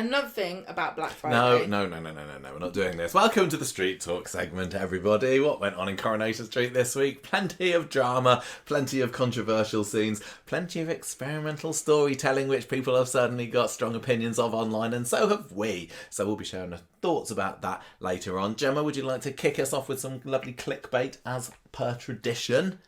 Another thing about Black Friday. No. We're not doing this. Welcome to the Street Talk segment, everybody. What went on in Coronation Street this week? Plenty of drama, plenty of controversial scenes, plenty of experimental storytelling, which people have certainly got strong opinions of online, and so have we. So we'll be sharing our thoughts about that later on. Gemma, would you like to kick us off with some lovely clickbait as per tradition?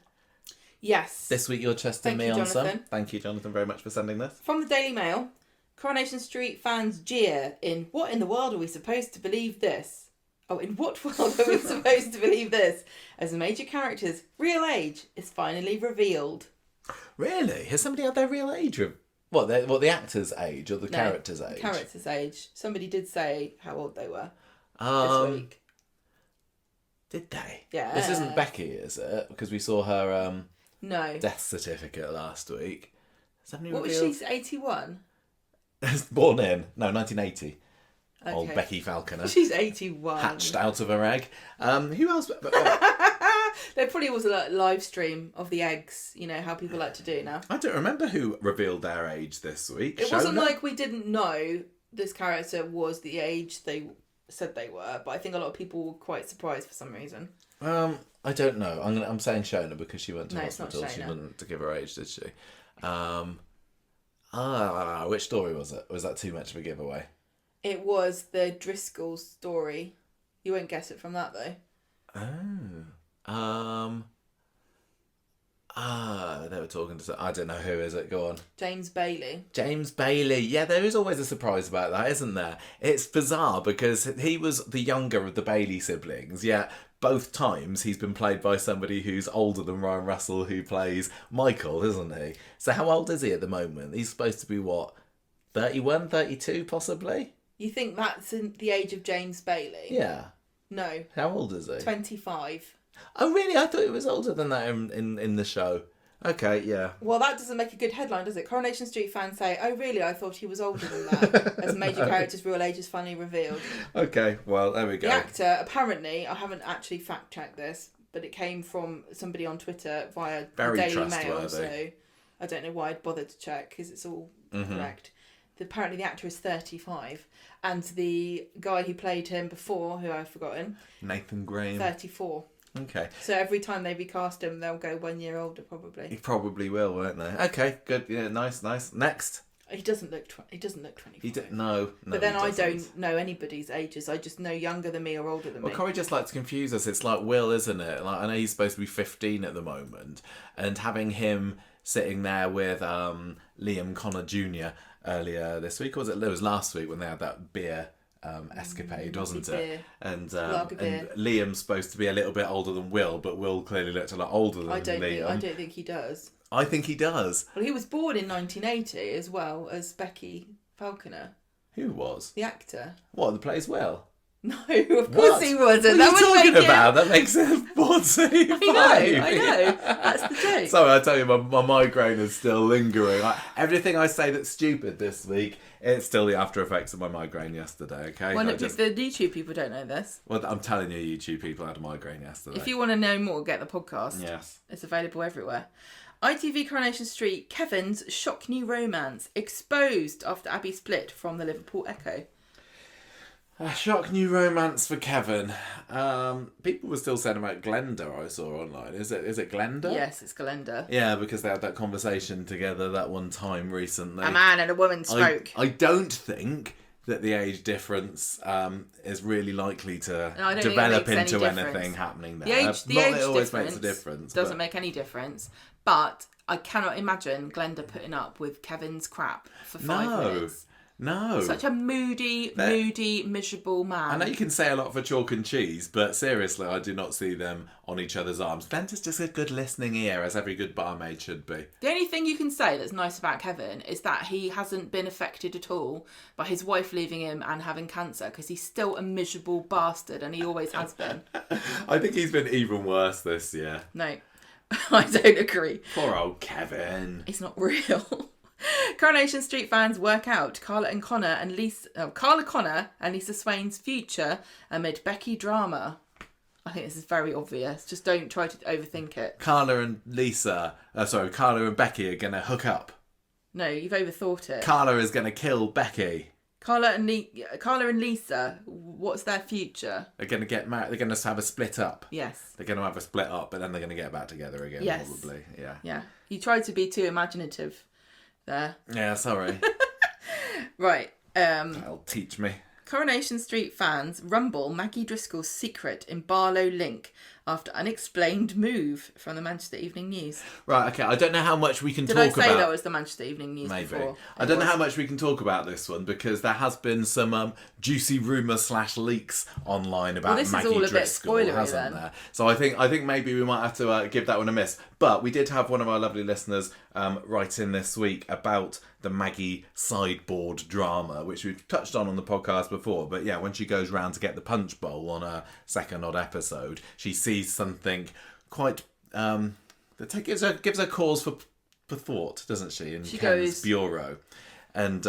Yes. This week you're trusting me on some. Jonathan. Thank you, Jonathan, very much for sending this. From the Daily Mail, Coronation Street fans jeer in "What in the world are we supposed to believe this?" Oh, in what world are we supposed to believe this? As a major character's real age is finally revealed. Really? Has somebody had their real age? What the actor's age or the character's age? The character's age. Somebody did say how old they were this week. Did they? Yeah. This isn't Becky, is it? Because we saw her no death certificate last week. What was she? 81. Born in 1980. Okay. Old Becky Falconer. She's 81. Hatched out of her egg. Who else? There probably was a live stream of the eggs. You know how people like to do now. I don't remember who revealed their age this week. It wasn't like we didn't know this character was the age they said they were, but I think a lot of people were quite surprised for some reason. I don't know. I'm saying Shona because she went to hospital. It's not Shona. She didn't to give her age, did she? Which story was it? Was that too much of a giveaway? It was the Driscoll story. You won't guess it from that though. They were talking to... I don't know, who is it? Go on. James Bailey. James Bailey. Yeah, there is always a surprise about that, isn't there? It's bizarre because he was the younger of the Bailey siblings, yet both times he's been played by somebody who's older than Ryan Russell, who plays Michael, isn't he? So how old is he at the moment? He's supposed to be, what, 31, 32 possibly? You think that's in the age of James Bailey? Yeah. No. How old is he? 25. Oh, really? I thought he was older than that in the show. Okay, yeah. Well, that doesn't make a good headline, does it? Coronation Street fans say, "Oh, really? I thought he was older than that." As major character's real age is finally revealed. Okay, well, there we go. The actor, apparently, I haven't actually fact-checked this, but it came from somebody on Twitter via the Daily Mail, so I don't know why I'd bothered to check, because it's all correct. Apparently the actor is 35, and the guy who played him before, who I've forgotten... Nathan Graham. 34. Okay. So every time they recast him, they'll go 1 year older, probably. He probably will, won't they? Okay, good. Yeah, nice. Next. He doesn't look 25. No. But then I don't know anybody's ages. I just know younger than me or older than me. Well, Corrie just likes to confuse us. It's like Will, isn't it? Like, I know he's supposed to be 15 at the moment, and having him sitting there with Liam Connor Jr. earlier this week, or was it last week when they had that beer escapade, wasn't it? And Liam's supposed to be a little bit older than Will, but Will clearly looked a lot older than Liam. I don't think he does. I think he does. Well, he was born in 1980 as well as Becky Falconer. Who was? The actor. What, the plays Will? No, of course he wasn't. What are you talking about? That makes it born 75. I know. That's the joke. Sorry, I tell you, my migraine is still lingering. Everything I say that's stupid this week, it's still the after effects of my migraine yesterday, okay? Well, the YouTube people don't know this. Well, I'm telling you, YouTube people had a migraine yesterday. If you want to know more, get the podcast. Yes. It's available everywhere. ITV Coronation Street, Kevin's shock new romance exposed after Abby split from the Liverpool Echo. A shock new romance for Kevin. People were still saying about Glenda, I saw online. Is it Glenda? Yes, it's Glenda. Yeah, because they had that conversation together that one time recently. A man and a woman spoke. I don't think that the age difference is really likely to develop into anything happening there. The age it always makes a difference. Doesn't make any difference. But I cannot imagine Glenda putting up with Kevin's crap for 5 minutes. No. Such a moody, miserable man. I know you can say a lot for chalk and cheese, but seriously, I do not see them on each other's arms. Glenda's just a good listening ear, as every good barmaid should be. The only thing you can say that's nice about Kevin is that he hasn't been affected at all by his wife leaving him and having cancer, because he's still a miserable bastard, and he always has been. I think he's been even worse this year. No, I don't agree. Poor old Kevin. It's not real. Coronation Street fans work out Carla Connor and Lisa Swain's future amid Becky drama. I think this is very obvious. Just don't try to overthink it. Carla and Becky are going to hook up. No, you've overthought it. Carla is going to kill Becky. Carla and Lisa, what's their future? They're going to get married. They're going to have a split up. Yes. They're going to have a split up, but then they're going to get back together again, yes. probably. Yeah. Yeah. You tried to be too imaginative there. Yeah, sorry. Right. That'll teach me. Coronation Street fans rumble Maggie Driscoll's secret in Barlow Link after unexplained move from the Manchester Evening News. Right, okay. I don't know how much we can talk about... Did I say that was the Manchester Evening News before? I don't know how much we can talk about this one because there has been some juicy rumour/leaks online about Maggie Driscoll, hasn't there? So I think maybe we might have to give that one a miss. But we did have one of our lovely listeners write in this week about the Maggie sideboard drama, which we've touched on the podcast before. But yeah, when she goes round to get the punch bowl on a second odd episode, she sees something quite that gives her cause for thought, doesn't she? In Ken's bureau, and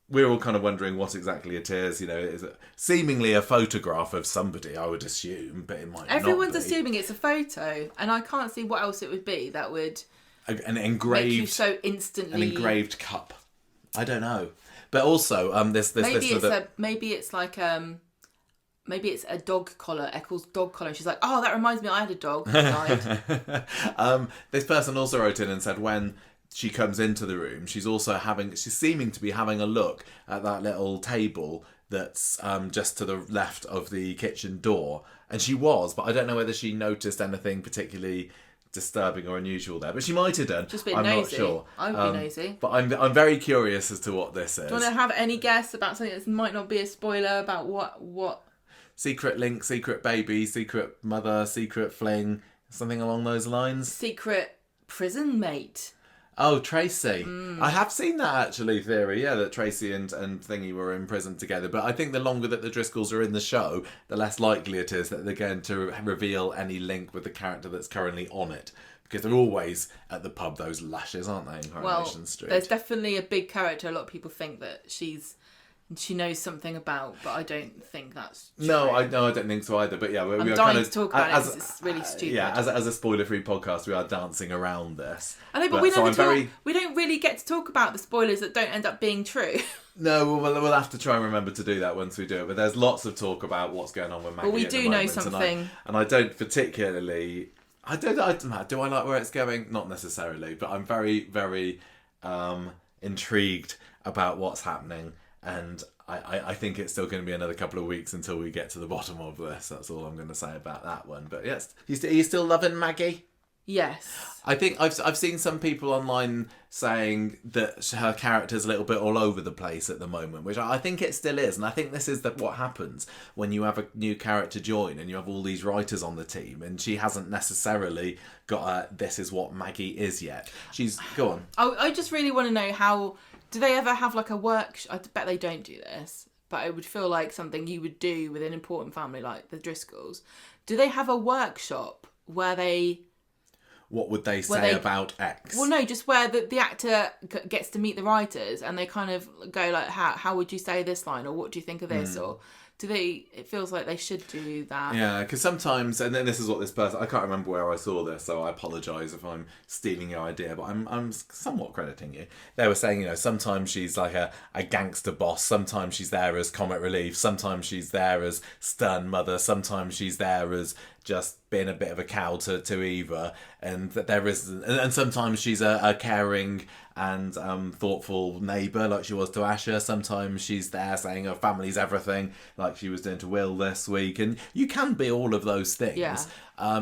we're all kind of wondering what exactly it is. You know, is it seemingly a photograph of somebody? I would assume, but it might. Everyone's not be. assuming it's a photo, and I can't see what else it would be that would an engraved, make you so instantly an engraved cup. I don't know, but also maybe it's a dog collar, Eccles dog collar. And she's like, oh, that reminds me, I had a dog that died. This person also wrote in and said when she comes into the room, she's seeming to be having a look at that little table that's just to the left of the kitchen door. And she was, but I don't know whether she noticed anything particularly disturbing or unusual there. But she might have done. Just been I'm nosy. not sure. I would be nosy. But I'm very curious as to what this is. Do you want to have any guess about something that might not be a spoiler about what? Secret link, secret baby, secret mother, secret fling, something along those lines. Secret prison mate. Oh, Tracy. I have seen that actually, theory, yeah, that Tracy and Thingy were in prison together. But I think the longer that the Driscolls are in the show, the less likely it is that they're going to reveal any link with the character that's currently on it. Because they're always at the pub, those lushes, aren't they, in Coronation Street? There's definitely a big character. A lot of people think that she knows something about, but I don't think that's true. No, I don't think so either. But yeah, we are dying kind of to talk about it because it's really stupid. Yeah, as a spoiler-free podcast, we are dancing around this. I know, but we don't really get to talk about the spoilers that don't end up being true. No, we'll have to try and remember to do that once we do it. But there's lots of talk about what's going on with Maggie. Well, we do know something, and I don't particularly. Do I like where it's going? Not necessarily, but I'm very, very intrigued about what's happening. And I think it's still going to be another couple of weeks until we get to the bottom of this. That's all I'm going to say about that one. But yes, are you still loving Maggie? Yes. I think I've seen some people online saying that her character's a little bit all over the place at the moment, which I think it still is. And I think this is what happens when you have a new character join and you have all these writers on the team and she hasn't necessarily got a this is what Maggie is yet. Go on. I just really want to know how... Do they ever have like a I bet they don't do this, but it would feel like something you would do with an important family like the Driscolls. Do they have a workshop where they... What would they say about X? Well, no, just where the actor gets to meet the writers and they kind of go like, how would you say this line? Or what do you think of this? Or do they... It feels like they should do that. Yeah, because sometimes... And then this is what this person... I can't remember where I saw this, so I apologise if I'm stealing your idea, but I'm somewhat crediting you. They were saying, sometimes she's like a gangster boss, sometimes she's there as comic relief, sometimes she's there as stern mother, sometimes she's there as just being a bit of a cow to Eva, and that there is... And sometimes she's a caring and thoughtful neighbour like she was to Asher. Sometimes she's there saying her family's everything like she was doing to Will this week, and you can be all of those things. Yeah.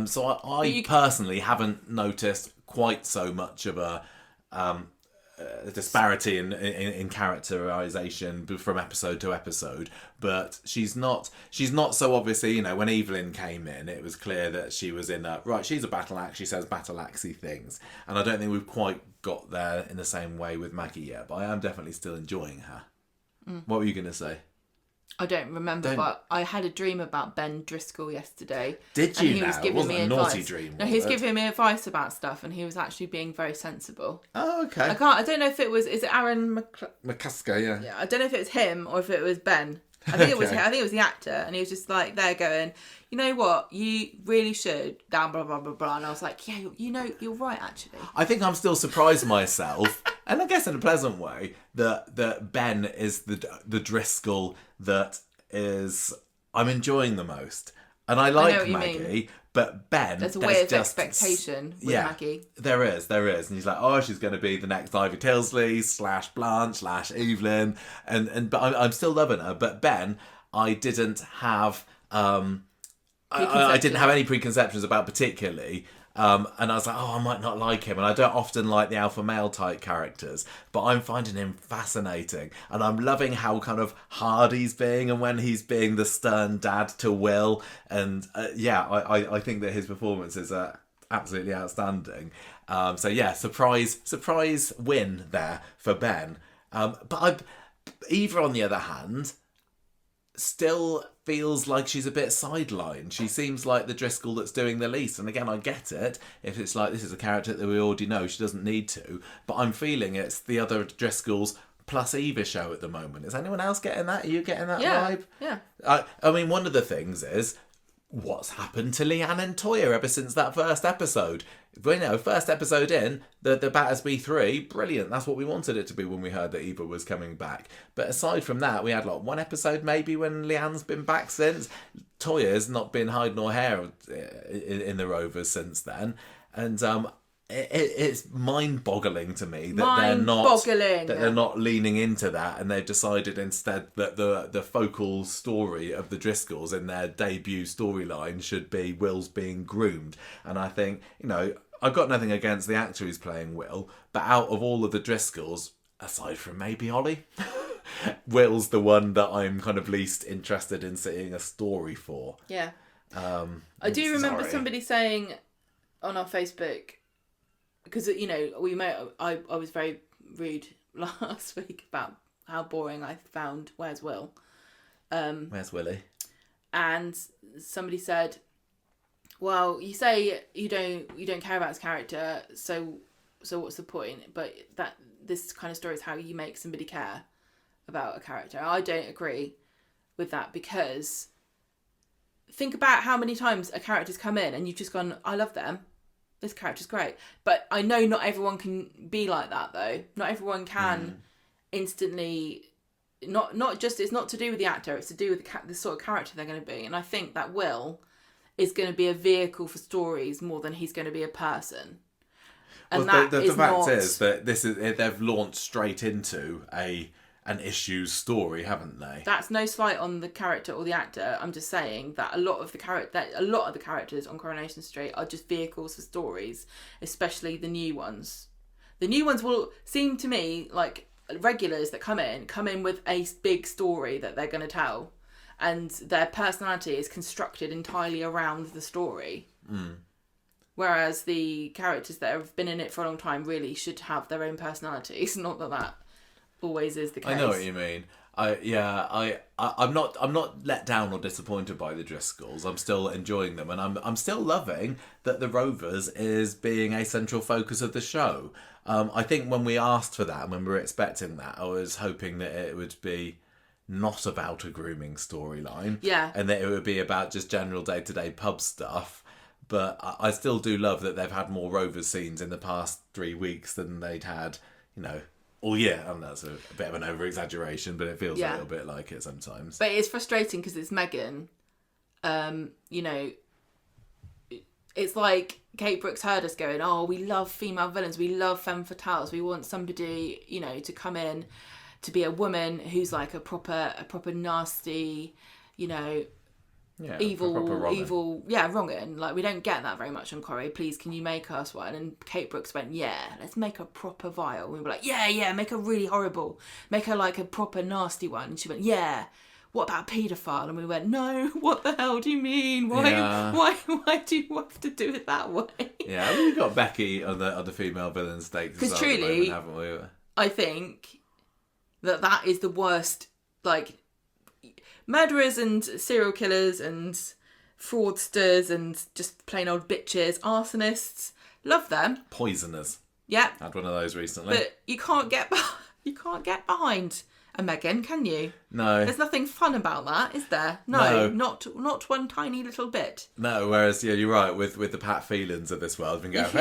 So I personally haven't noticed quite so much of a disparity in characterization from episode to episode, but she's not so obviously, when Evelyn came in, it was clear that she was in she's a battle axe, she says battle axey things, and I don't think we've quite got there in the same way with Maggie yet, but I am definitely still enjoying her. What were you going to say? I don't remember, but I had a dream about Ben Driscoll yesterday. Did you? And he was giving me a advice. Naughty dream. No, he was giving me advice about stuff, and he was actually being very sensible. Oh, okay. I don't know if it was. Is it Aaron McCusker? Yeah. Yeah, I don't know if it was him or if it was Ben. I think it was the actor, and he was just like there going, you know what, you really should down blah blah blah blah. And I was like, yeah, you know, you're right actually. I think I'm still surprised myself, and I guess in a pleasant way, that Ben is the Driscoll that is I'm enjoying the most, and I like Maggie. But Ben, there's a way of expectation with Maggie. There is, and he's like, oh, she's going to be the next Ivy Tilsley / Blanche / Evelyn, but I'm still loving her. But Ben, I didn't have, I didn't have any preconceptions about particularly. And I was like, oh, I might not like him. And I don't often like the alpha male type characters, but I'm finding him fascinating. And I'm loving how kind of hard he's being, and when he's being the stern dad to Will. And I think that his performances are absolutely outstanding. Surprise win there for Ben. But Eva, on the other hand, still feels like she's a bit sidelined. She seems like the Driscoll that's doing the least. And again, I get it. If it's like, this is a character that we already know, she doesn't need to. But I'm feeling it's the other Driscolls plus Eva show at the moment. Is anyone else getting that? Are you getting that vibe? Yeah. I mean, one of the things is, what's happened to Leanne and Toya ever since that first episode? First episode in, the Battersby 3, brilliant. That's what we wanted it to be when we heard that Eva was coming back. But aside from that, we had like one episode maybe when Leanne's been back since. Toya's not been hide nor hair in the Rovers since then. And it's mind-boggling to me that they're not leaning into that, and they've decided instead that the focal story of the Driscolls in their debut storyline should be Will's being groomed. And I think, I've got nothing against the actor who's playing Will, but out of all of the Driscolls, aside from maybe Ollie, Will's the one that I'm kind of least interested in seeing a story for. Yeah. I do remember somebody saying on our Facebook, because I was very rude last week about how boring I found Where's Will. Where's Willie? And somebody said, well, you say you don't care about his character, so what's the point? But that this kind of story is how you make somebody care about a character. I don't agree with that, because think about how many times a character's come in and you've just gone, I love them. This character's great. But I know not everyone can be like that, though. Not everyone can instantly... Not just... It's not to do with the actor. It's to do with the sort of character they're going to be. And I think that Will is going to be a vehicle for stories more than he's going to be a person. And the fact is that they've launched straight into an issues story, haven't they? That's no slight on the character or the actor. I'm just saying that a lot of the characters on Coronation Street are just vehicles for stories, especially the new ones. The new ones will seem to me like regulars that come in with a big story that they're going to tell, and their personality is constructed entirely around the story. Whereas the characters that have been in it for a long time really should have their own personalities. Not that always is the case. I know what you mean. I'm not let down or disappointed by the Driscolls. I'm still enjoying them, and I'm still loving that the Rovers is being a central focus of the show. I think when we asked for that and when we were expecting that, I was hoping that it would be not about a grooming storyline. Yeah. And that it would be about just general day-to-day pub stuff. But I still do love that they've had more Rovers scenes in the past 3 weeks than they'd had, all year. And that's a bit of an over-exaggeration, but it feels a little bit like it sometimes. But it's frustrating because it's Megan. It's like Kate Brooks heard us going, oh, we love female villains. We love femme fatales. We want somebody, to come in to be a woman who's like a proper nasty, evil, wrong'un. Like, we don't get that very much on Corrie. Please, can you make us one? And Kate Brooks went, yeah, let's make her proper vile. And we were like, yeah, make her really horrible. Make her like a proper nasty one. And she went, yeah. What about paedophile? And we went, no, what the hell do you mean? Why do you have to do it that way? Yeah, we've got Becky on the female villain stakes as well, truly, at the moment, haven't we? I think that is the worst, like, murderers and serial killers and fraudsters and just plain old bitches, arsonists, love them. Poisoners. Yeah. Had one of those recently. But you can't get behind a Meghan, can you? No. There's nothing fun about that, is there? No. Not one tiny little bit. No, whereas, yeah, you're right, with the Pat Phelans of this world, we can go,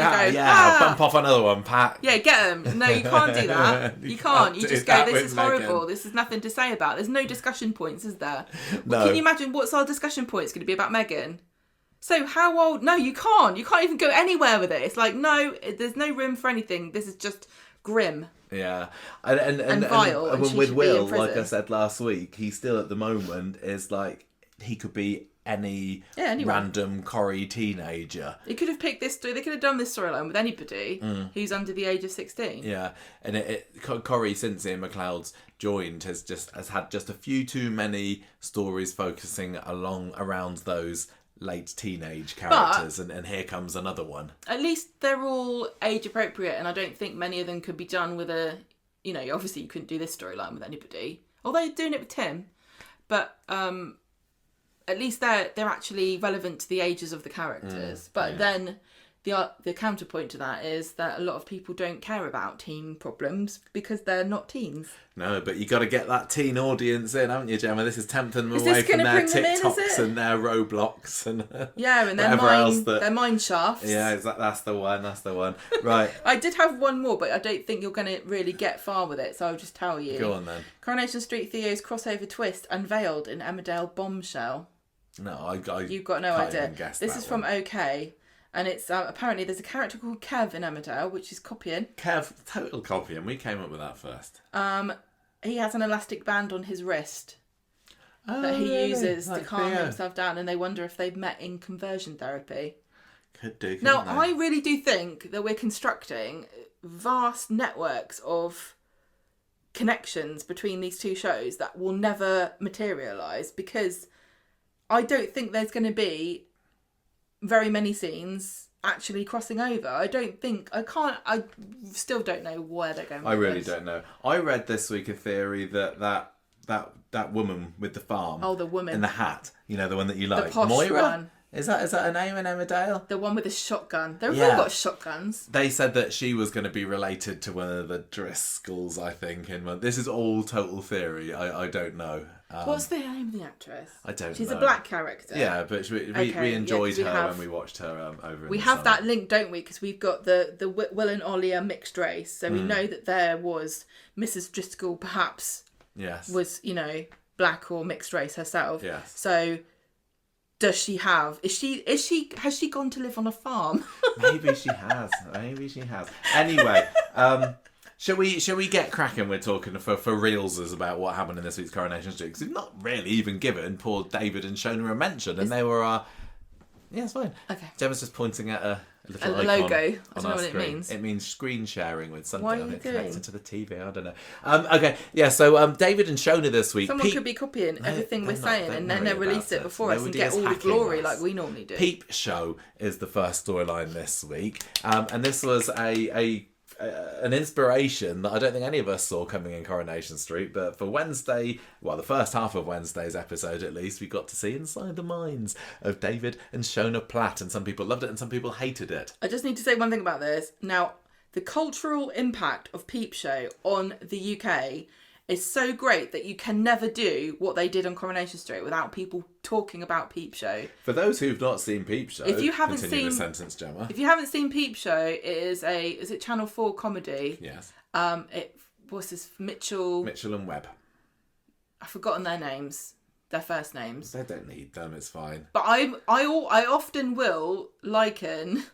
bump off another one, Pat. Yeah, get them. No, you can't do that. You can't. You just go, this is horrible. This is nothing to say about. There's no discussion points, is there? Well, can you imagine what's our discussion points going to be about Meghan? So how old? No, you can't. You can't even go anywhere with it. It's like, no, there's no room for anything. This is just grim. Yeah. And vile. And with Will, like I said last week, he still at the moment is like, he could be any random Corrie teenager. He could have picked this story. They could have done this storyline with anybody who's under the age of 16. Yeah. And Corrie, since Ian McLeod's joined, has had just a few too many stories focusing around those late teenage characters, and here comes another one. At least they're all age appropriate, and I don't think many of them could be done with obviously you couldn't do this storyline with anybody, although you're doing it with Tim, but at least they're actually relevant to the ages of the characters. Then the counterpoint to that is that a lot of people don't care about teen problems because they're not teens. No, but you got to get that teen audience in, haven't you, Gemma? This is tempting them away from their TikToks and their Roblox and and their mine shafts. Yeah, that's the one. Right. I did have one more, but I don't think you're going to really get far with it, so I'll just tell you. Go on then. Coronation Street Theo's crossover twist unveiled in Emmerdale Bombshell. No, you've got no idea. This is one. from OK. And it's apparently there's a character called Kev in Emmerdale, which is copying. Kev, total copying. We came up with that first. He has an elastic band on his wrist that he uses to calm himself down, and they wonder if they've met in conversion therapy. Could do. Now, I really do think that we're constructing vast networks of connections between these two shows that will never materialise, because I don't think there's going to be very many scenes actually crossing over. I still don't know where they're going with I really don't know. I read this week a theory that woman with the farm. Oh, the woman. In the hat. You know, the one that you like. The posh Moira? one. Is that her name in Emmerdale? The one with the shotgun. They've all got shotguns. They said that she was going to be related to one of the Driscolls, I think. This is all total theory. I don't know. What's the name of the actress? I don't know. She's a black character. Yeah, but we enjoyed her when we watched her over in We have that link, don't we? Because we've got the Will and Ollie are mixed race. So we know that there was Mrs. Driscoll perhaps was, black or mixed race herself. Yes. So has she gone to live on a farm? Maybe she has. Anyway, shall we get cracking? We're talking for reals about what happened in this week's Coronation Street, because we've not really even given poor David and Shona a mention, and they were yeah, it's fine. Okay. Gemma's just pointing at a little icon logo. I don't know what screen. it means. It means screen sharing with something on it connected to the TV. I don't know. Okay, yeah. So David and Shona this week. Someone could be copying everything we're saying, and then they'll release it before us and get all the glory like we normally do. Peep Show is the first storyline this week, and this was an inspiration that I don't think any of us saw coming in Coronation Street, but for Wednesday, the first half of Wednesday's episode at least, we got to see inside the minds of David and Shona Platt, and some people loved it and some people hated it. I just need to say one thing about this. Now, the cultural impact of Peep Show on the UK is so great that you can never do what they did on Coronation Street without people talking about Peep Show. For those who've not seen Peep Show, if you haven't continue the sentence, Gemma. If you haven't seen Peep Show, it is it Channel 4 comedy? Yes. What's this? Mitchell and Webb. I've forgotten their names. Their first names. They don't need them. It's fine. But I often will liken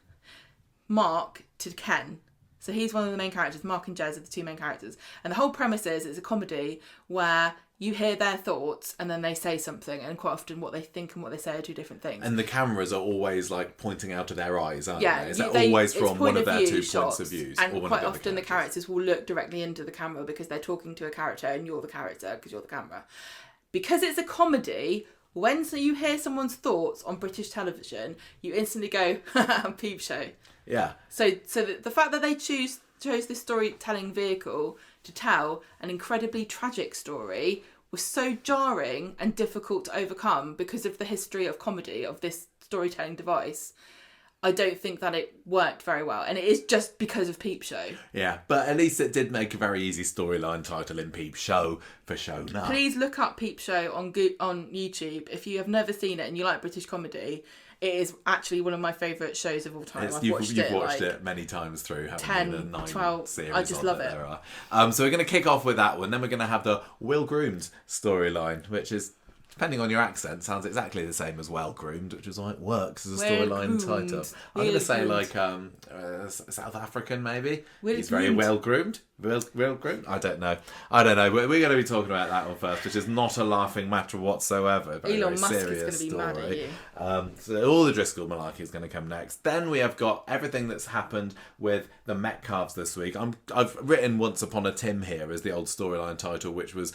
Mark to Ken. So he's one of the main characters. Mark and Jez are the two main characters. And the whole premise is it's a comedy where you hear their thoughts and then they say something, and quite often what they think and what they say are two different things. And the cameras are always like pointing out of their eyes, aren't they? Is that always from one of their 2 points of views? And quite often the characters will look directly into the camera because they're talking to a character and you're the character because you're the camera. Because it's a comedy, when you hear someone's thoughts on British television, you instantly go, Peep Show. Yeah. So the fact that they chose this storytelling vehicle to tell an incredibly tragic story was so jarring and difficult to overcome because of the history of comedy of this storytelling device. I don't think that it worked very well. And it is just because of Peep Show. Yeah, but at least it did make a very easy storyline title in Peep Show for Shona. Please look up Peep Show on YouTube. If you have never seen it and you like British comedy, it is actually one of my favourite shows of all time. You've watched it many times through, haven't you? 10, 12, series I just love it. There are. So we're going to kick off with that one. Then we're going to have the Well Groomed storyline, which is, depending on your accent, sounds exactly the same as Well Groomed, which is why it works as a storyline title. I'm going to say like South African maybe. He's very well groomed. Well groomed. I don't know. We're going to be talking about that one first, which is not a laughing matter whatsoever. Elon Musk is going to be mad at you. So all the Driscoll malarkey is going to come next. Then we have got everything that's happened with the Metcalfes this week. I've written Once Upon a Tim here as the old storyline title, which was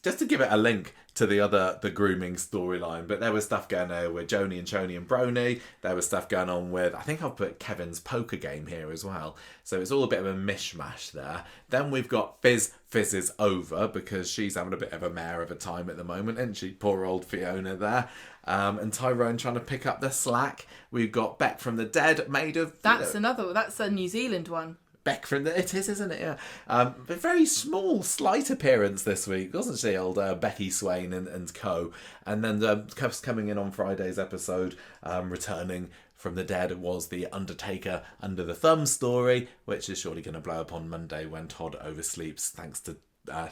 just to give it a link to the grooming storyline, but there was stuff going on with Joni and Shoni and Brony. There was stuff going on with, I think I've put Kevin's poker game here as well. So it's all a bit of a mishmash there. Then we've got Fizz. Fizz is over because she's having a bit of a mare of a time at the moment, isn't she? Poor old Fiona there. And Tyrone trying to pick up the slack. We've got Beck from the Dead, made of... That's a New Zealand one. Beck from the... It is, isn't it? Yeah. But very small, slight appearance this week, wasn't she, old Becky Swain and co. And then coming in on Friday's episode, returning from the dead, was the Undertaker Under the Thumb story, which is surely going to blow up on Monday when Todd oversleeps, thanks to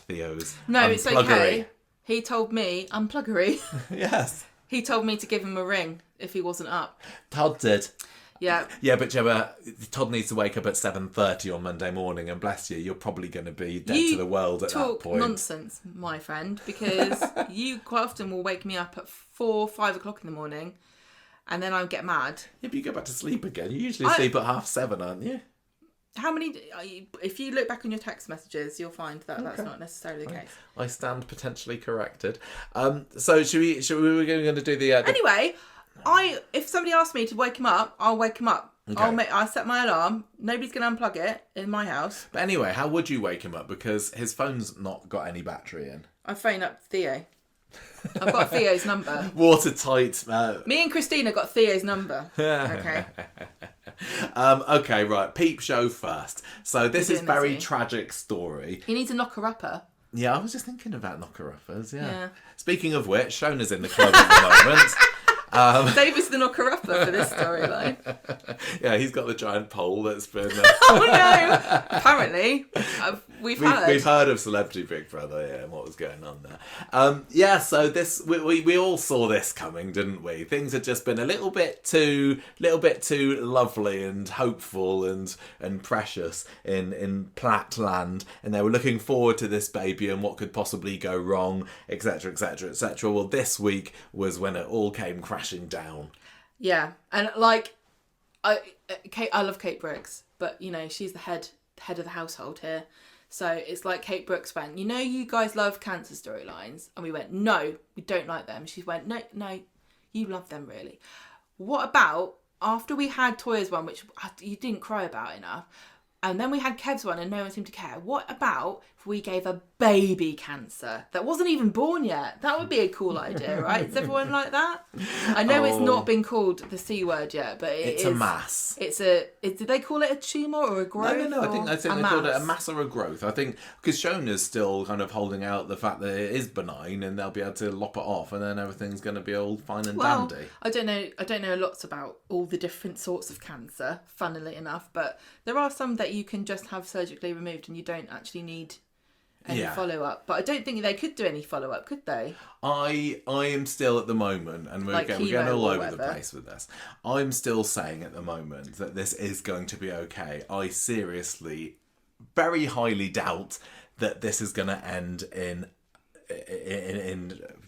Theo's it's okay. He told me... Unpluggery? Yes. He told me to give him a ring if he wasn't up. Todd did. Yeah. Yeah, but Gemma, Todd needs to wake up at 7:30 on Monday morning, and bless you, you're probably going to be dead to the world at that point. You talk nonsense, my friend, because you quite often will wake me up at 4, 5 o'clock in the morning, and then I get mad. Yeah, but you go back to sleep again. You usually sleep at 7:30, aren't you? How many... If you look back on your text messages, you'll find that that's not necessarily the case. I stand potentially corrected. So we're going to do the... Anyway... if somebody asks me to wake him up, I'll wake him up. Okay. I'll set my alarm. Nobody's going to unplug it in my house. But anyway, how would you wake him up? Because his phone's not got any battery in. I phone up Theo. I've got Theo's number. Watertight. Me and Christina got Theo's number. Okay. Okay, right. Peep Show first. So this is very tragic story. He needs a knocker-upper. Yeah, I was just thinking about knocker-uppers, yeah. Speaking of which, Shona's in the club at the moment. David's the knocker-upper for this storyline. Yeah, he's got the giant pole that's been... Oh no! Apparently, we've heard of Celebrity Big Brother, yeah, and what was going on there. So this we all saw this coming, didn't we? Things had just been a little bit too lovely and hopeful and precious in Platland, and they were looking forward to this baby and what could possibly go wrong, etc., etc., etc. Well, this week was when it all came crashing down. Yeah, and I love Kate Brooks, but she's the head of the household here. So it's like Kate Brooks went, you guys love cancer storylines, and we went, no, we don't like them. She went, no, you love them really. What about after we had Toya's one, which you didn't cry about enough, and then we had Kev's one and no one seemed to care. What about if we gave a baby cancer that wasn't even born yet? That would be a cool idea, right? Is everyone like that? I know it's not been called the C word yet, but it's a mass. Did they call it a tumour or a growth? No. I think they called it a mass or a growth. I think because Shona's still kind of holding out the fact that it is benign and they'll be able to lop it off and then everything's going to be all fine and dandy. I don't know lots about all the different sorts of cancer, funnily enough, but there are some that you can just have surgically removed and you don't actually need any follow-up. But I don't think they could do any follow-up, could they? I am still at the moment, and we're going all over the place with this, I'm still saying at the moment that this is going to be okay. I seriously, very highly doubt that this is going to end in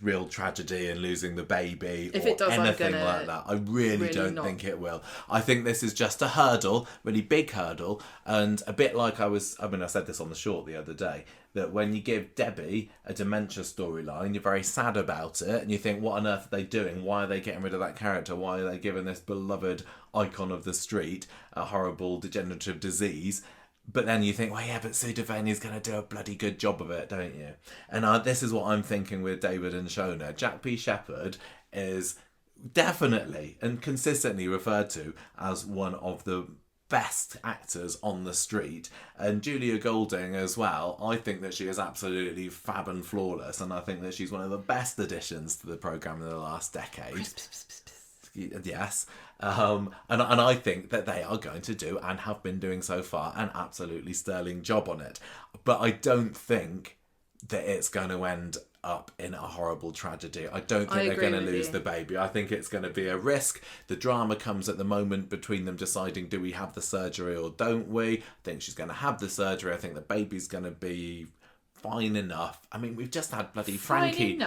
real tragedy and losing the baby or anything like that. I really don't think it will. I think this is just a hurdle, really big hurdle, and a bit like I said this on the short the other day, that when you give Debbie a dementia storyline, you're very sad about it and you think, what on earth are they doing? Why are they getting rid of that character? Why are they giving this beloved icon of the street a horrible degenerative disease? But then you think, well, yeah, but Sue Devaney's going to do a bloody good job of it, don't you? And this is what I'm thinking with David and Shona. Jack P. Shepherd is definitely and consistently referred to as one of the best actors on the street. And Julia Golding as well, I think that she is absolutely fab and flawless, and I think that she's one of the best additions to the programme in the last decade. Yes. And I think that they are going to do, and have been doing so far, an absolutely sterling job on it. But I don't think that it's going to end up in a horrible tragedy. I don't think they're going to lose the baby. I think it's going to be a risk. The drama comes at the moment between them deciding, do we have the surgery or don't we? I think she's going to have the surgery. I think the baby's going to be fine enough. I mean, we've just had bloody Frankie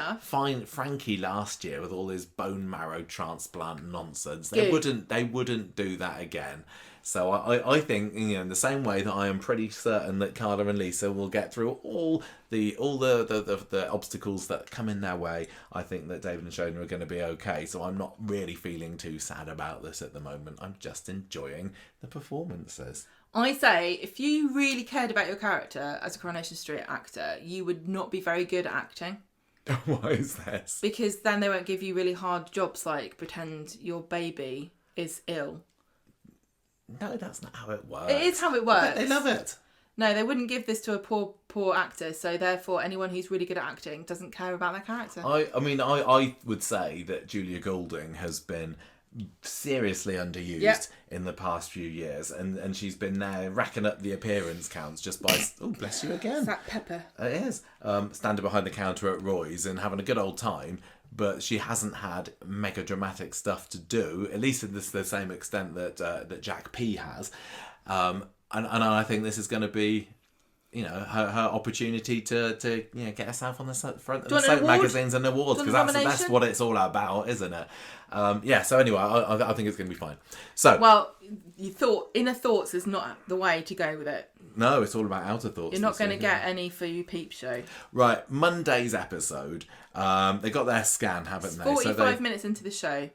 last year with all his bone marrow transplant nonsense. They wouldn't do that again. So I think, in the same way that I am pretty certain that Carla and Lisa will get through all the obstacles that come in their way, I think that David and Shona are going to be okay. So I'm not really feeling too sad about this at the moment. I'm just enjoying the performances. I say, if you really cared about your character as a Coronation Street actor, you would not be very good at acting. Why is this? Because then they won't give you really hard jobs like pretend your baby is ill. No, that's not how it works. It is how it works. But they love it. No, they wouldn't give this to a poor actor, so therefore anyone who's really good at acting doesn't care about their character. I would say that Julia Golding has been seriously underused in the past few years, and she's been now racking up the appearance counts just by bless you again. Is that Pepper? It is. Standing behind the counter at Roy's and having a good old time, but she hasn't had mega dramatic stuff to do, at least in the same extent that Jack P has, and I think this is going to be, her opportunity to get herself on the front of the soap magazines and awards, because that's what it's all about, isn't it? So anyway, I think it's going to be fine. So, well, inner thoughts is not the way to go with it. No, it's all about outer thoughts. You're not going to get any for your peep show. Right, Monday's episode, they got their scan, haven't they? 45 minutes into the show.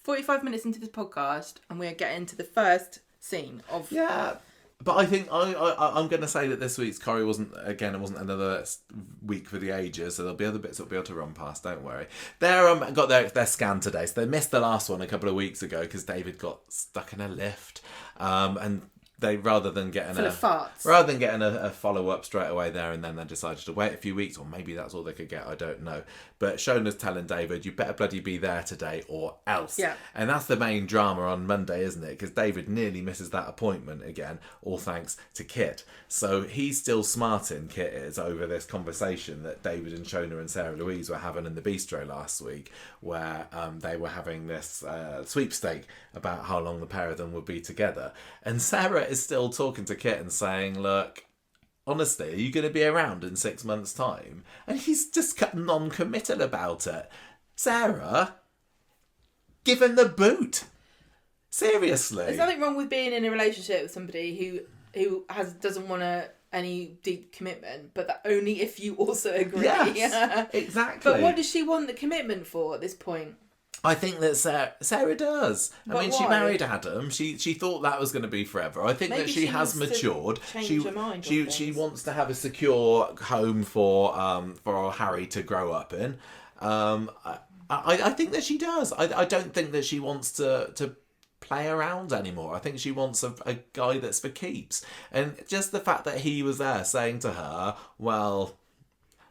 45 minutes into this podcast, and we're getting to the first scene of... Yeah. But I think I'm going to say that this week's Corrie wasn't another week for the ages, so there'll be other bits that'll be able to run past, don't worry. They're got their scan today, so they missed the last one a couple of weeks ago because David got stuck in a lift, and they rather than getting a follow-up straight away there and then, they decided to wait a few weeks, or maybe that's all they could get, I don't know. But Shona's telling David, you better bloody be there today or else. Yeah. And that's the main drama on Monday, isn't it? Because David nearly misses that appointment again, all thanks to Kit. So he's still smarting, Kit is, over this conversation that David and Shona and Sarah Louise were having in the bistro last week, where they were having this sweepstake about how long the pair of them would be together. And Sarah is still talking to Kit and saying, look, honestly, are you going to be around in 6 months' time? And he's just non-committal about it. Sarah, give him the boot. Seriously. There's nothing wrong with being in a relationship with somebody who doesn't want any deep commitment, but that only if you also agree. Yes, exactly. But what does she want the commitment for at this point? I think that Sarah does. But I mean, why? She married Adam. She thought that was going to be forever. I think that she has matured. Change her mind. She wants to have a secure home for Harry to grow up in. I think that she does. I don't think that she wants to play around anymore. I think she wants a guy that's for keeps. And just the fact that he was there saying to her, well...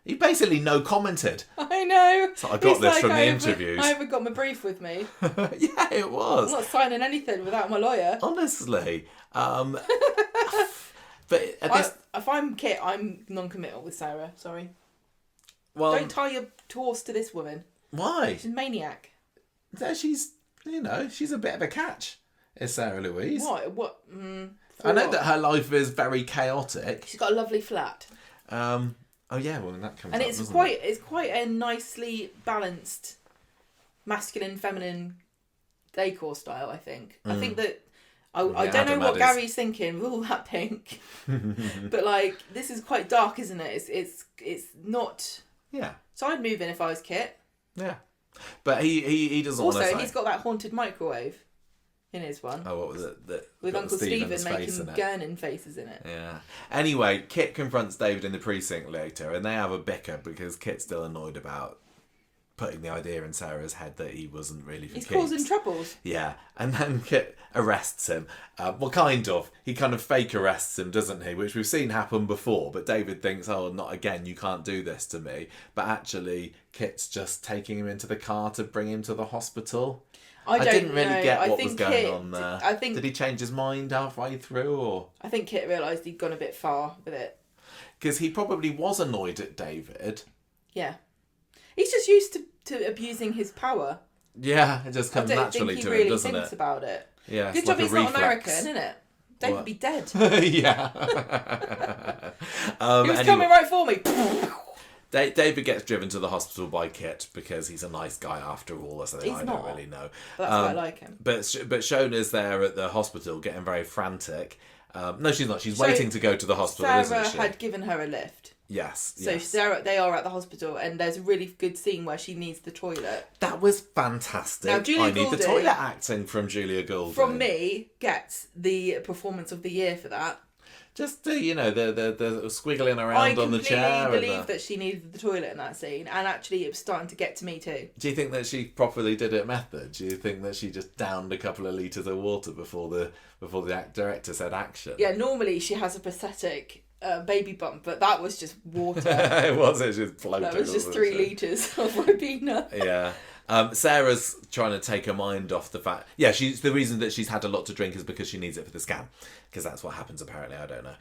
He basically no-commented. I know. So I got this from the interviews. I haven't got my brief with me. Yeah, it was. I'm not signing anything without my lawyer. Honestly. But if I'm Kit, I'm non-committal with Sarah. Sorry. Well, don't tie your horse to this woman. Why? She's a maniac. She's a bit of a catch, is Sarah Louise. What? I know that her life is very chaotic. She's got a lovely flat. Oh yeah, well that comes. And up, it's quite a nicely balanced, masculine, feminine decor style. I think. I think that I don't know what Gary's thinking with all that pink, but like this is quite dark, isn't it? It's not. Yeah. So I'd move in if I was Kit. Yeah, but he doesn't. Also, he's got that haunted microwave in his one. Oh, what was it? With Uncle Stephen making gurning faces in it. Yeah. Anyway, Kit confronts David in the precinct later, and they have a bicker because Kit's still annoyed about putting the idea in Sarah's head that he wasn't really for He's keeps. causing troubles. Yeah, and then Kit arrests him. Well, kind of. He kind of fake arrests him, doesn't he? Which we've seen happen before, but David thinks, oh, not again, you can't do this to me. But actually, Kit's just taking him into the car to bring him to the hospital. I didn't really get what was going on there. Did he change his mind halfway through, or...? I think Kit realised he'd gone a bit far with it. Because he probably was annoyed at David. Yeah. He's just used to abusing his power. Yeah, it just comes naturally to him, doesn't it? He thinks about it. Yeah, good job he's not American, isn't it? David would be dead. Yeah. He was coming right for me. David gets driven to the hospital by Kit because he's a nice guy after all, or something. I don't really know. But that's why I like him. But Shona's there at the hospital getting very frantic. No, she's not. She's waiting to go to the hospital, isn't she? Sarah had given her a lift. Yes. So they are at the hospital, and there's a really good scene where she needs the toilet. That was fantastic. Now, Julia need the toilet acting from Julia Gould. From me, gets the performance of the year for that. Just the squiggling around on the chair. I completely believe that she needed the toilet in that scene, and actually it was starting to get to me too. Do you think that she properly did it method? Do you think that she just downed a couple of litres of water before the director said action? Yeah, normally she has a pathetic baby bump, but that was just water. It wasn't just floating. That was just 3 litres of Ribena. Yeah. Sarah's trying to take her mind off the fact... Yeah, the reason that she's had a lot to drink is because she needs it for the scan. Because that's what happens, apparently. I don't know.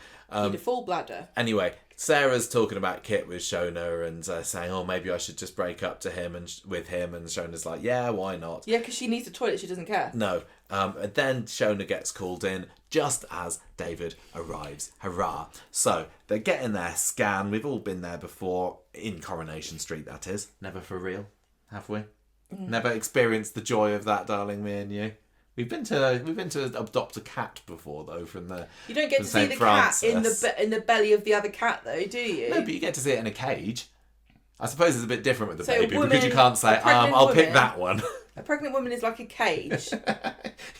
Need a full bladder. Anyway, Sarah's talking about Kit with Shona and saying, oh, maybe I should just break up to him and with him. And Shona's like, yeah, why not? Yeah, because she needs a toilet. She doesn't care. No. And then Shona gets called in just as David arrives. Hurrah. So, they're getting their scan. We've all been there before. In Coronation Street, that is. Never for real, have we? Never experienced the joy of that, darling, me and you. We've been to adopt a cat before, though, from the. You don't get to see the cat in the belly of the other cat, though, do you? No, but you get to see it in a cage. I suppose it's a bit different with the baby because you can't say, I'll pick that one. A pregnant woman is like a cage.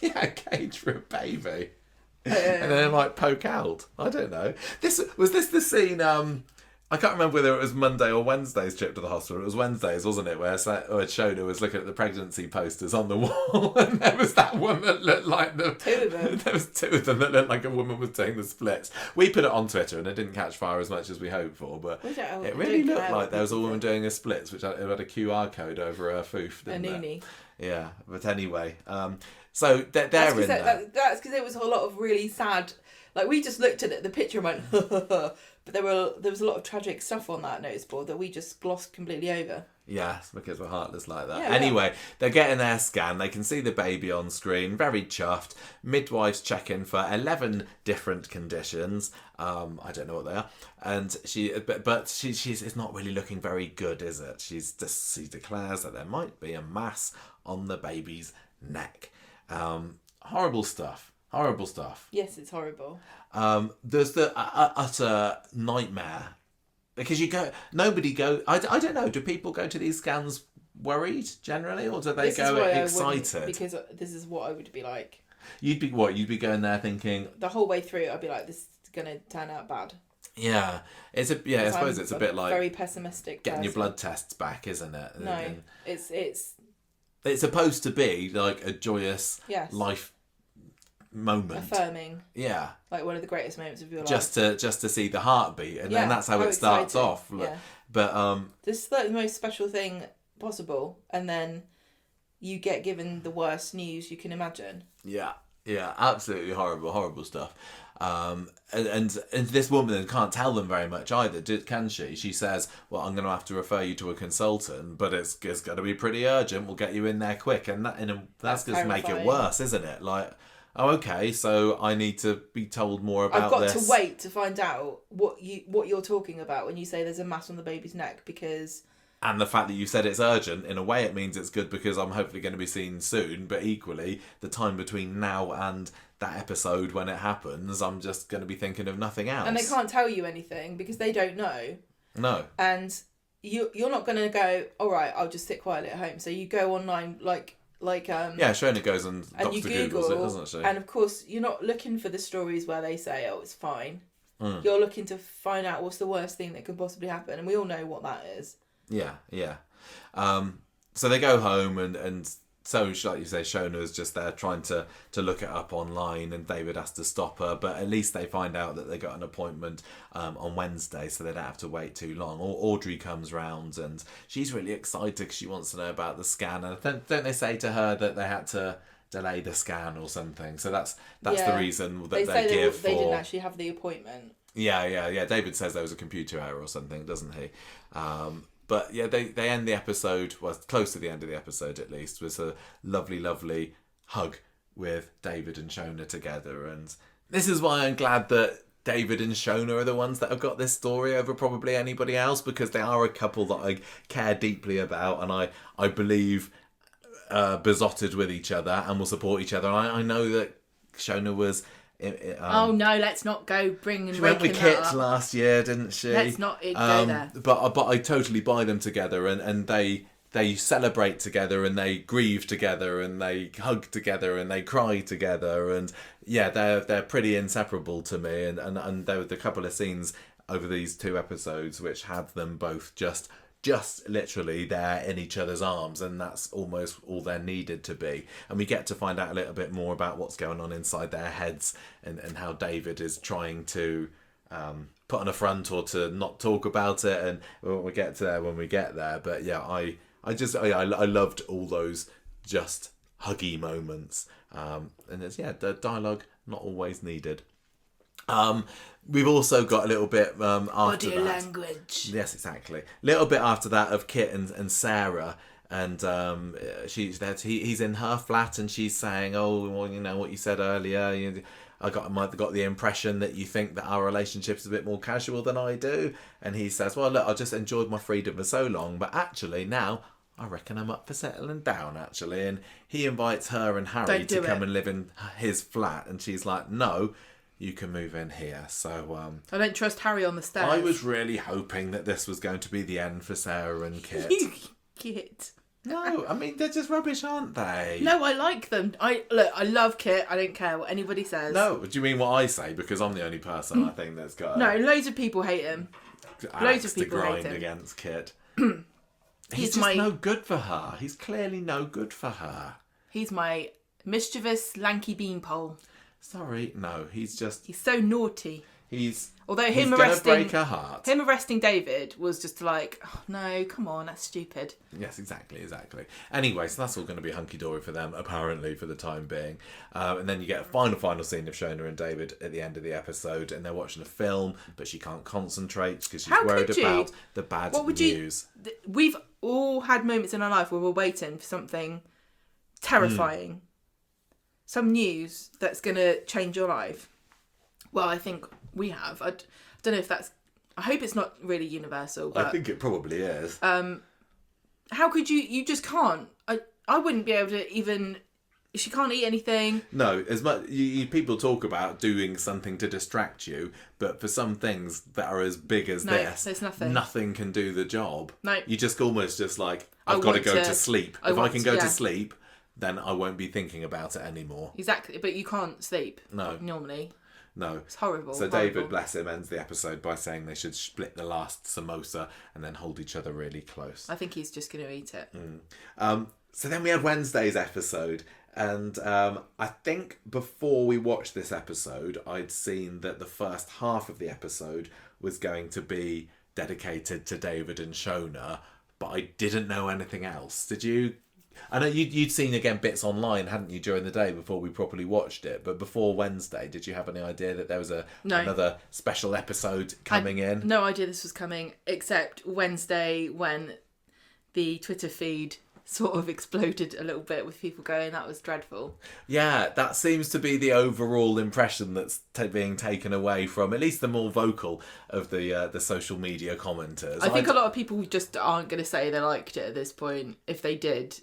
Yeah, a cage for a baby. And then it might poke out. I don't know. Was this the scene? I can't remember whether it was Monday or Wednesday's trip to the hospital. It was Wednesday's, wasn't it? Where Shona was looking at the pregnancy posters on the wall, and there was that one that looked like two of them. There was 2 of them that looked like a woman was doing the splits. We put it on Twitter, and it didn't catch fire as much as we hoped for. But it really looked like there was a woman doing a splits, which had a QR code over her foof. A noonie. Yeah, but anyway, so they're in there. That's because there was a lot of really sad. Like, we just looked at it, the picture and went, but there was a lot of tragic stuff on that notice board that we just glossed completely over. Yes, because we're heartless like that. Yeah, anyway, they're getting their scan. They can see the baby on screen. Very chuffed. Midwife's checking for 11 different conditions. I don't know what they are. And she's not really looking very good, is it? She declares that there might be a mass on the baby's neck. Horrible stuff. Horrible stuff. Yes, it's horrible. There's the utter nightmare. Because I don't know, do people go to these scans worried generally, or do they go excited? Because this is what I would be like. You'd be what? You'd be going there thinking... The whole way through, I'd be like, this is going to turn out bad. Yeah. I suppose it's a bit like... very pessimistic getting your blood tests back, isn't it? No, it's supposed to be like a joyous life moment, affirming, like one of the greatest moments of your life, just to see the heartbeat, and then that's how it starts off. But this is like the most special thing possible, and then you get given the worst news you can imagine. Yeah, absolutely horrible stuff. And this woman can't tell them very much either, can she? She says, well, I'm going to have to refer you to a consultant, but it's going to be pretty urgent. We'll get you in there quick. And that's going to make it worse, isn't it? Like, oh, okay, so I need to be told more about this. I've got to wait to find out what you're talking about when you say there's a mass on the baby's neck, because... And the fact that you said it's urgent, in a way it means it's good because I'm hopefully going to be seen soon, but equally, the time between now and that episode when it happens, I'm just going to be thinking of nothing else. And they can't tell you anything because they don't know. No. And you're not going to go, all right, I'll just sit quietly at home. So you go online Shona goes and Dr. you Googles it, doesn't she? And of course, you're not looking for the stories where they say, oh, it's fine. You're looking to find out what's the worst thing that could possibly happen. And we all know what that is. Yeah. So they go home and so, like you say, Shona is just there trying to look it up online, and David has to stop her. But at least they find out that they got an appointment on Wednesday, so they don't have to wait too long. Audrey comes round, and she's really excited because she wants to know about the scan. And don't they say to her that they had to delay the scan or something? So that's the reason that they give. They didn't actually have the appointment. Yeah. David says there was a computer error or something, doesn't he? But yeah, they end the episode, well, close to the end of the episode at least, with a lovely, lovely hug with David and Shona together. And this is why I'm glad that David and Shona are the ones that have got this story over probably anybody else, because they are a couple that I care deeply about, and I believe besotted with each other and will support each other. And I know that Shona was... oh no, let's not go bringing. She went with Kit last year, didn't she? Let's not go there. But I totally buy them together, and they celebrate together, and they grieve together, and they hug together, and they cry together, and yeah, they're pretty inseparable to me. And there were a couple of scenes over these 2 episodes which had them both just literally there in each other's arms, and that's almost all they're needed to be. And we get to find out a little bit more about what's going on inside their heads, and how David is trying to put on a front or to not talk about it, and we'll get to there when we get there. But yeah, I loved all those just huggy moments, and it's the dialogue not always needed. We've also got a little bit after body that. language. Yes, exactly. A little bit after that of Kit and Sarah, and he's in her flat, and she's saying, "Oh, well, you know what you said earlier. I got the impression that you think that our relationship's a bit more casual than I do." And he says, "Well, look, I just enjoyed my freedom for so long, but actually now I reckon I'm up for settling down, actually." And he invites her and Harry to come and live in his flat, and she's like, "No, you can move in here." So I don't trust Harry on the stairs. I was really hoping that this was going to be the end for Sarah and Kit. Kit. No, I mean, they're just rubbish, aren't they? No, I like them. I love Kit. I don't care what anybody says. No, do you mean what I say? Because I'm the only person I think that's got no, loads of people hate him. Loads of people grind hate him against Kit. He's just no good for her. He's clearly no good for her. He's my mischievous, lanky beanpole. Sorry, no, he's so naughty. He's gonna break her heart. Him arresting David was just like, oh, no, come on, that's stupid. Yes, exactly. Anyway, so that's all going to be hunky-dory for them, apparently, for the time being. And then you get a final scene of Shona and David at the end of the episode, and they're watching a film, but she can't concentrate because she's worried about the bad news. We've all had moments in our life where we're waiting for something terrifying. Some news that's going to change your life. Well, I think we have. I don't know if that's... I hope it's not really universal, but... I think it probably is. How could you... You just can't. I wouldn't be able to even... She can't eat anything. No, as much... people talk about doing something to distract you, but for some things that are as big as this... there's nothing. Nothing can do the job. No. You just almost just like, I've got to go to sleep. If I can go to sleep, then I won't be thinking about it anymore. Exactly, but you can't sleep. No. Normally. No. It's horrible. So David, bless him, ends the episode by saying they should split the last samosa and then hold each other really close. I think he's just going to eat it. So then we had Wednesday's episode, and I think before we watched this episode, I'd seen that the first half of the episode was going to be dedicated to David and Shona, but I didn't know anything else. Did you? I know you'd seen again bits online, hadn't you, during the day before we properly watched it? But before Wednesday, did you have any idea that there was another special episode coming in? No idea this was coming, except Wednesday when the Twitter feed sort of exploded a little bit with people going, that was dreadful. Yeah, that seems to be the overall impression that's being taken away from at least the more vocal of the social media commenters. I think a lot of people just aren't going to say they liked it at this point. If they did...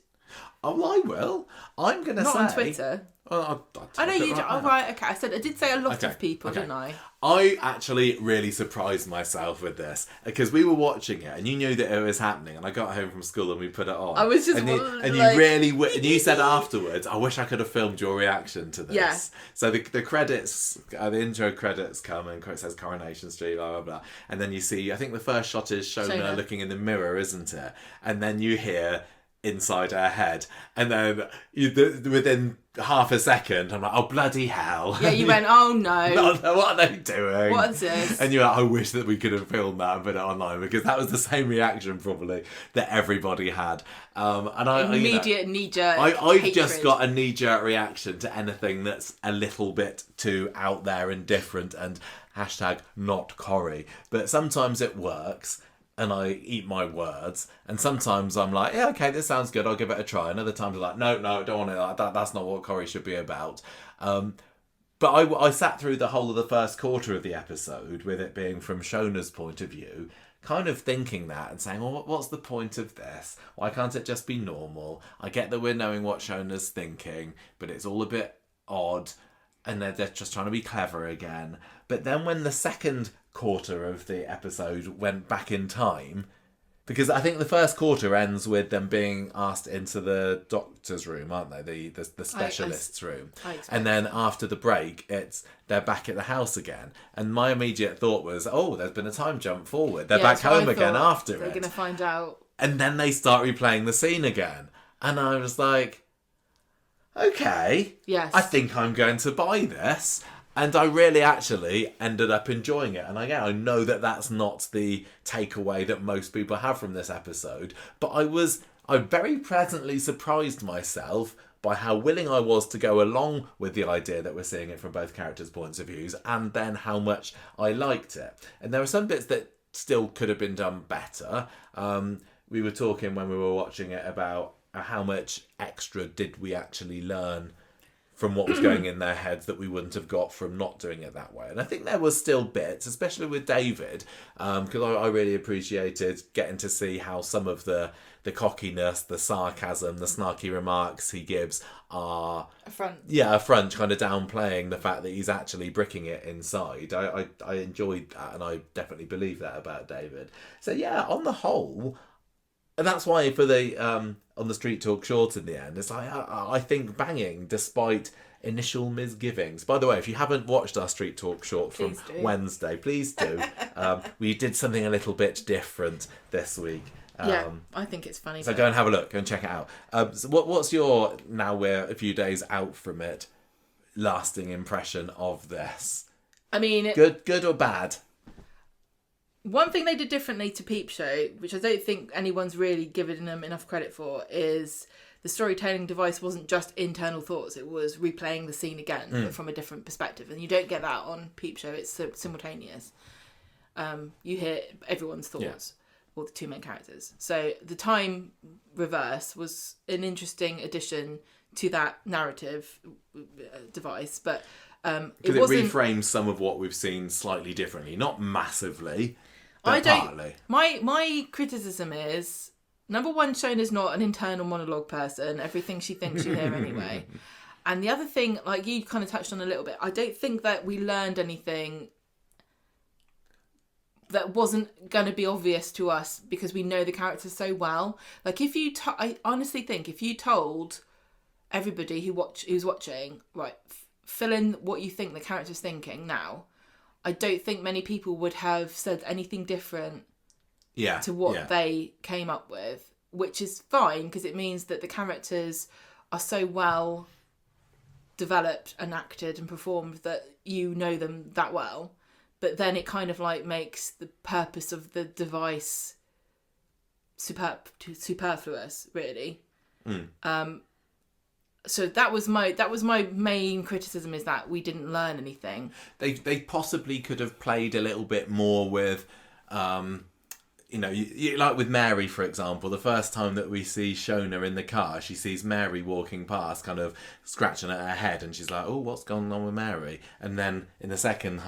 Oh, I will. I'm going to say... Not on Twitter. I know you... Oh, right, okay. I did say a lot of people, didn't I? I actually really surprised myself with this because we were watching it and you knew that it was happening, and I got home from school and we put it on. I was just and you really and you said afterwards, I wish I could have filmed your reaction to this. Yeah. So the credits, the intro credits come and it says Coronation Street, blah blah blah, and then you see, I think the first shot is Shona looking in the mirror, isn't it? And then you hear inside her head, and then within half a second I'm like, oh bloody hell. Yeah, you went, oh no. What are they doing? What is this? And you're like, I wish that we could have filmed that and put it online, because that was the same reaction probably that everybody had. And I immediate knee-jerk I've just got a knee-jerk reaction to anything that's a little bit too out there and different, and hashtag not Corrie. But sometimes it works and I eat my words, and sometimes I'm like, yeah, okay, this sounds good, I'll give it a try. And other times I'm like, no, don't want it like that. That's not what Corrie should be about. But I sat through the whole of the first quarter of the episode with it being from Shona's point of view, kind of thinking that and saying, well, what's the point of this? Why can't it just be normal? I get that we're knowing what Shona's thinking, but it's all a bit odd, and they're just trying to be clever again. But then when the second quarter of the episode went back in time, because I think the first quarter ends with them being asked into the doctor's room, aren't they? The specialist's room. And then after the break, they're back at the house again. And my immediate thought was, oh, there's been a time jump forward. They're back home again after it. They're going to find out. And then they start replaying the scene again. And I was like, okay, yes, I think I'm going to buy this. And I really actually ended up enjoying it. And again, I know that that's not the takeaway that most people have from this episode, but I very pleasantly surprised myself by how willing I was to go along with the idea that we're seeing it from both characters' points of views, and then how much I liked it. And there are some bits that still could have been done better. We were talking when we were watching it about how much extra did we actually learn from what was going in their heads that we wouldn't have got from not doing it that way. And I think there was still bits, especially with David, because I really appreciated getting to see how some of the cockiness, the sarcasm, the snarky remarks he gives are a front. Yeah, a front, kind of downplaying the fact that he's actually bricking it inside. I enjoyed that, and I definitely believe that about David. So yeah, on the whole, and that's why for the on the Street Talk short in the end, it's like I think banging despite initial misgivings. By the way, if you haven't watched our Street Talk short from Wednesday, please do. We did something a little bit different this week. Yeah, I think it's funny. So go and have a look, go and check it out. So what's your, now we're a few days out from it, lasting impression of this? I mean, good or bad? One thing they did differently to Peep Show, which I don't think anyone's really given them enough credit for, is the storytelling device wasn't just internal thoughts, it was replaying the scene again, but from a different perspective. And you don't get that on Peep Show, it's simultaneous. You hear everyone's thoughts, or the two main characters. So the time reverse was an interesting addition to that narrative device, but because it reframes some of what we've seen slightly differently, not massively, but partly. My criticism is, number one, Shona's not an internal monologue person. Everything she thinks you hear anyway. And the other thing, like you kind of touched on a little bit, I don't think that we learned anything that wasn't going to be obvious to us because we know the characters so well. Like if you, I honestly think if you told everybody who's watching, right, fill in what you think the character's thinking now, I don't think many people would have said anything different to what they came up with, which is fine because it means that the characters are so well developed and acted and performed that you know them that well. But then it kind of like makes the purpose of the device superfluous, really. So that was my main criticism, is that we didn't learn anything. They possibly could have played a little bit more with, you like with Mary, for example. The first time that we see Shona in the car, she sees Mary walking past, kind of scratching at her head, and she's like, "Oh, what's going on with Mary?" And then in the second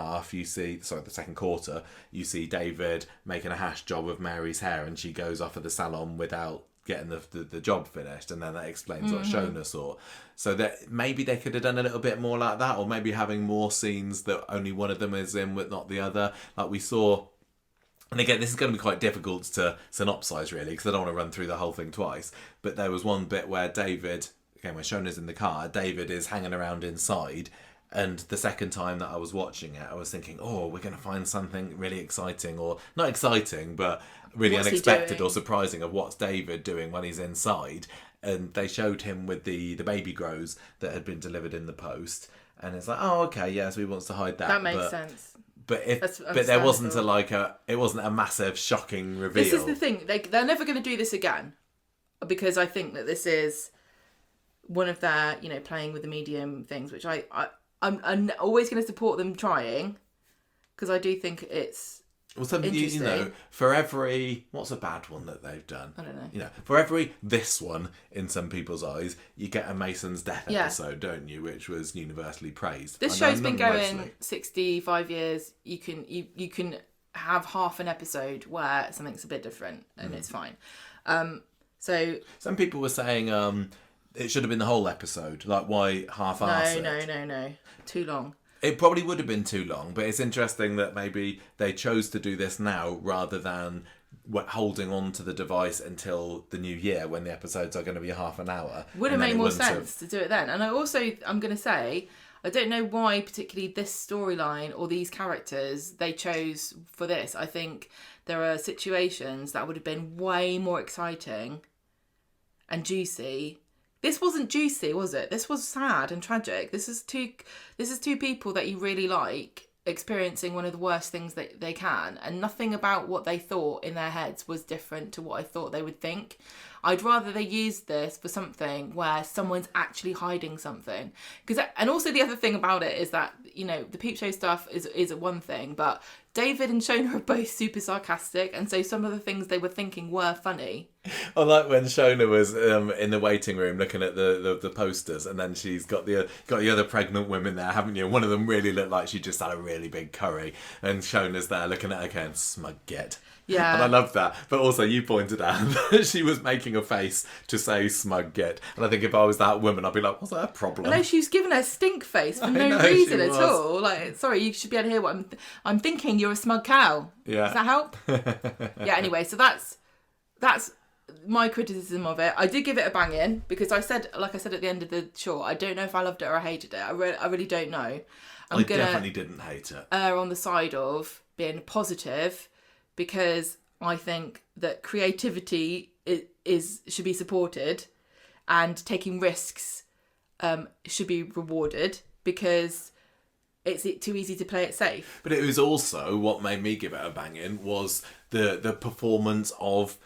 quarter, you see David making a hash job of Mary's hair, and she goes off at the salon without getting the job finished, and then that explains what Shona saw. So that maybe they could have done a little bit more like that, or maybe having more scenes that only one of them is in but not the other, like we saw. And again, this is going to be quite difficult to synopsise really, because I don't want to run through the whole thing twice, but there was one bit where David, again when Shona's in the car, David is hanging around inside. And the second time that I was watching it, I was thinking, oh, we're going to find something really exciting, or not exciting, but really unexpected or surprising of what's David doing when he's inside. And they showed him with the baby grows that had been delivered in the post. And it's like, oh, okay, yes, he wants to hide that. That makes sense. But there wasn't it wasn't a massive, shocking reveal. This is the thing. They're never going to do this again, because I think that this is one of their, playing with the medium things, which I'm always going to support them trying, because I do think it's interesting. For every... What's a bad one that they've done? I don't know. For every this one, in some people's eyes, you get a Mason's death episode, don't you? Which was universally praised. This show's been going 65 years. You can have half an episode where something's a bit different, and it's fine. So some people were saying... it should have been the whole episode. Like, why half-arse it? No. Too long. It probably would have been too long, but it's interesting that maybe they chose to do this now rather than holding on to the device until the new year when the episodes are going to be half an hour. Would have made more sense to do it then. And I'm going to say, I don't know why particularly this storyline or these characters they chose for this. I think there are situations that would have been way more exciting and juicy. This wasn't juicy, was it? This was sad and tragic. This is two people that you really like experiencing one of the worst things that they can, and nothing about what they thought in their heads was different to what I thought they would think. I'd rather they use this for something where someone's actually hiding something. And also the other thing about it is that, the peep show stuff is one thing, but David and Shona are both super sarcastic, and so some of the things they were thinking were funny. I like when Shona was in the waiting room looking at the posters, and then she's got the other pregnant women there, haven't you? One of them really looked like she just had a really big curry, and Shona's there looking at her going, smug git. Yeah. And I love that. But also you pointed out that she was making a face to say smug git. And I think if I was that woman, I'd be like, what's that a problem? No, she was giving her a stink face for no reason at all. Like, sorry, you should be able to hear what I'm thinking. You're a smug cow. Yeah. Does that help? Yeah, anyway, so that's my criticism of it. I did give it a bang in, because I said at the end of the short, I don't know if I loved it or I hated it. I really don't know. I definitely didn't hate it. Err on the side of being positive, because I think that creativity should be supported, and taking risks should be rewarded, because it's too easy to play it safe. But it was also what made me give it a bang in was the performance of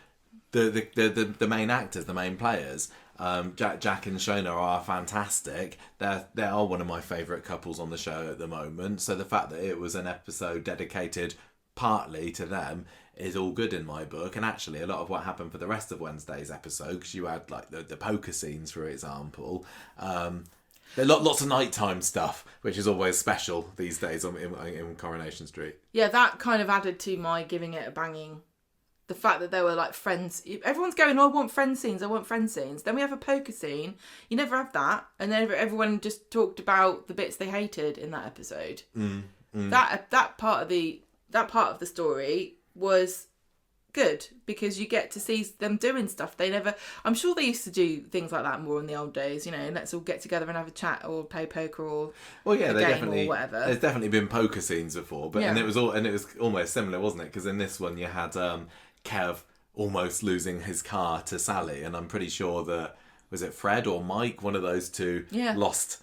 the main actors, the main players. Jack and Shona are fantastic. They are one of my favourite couples on the show at the moment. So the fact that it was an episode dedicated partly to them is all good in my book. And actually a lot of what happened for the rest of Wednesday's episode, because you had like the poker scenes, for example, there are lots of nighttime stuff, which is always special these days in Coronation Street. Yeah, that kind of added to my giving it a banging. The fact that they were like friends. Everyone's going, oh, I want friend scenes. Then we have a poker scene. You never have that. And then everyone just talked about the bits they hated in that episode. That part of the story was good, because you get to see them doing stuff they never... I'm sure they used to do things like that more in the old days, let's all get together and have a chat or play poker or a game or whatever. There's definitely been poker scenes before, but and it was almost similar, wasn't it? Because in this one you had Kev almost losing his car to Sally, and I'm pretty sure that, was it Fred or Mike, one of those two, lost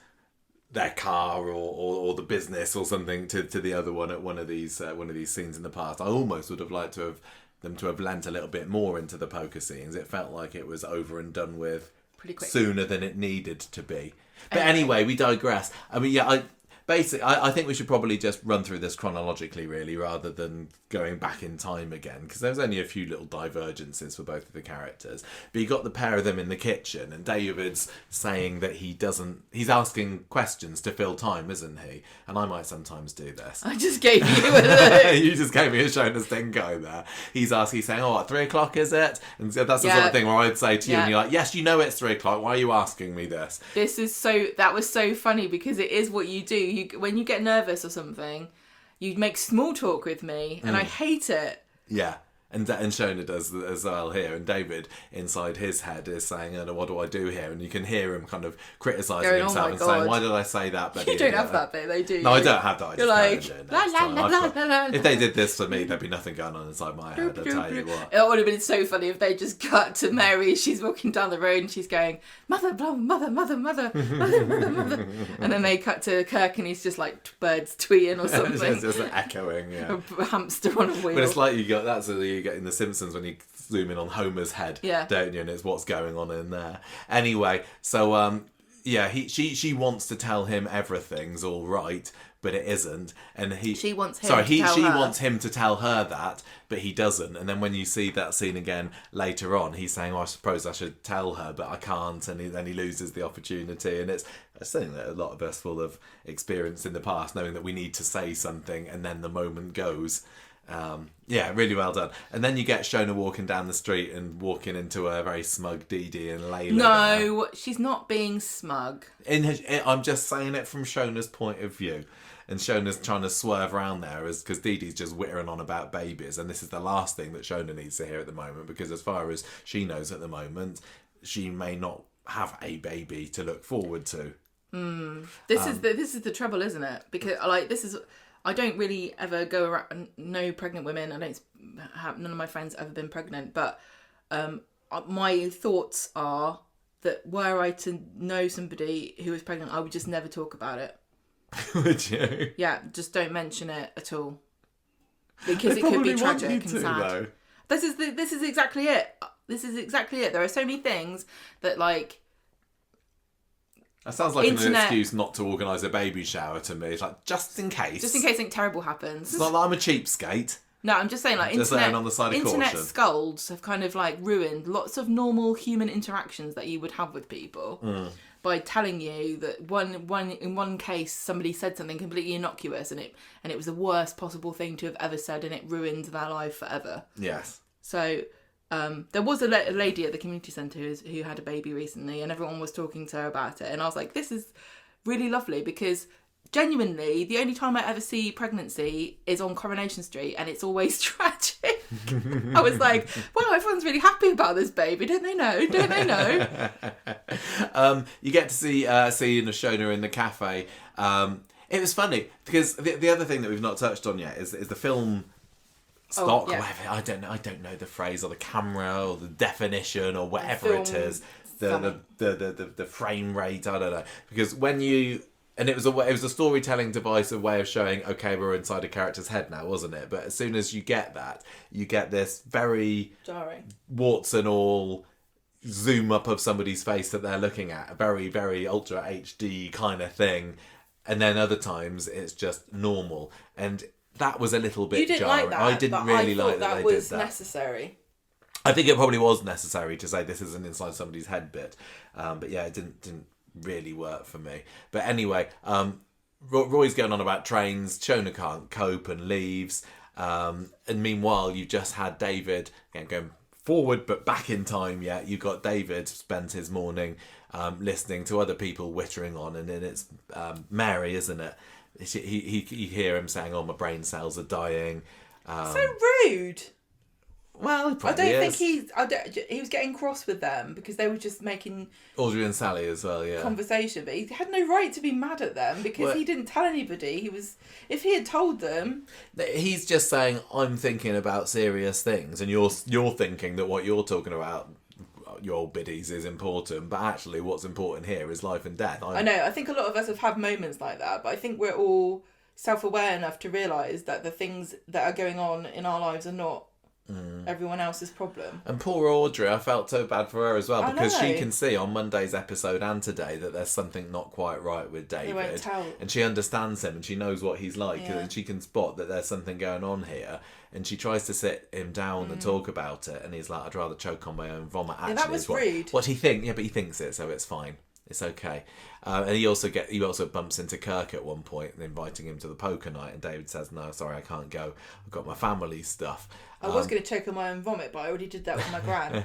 their car or the business or something to the other one at one of these scenes in the past. I almost would have liked to have lent a little bit more into the poker scenes. It felt like it was over and done with pretty quick, sooner than it needed to be. But anyway, we digress. I mean, basically, I think we should probably just run through this chronologically, really, rather than going back in time again, because there's only a few little divergences for both of the characters. But you got the pair of them in the kitchen, and David's saying that he's asking questions to fill time, isn't he? And I might sometimes do this. I just gave you a You just gave me a Shona's dingo there. He's saying, oh, what, 3 o'clock is it? And that's the sort of thing where I'd say to you, and you're like, yes, you know it's 3 o'clock, why are you asking me this? That was so funny, because it is what you do. When you get nervous or something, you make small talk with me, and I hate it. Yeah. And Shona does as well here. And David, inside his head, is saying, oh, what do I do here? And you can hear him kind of criticising himself and saying, why did I say that? But you don't have that bit, though, do you? No, I don't have that. You're like, la, la, la, la, la, la. If they did this for me, there'd be nothing going on inside my head, I'll tell you what. It would have been so funny if they just cut to Mary. She's walking down the road and she's going, mother, blah, mother, mother, mother, mother, mother, mother. And then they cut to Kirk and he's just like birds tweeting or something. It's just echoing, yeah. A hamster on a wheel. But it's like you get in The Simpsons when you zoom in on Homer's head, don't you? And it's what's going on in there. Anyway, so she wants to tell him everything's all right, but it isn't. And she wants him to tell her that, but he doesn't. And then when you see that scene again later on, he's saying, I suppose I should tell her, but I can't. And then he loses the opportunity. And it's something that a lot of us will have experienced in the past, knowing that we need to say something and then the moment goes. Really well done. And then you get Shona walking down the street and walking into a very smug Dee Dee and Layla. No, she's not being smug. I'm just saying it from Shona's point of view. And Shona's trying to swerve around there because Dee Dee's just whittering on about babies. And this is the last thing that Shona needs to hear at the moment, because as far as she knows at the moment, she may not have a baby to look forward to. This is the trouble, isn't it? Because I don't really ever go around, know pregnant women. None of my friends ever been pregnant. But my thoughts are that were I to know somebody who was pregnant, I would just never talk about it. Would you? Yeah, just don't mention it at all. Because it could be tragic and sad. Though. This is exactly it. This is exactly it. There are so many things that that sounds like an excuse not to organise a baby shower to me. It's like, just in case. Just in case something terrible happens. It's not that I'm a cheapskate. No, I'm just saying, internet on the side of internet caution. scolds have kind of ruined lots of normal human interactions that you would have with people by telling you that in one case somebody said something completely innocuous and it was the worst possible thing to have ever said, and it ruined their life forever. Yes. So there was a lady at the community centre who had a baby recently, and everyone was talking to her about it, and I was like, this is really lovely, because genuinely the only time I ever see pregnancy is on Coronation Street, and it's always tragic. I was like, wow, everyone's really happy about this baby, don't they know? You get to see Shona in the cafe. It was funny because the other thing that we've not touched on yet is the film stock, or whatever. I don't know the phrase or the camera or the definition or whatever it is. The frame rate, I don't know. Because it was a storytelling device, a way of showing, okay, we're inside a character's head now, wasn't it? But as soon as you get that, you get this very jarring, warts and all zoom up of somebody's face that they're looking at, a very, very ultra HD kind of thing. And then other times it's just normal. And that was a little bit jarring. Like that, I didn't really like that they did that. Was necessary. I think it probably was necessary to say this is an inside somebody's head bit. But yeah, it didn't really work for me. But anyway, Roy's going on about trains. Shona can't cope and leaves. And meanwhile, you just had David going forward but back in time. Yeah, you got David spent his morning listening to other people whittering on, and then it's Mary, isn't it? You hear him saying, "Oh, my brain cells are dying." So rude. Well, I don't think he was getting cross with them because they were just making Audrey and Sally as well, conversation. But he had no right to be mad at them because he didn't tell anybody. If he had told them, he's just saying, "I'm thinking about serious things," and you're thinking that what you're talking about, your old biddies, is important. But actually, what's important here is life and death. I know. I think a lot of us have had moments like that, but I think we're all self-aware enough to realise that the things that are going on in our lives are not everyone else's problem. And poor Audrey, I felt so bad for her as well, because she know. can see on Monday's episode and today that there's something not quite right with They won't David. tell. And she understands him and she knows what he's like, Yeah. and she can spot that there's something going on here. And she tries to sit him down and talk about it, and he's like, I'd rather choke on my own vomit. Actually, that was rude. What he think? Yeah, but he thinks it, so it's fine. It's okay. And he also bumps into Kirk at one point, inviting him to the poker night. And David says, "No, sorry, I can't go. I've got my family stuff." I was going to choke on my own vomit, but I already did that with my gran.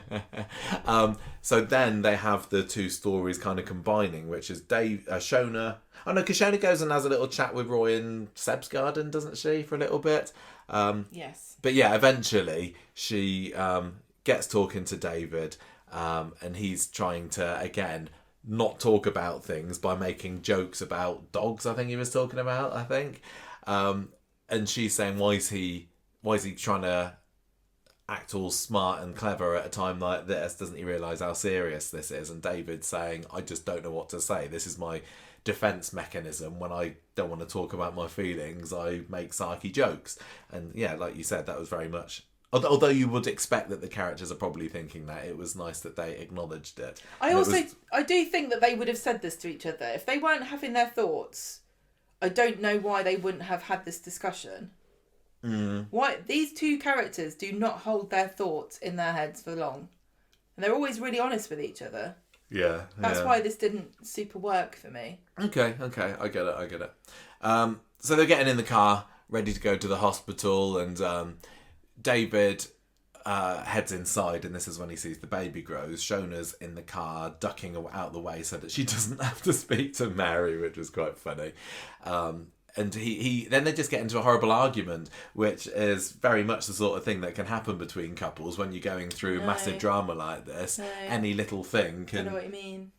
So then they have the two stories kind of combining, which is Shona. Oh no, because Shona goes and has a little chat with Roy in Seb's garden, doesn't she, for a little bit? Yes. But yeah, eventually she gets talking to David, and he's trying to, again, not talk about things by making jokes about dogs. I think he was talking about. And she's saying, why is he trying to act all smart and clever at a time like this? Doesn't he realise how serious this is? And David's saying, I just don't know what to say. This is my defence mechanism. When I don't want to talk about my feelings, I make sarky jokes. And yeah, like you said, that was very much... Although you would expect that the characters are probably thinking that, it was nice that they acknowledged it. I do think that they would have said this to each other. If they weren't having their thoughts, I don't know why they wouldn't have had this discussion. Why these two characters do not hold their thoughts in their heads for long. And they're always really honest with each other. Yeah. That's why this didn't super work for me. Okay, I get it. So they're getting in the car, ready to go to the hospital, and David heads inside, and this is when he sees the baby grows. Shona's in the car, ducking out the way so that she doesn't have to speak to Mary, which was quite funny. And then they just get into a horrible argument, which is very much the sort of thing that can happen between couples when you're going through massive drama like this. Any little thing can... I know what you mean.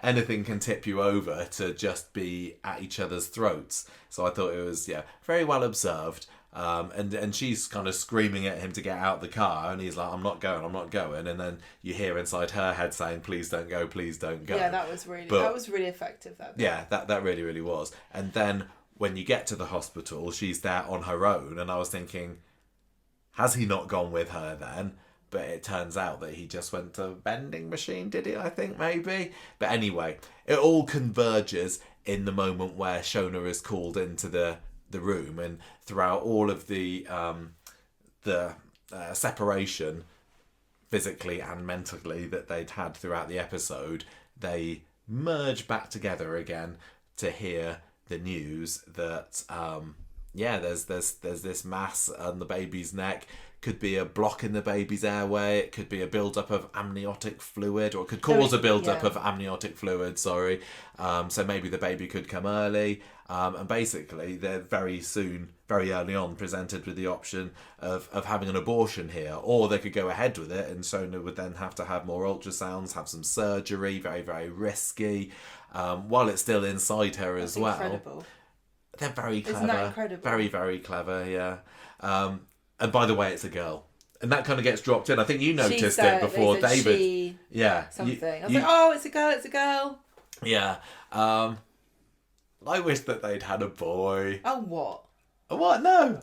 Anything can tip you over to just be at each other's throats. So I thought it was very well observed. And she's kind of screaming at him to get out the car, and he's like, I'm not going. And then you hear inside her head saying, please don't go. Yeah, that was really effective. That really, really was. And then when you get to the hospital, she's there on her own, and I was thinking, has he not gone with her then? But it turns out that he just went to a vending machine, did he? I think maybe. But anyway, it all converges in the moment where Shona is called into the room, and throughout all of the separation, physically and mentally, that they'd had throughout the episode, they merge back together again to hear the news that there's this mass on the baby's neck. Could be a block in the baby's airway, it could be a build-up of amniotic fluid, or it could cause a build-up of amniotic fluid, so maybe the baby could come early. And basically, they're very early on, presented with the option of having an abortion here. Or they could go ahead with it, and Shona would then have to have more ultrasounds, have some surgery, very, very risky, while it's still inside her as well. Incredible. They're very clever. Isn't that incredible? Very, very clever, yeah. And by the way, it's a girl. And that kind of gets dropped in. I think you noticed it before, David. Something. I was like, oh, it's a girl. Yeah. I wish that they'd had a boy. Oh, what? What? No.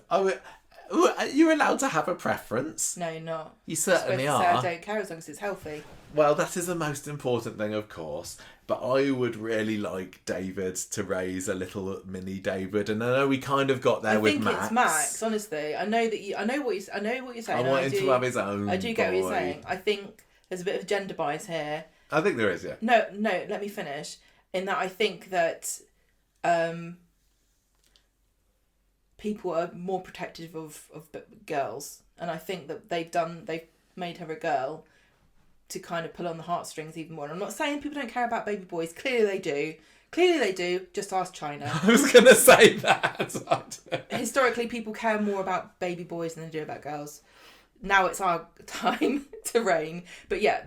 You're allowed to have a preference. No, you're not. You certainly are. I don't care as long as it's healthy. Well, that is the most important thing, of course. But I would really like David to raise a little mini David, and I know we kind of got there with Max. I think it's Max. Honestly, I know what you're saying. I want him to have his own. I do get what you're saying. I think there's a bit of gender bias here. I think there is, yeah. No. Let me finish. In that, I think that people are more protective of girls, and I think that they've made her a girl to kind of pull on the heartstrings even more. And I'm not saying people don't care about baby boys. Clearly they do. Just ask China. I was going to say that. Historically, people care more about baby boys than they do about girls. Now it's our time to reign. But yeah,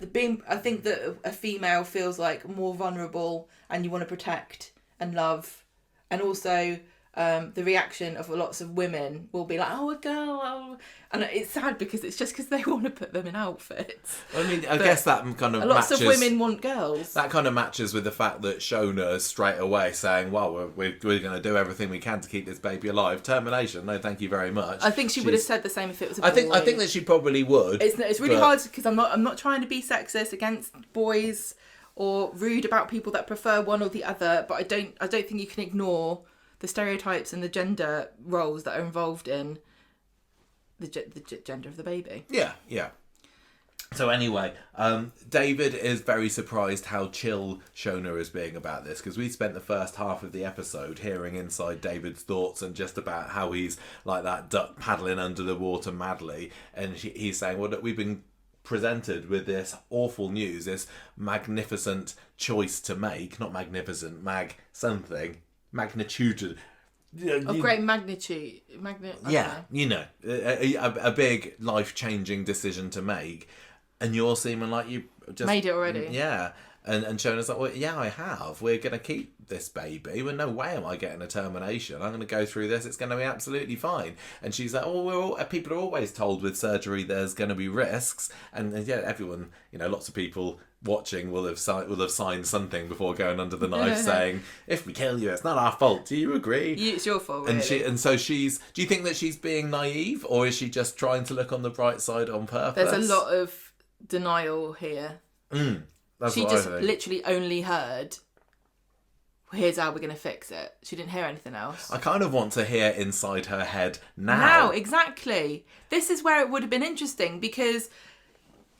I think that a female feels like more vulnerable, and you want to protect and love. And also, the reaction of lots of women will be like, oh, a girl, oh. And it's sad because it's just because they want to put them in outfits. I mean, I guess that kind of lots matches... of women want girls. That kind of matches with the fact that Shona is straight away saying, well, we're going to do everything we can to keep this baby alive. Termination, no thank you very much. I think she would have said the same if it was a boy. I think that she probably would. It's really hard because I'm not trying to be sexist against boys or rude about people that prefer one or the other, but I don't think you can ignore the stereotypes and the gender roles that are involved in the gender of the baby. Yeah. So anyway, David is very surprised how chill Shona is being about this, because we spent the first half of the episode hearing inside David's thoughts and just about how he's like that duck paddling under the water madly, and he's saying, well, look, we've been presented with this awful news, this magnificent choice to make, not magnificent, magnitude of great magnitude. A big life-changing decision to make, and you're seeming like you just made it already. Yeah. And Shona's like, well, yeah, I have. We're going to keep this baby. Well, no way am I getting a termination. I'm going to go through this. It's going to be absolutely fine. And she's like, oh, people are always told with surgery there's going to be risks. And yeah, everyone, lots of people watching will have signed something before going under the knife saying, if we kill you, it's not our fault. Do you agree? It's your fault, really. And so do you think that she's being naive, or is she just trying to look on the bright side on purpose? There's a lot of denial here. She just literally only heard, here's how we're going to fix it. She didn't hear anything else. I kind of want to hear inside her head now. Now, exactly. This is where it would have been interesting, because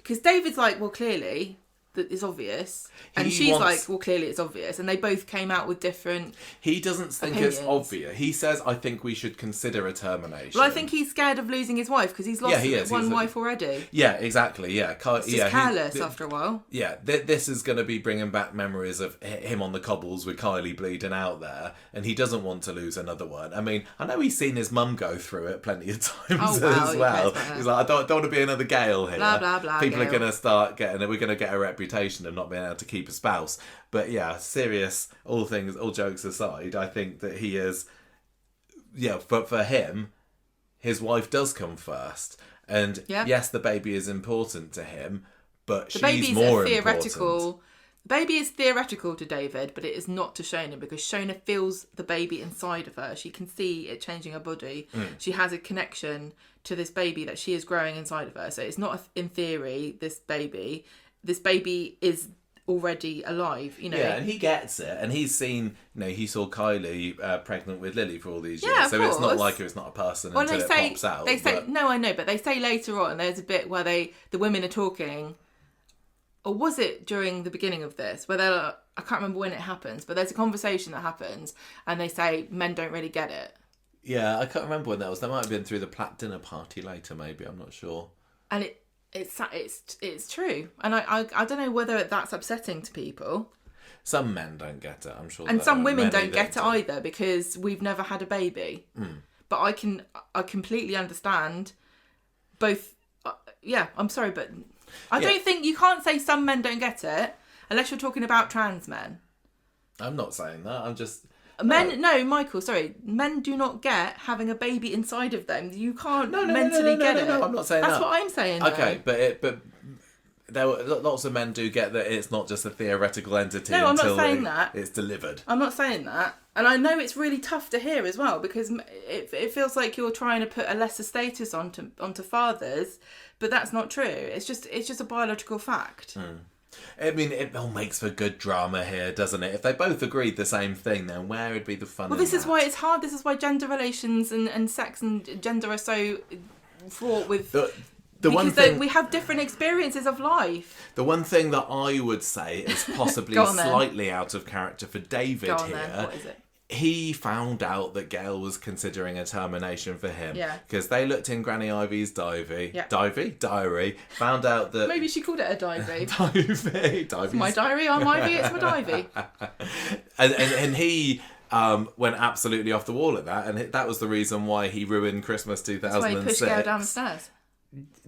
David's like, well, clearly... that is obvious, and she's like, well, clearly it's obvious, and they both came out with different He doesn't think opinions. It's obvious. He says, I think we should consider a termination. Well, I think he's scared of losing his wife because he's lost one wife already. Yeah, exactly, yeah. It's just careless after a while. Yeah, this is going to be bringing back memories of him on the cobbles with Kylie bleeding out there, and he doesn't want to lose another one. I mean, I know he's seen his mum go through it plenty of times as well. He's like, I don't want to be another Gail here. Blah, blah, blah. People are going to start we're going to get a reputation of not being able to keep a spouse. But yeah, serious, all jokes aside, I think that he is, for him, his wife does come first. And yes, the baby is important to him, but she's more important. The baby is theoretical to David, but it is not to Shona, because Shona feels the baby inside of her. She can see it changing her body. She has a connection to this baby that she is growing inside of her. So it's not, in theory, this baby is already alive, Yeah, and he gets it, and he's seen, he saw Kylie pregnant with Lily for all these years, so course. It's not like it's not a person until it pops out. They say, no, I know, but they say later on, there's a bit where the women are talking, or was it during the beginning of this, where they're, I can't remember when it happens, but there's a conversation that happens, and they say men don't really get it. Yeah, I can't remember when that was. That might have been through the Platt dinner party later, maybe, I'm not sure. And it's true, and I don't know whether that's upsetting to people. Some men don't get it, I'm sure. And some women don't get it either, because we've never had a baby. But I completely understand both. I'm sorry, but I don't think you can't say some men don't get it unless you're talking about trans men. I'm not saying that. I'm just. No, Michael, sorry. Men do not get having a baby inside of them. You can't mentally get it. No, I'm not saying That's that. what I'm saying. Okay, but there were, lots of men do get that it's not just a theoretical entity until it's delivered. I'm not saying that. And I know it's really tough to hear as well, because it feels like you're trying to put a lesser status onto fathers, but that's not true. It's just a biological fact. I mean, it all makes for good drama here, doesn't it? If they both agreed the same thing, then where would be the fun? Well, this is why it's hard. This is why gender relations and sex and gender are so fraught with... we have different experiences of life. The one thing that I would say is possibly slightly out of character for David here. What is it? He found out that Gail was considering a termination for him. Yeah. Because they looked in Granny Ivy's diary, found out that... Maybe she called it a diary. Diary. My diary, I'm Ivy, it's my divey. and he went absolutely off the wall at that, and that was the reason why he ruined Christmas 2006. That's why he pushed Gail down the stairs.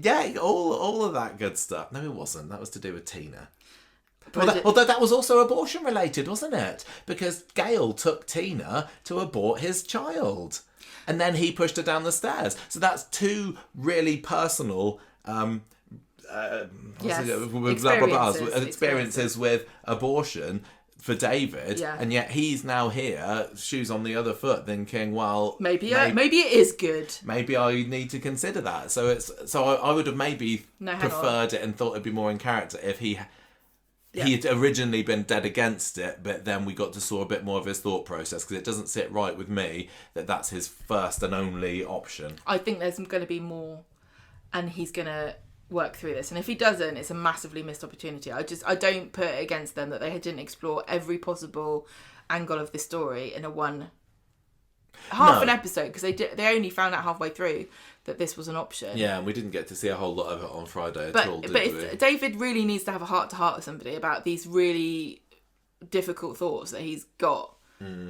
Yeah, all of that good stuff. No, it wasn't. That was to do with Tina. Although that was also abortion related, wasn't it? Because Gail took Tina to abort his child. And then he pushed her down the stairs. So that's two really personal experiences with abortion for David. Yeah. And yet he's now here, shoes on the other foot, thinking, well... Maybe it is good. Maybe I need to consider that. So I would have maybe preferred it and thought it'd be more in character if he had originally been dead against it, but then we got to saw a bit more of his thought process, because it doesn't sit right with me that that's his first and only option. I think there's going to be more, and he's going to work through this. And if he doesn't, it's a massively missed opportunity. I don't put it against them that they didn't explore every possible angle of this story in an episode, because they only found out halfway through that this was an option. Yeah, and we didn't get to see a whole lot of it on Friday at all, did we? David really needs to have a heart-to-heart with somebody about these really difficult thoughts that he's got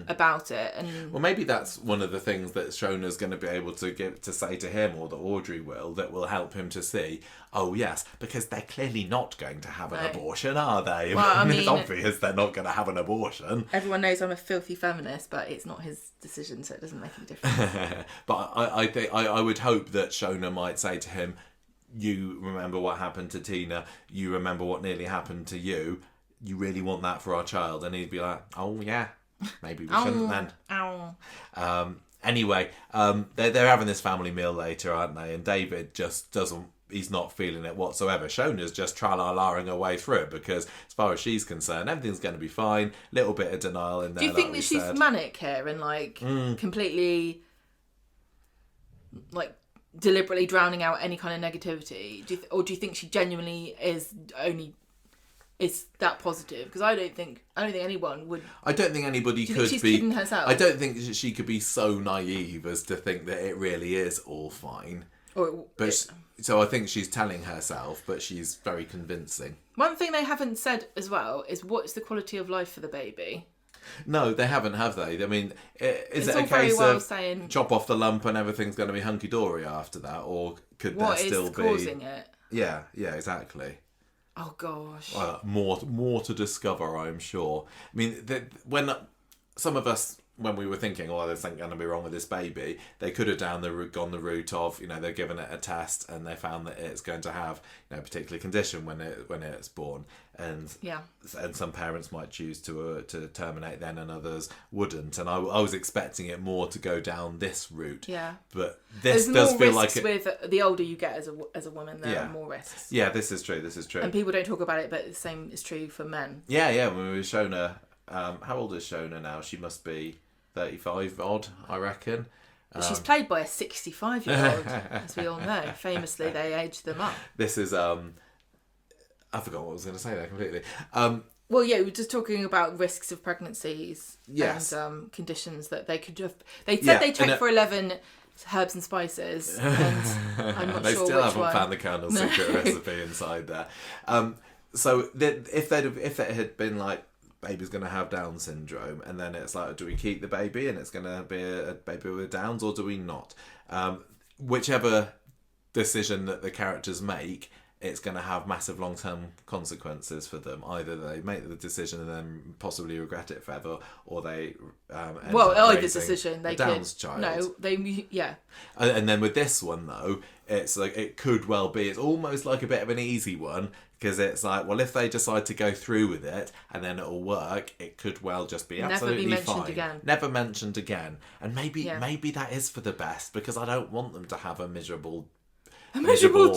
about it. And well, maybe that's one of the things that Shona's going to be able to say to him, or that Audrey that will help him to see, oh yes, because they're clearly not going to have an abortion, are they? Well, I mean, it's obvious they're not going to have an abortion. Everyone knows I'm a filthy feminist, but it's not his decision, so it doesn't make any difference. But I think I would hope that Shona might say to him, you remember what happened to Tina, you remember what nearly happened to you really want that for our child? And he'd be like, oh yeah, maybe we shouldn't then. Anyway, they're having this family meal later, aren't they? And David just doesn't, he's not feeling it whatsoever. Shona's just tra-la-la-ing her way through it, because as far as she's concerned, everything's going to be fine. Little bit of denial in there. Do you think that she's manic here and completely deliberately drowning out any kind of negativity? Or do you think she genuinely is that positive? Because I don't think anyone would. I don't think anybody could be kidding herself. I don't think she could be so naive as to think that it really is all fine. So I think she's telling herself, but she's very convincing. One thing they haven't said as well is, what's the quality of life for the baby? No, they haven't, have they? I mean, is it a case of chop off the lump and everything's going to be hunky-dory after that? Or could there still be... What is causing it? Yeah, exactly. Oh, gosh. More to discover, I'm sure. I mean, when some of us, when we were thinking, there's something going to be wrong with this baby, they could have gone the route of, they're giving it a test and they found that it's going to have, a particular condition when it's born, and some parents might choose to terminate then, and others wouldn't. And I was expecting it more to go down this route. Yeah. But this does feel like with the older you get as a woman, there are more risks. Yeah, this is true. And people don't talk about it, but the same is true for men. Yeah. When we were Shona, how old is Shona now? She must be 35 odd, I reckon. She's played by a 65-year-old, as we all know. Famously, they aged them up. This is I forgot what I was going to say there completely. We were just talking about risks of pregnancies and conditions that they could have. They said they checked for 11 herbs and spices, and I'm not they sure still which haven't one. found the Colonel's secret recipe inside there. So if it had been like, baby's going to have Down syndrome, and then it's like, do we keep the baby and it's going to be a baby with Downs, or do we not? Whichever decision that the characters make, it's going to have massive long-term consequences for them. Either they make the decision and then possibly regret it forever, or they either decision they Down's child. No, And then with this one though, it's like, it could well be, it's almost like a bit of an easy one, because it's like, well, if they decide to go through with it and then it'll work, it could well just be absolutely fine. Never mentioned again. And maybe that is for the best, because I don't want them to have a miserable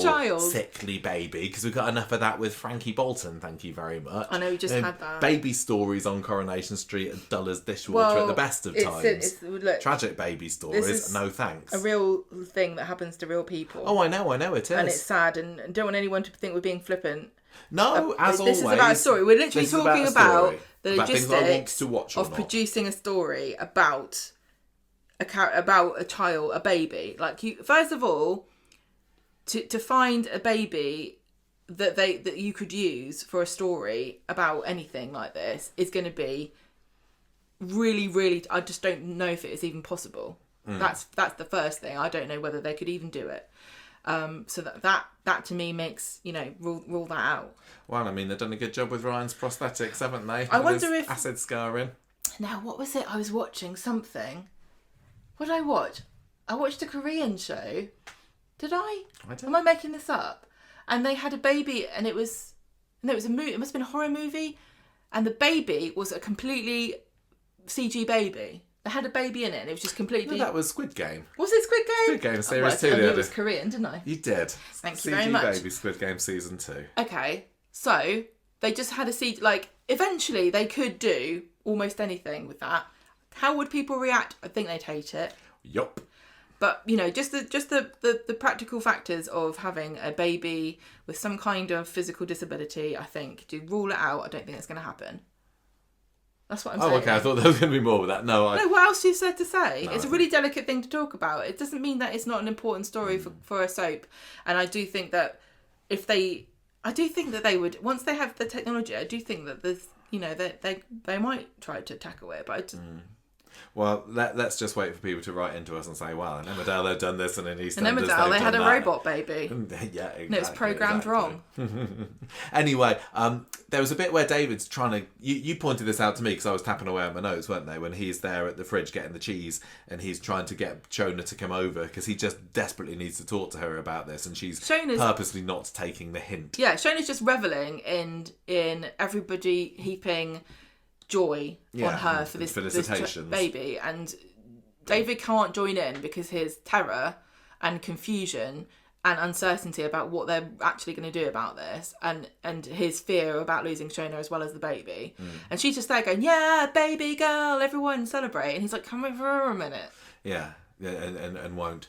child, sickly baby, because we've got enough of that with Frankie Bolton, thank you very much. I know, we just had that. Baby stories on Coronation Street are dull as dishwater at the best of times. Look, tragic baby stories, no thanks. A real thing that happens to real people. Oh, I know it is. And it's sad, and don't want anyone to think we're being flippant. No, as always. This is about a story. We're literally talking about the logistics of producing a story about a child, a baby. Like, first of all, to find a baby that you could use for a story about anything like this is going to be really, really. I just don't know if it is even possible. That's the first thing. I don't know whether they could even do it. So that to me makes, rule that out. Well, I mean, they've done a good job with Ryan's prosthetics, haven't they? I wonder if acid scarring. Now, what was it? I was watching something. What did I watch? I watched a Korean show. Did I? Am I making this up? And they had a baby, and it was a movie. It must have been a horror movie, and the baby was a completely CG baby. They had a baby in it, and it was just completely... No, that was Squid Game. Was it Squid Game? Squid Game series 2. I knew it was Korean, didn't I? You did. Thank you very much. CG Baby Squid Game season 2. Okay, so they just had a CG... eventually they could do almost anything with that. How would people react? I think they'd hate it. Yup. But, just the practical factors of having a baby with some kind of physical disability, I think, to rule it out, I don't think it's going to happen. That's what I'm saying. Oh, okay. I thought there was going to be more with that. No, what else do you say to say? No, it's a really delicate thing to talk about. It doesn't mean that it's not an important story for a soap. And I do think that they would, once they have the technology, I do think that there's, they might try to tackle it, but I just... Well, let's just wait for people to write into us and say, well, in Emmerdale they've done this, and in EastEnders in Emmerdale they had a robot baby. Yeah, exactly. And it was programmed wrong. Anyway, there was a bit where David's trying to... You pointed this out to me because I was tapping away on my notes, weren't they? When he's there at the fridge getting the cheese, and he's trying to get Shona to come over because he just desperately needs to talk to her about this, and she's purposely not taking the hint. Yeah, Shona's just revelling in everybody heaping joy on her for this baby, and David can't join in because his terror and confusion and uncertainty about what they're actually going to do about this, and his fear about losing Shona as well as the baby. And she's just there going, yeah, baby girl, everyone celebrate, and he's like, come over a minute. Yeah, and won't.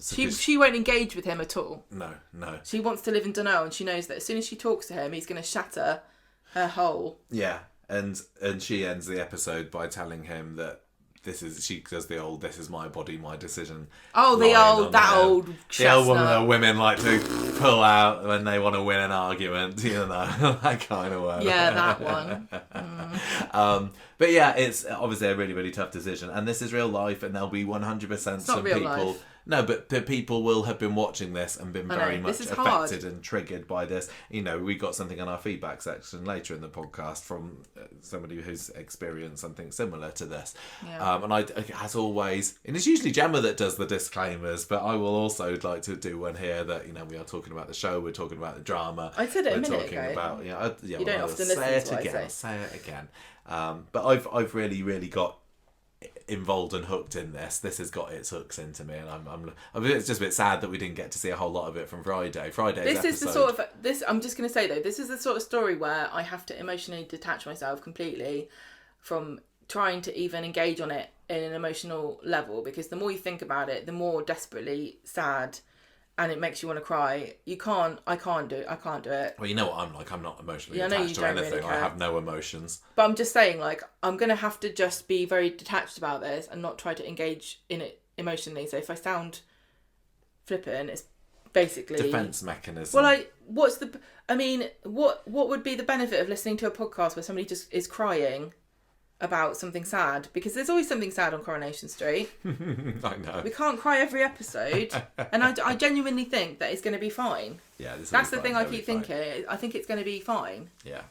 She won't engage with him at all. No. She wants to live in denial, and she knows that as soon as she talks to him, he's going to shatter her whole... Yeah. And she ends the episode by telling him that she does the old "this is my body, my decision." Oh, the old woman that women like to pull out when they want to win an argument, that kind of one. Yeah, that one. But yeah, it's obviously a really, really tough decision, and this is real life, and there'll be 100% some people. Life. No, but people will have been watching this and been very much affected and triggered by this. We got something on our feedback section later in the podcast from somebody who's experienced something similar to this. Yeah. And as always, and it's usually Gemma that does the disclaimers, but I will also like to do one here that, we are talking about the show, we're talking about the drama. I said it a minute ago. You don't often listen to what I say. Say it again. But I've really, really got involved and hooked in this. This has got its hooks into me, and it's just a bit sad that we didn't get to see a whole lot of it from Friday's episode. Is the sort of I'm just going to say though, this is the sort of story where I have to emotionally detach myself completely from trying to even engage on it in an emotional level, because the more you think about it, the more desperately sad and it makes you want to cry. I can't do it. Well, you know what I'm like. I'm not emotionally attached to anything. Really I have no emotions. But I'm just saying, I'm going to have to just be very detached about this and not try to engage in it emotionally. So if I sound flippant, it's basically... defense mechanism. Well, what would be the benefit of listening to a podcast where somebody just is crying about something sad? Because there's always something sad on Coronation Street. I know. We can't cry every episode. And I genuinely think that it's going to be fine. Yeah, that's the thing I keep thinking. I think it's going to be fine. Yeah.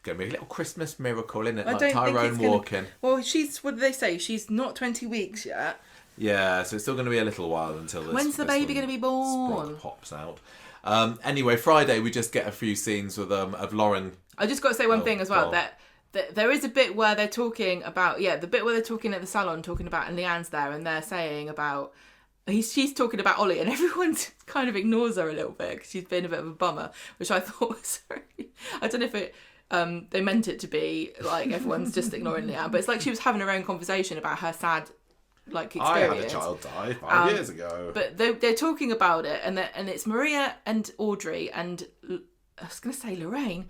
Going to be a little Christmas miracle, isn't it? Like Tyrone walking. Well, what do they say? She's not 20 weeks yet. Yeah, so it's still going to be a little while until this... When's the baby going to be born? Pops out. Anyway, Friday we just get a few scenes with of Lauren. I just got to say one thing as well, that there is a bit where they're talking about, the bit where they're talking at the salon, talking about, and Leanne's there, and they're saying about, she's talking about Ollie, and everyone kind of ignores her a little bit, because she's been a bit of a bummer, which I thought was I don't know if it, they meant it to be, everyone's just ignoring Leanne, but it's like she was having her own conversation about her sad, experience. I had a child die 5 years ago. But they're talking about it, and it's Maria and Audrey, and I was going to say Lorraine,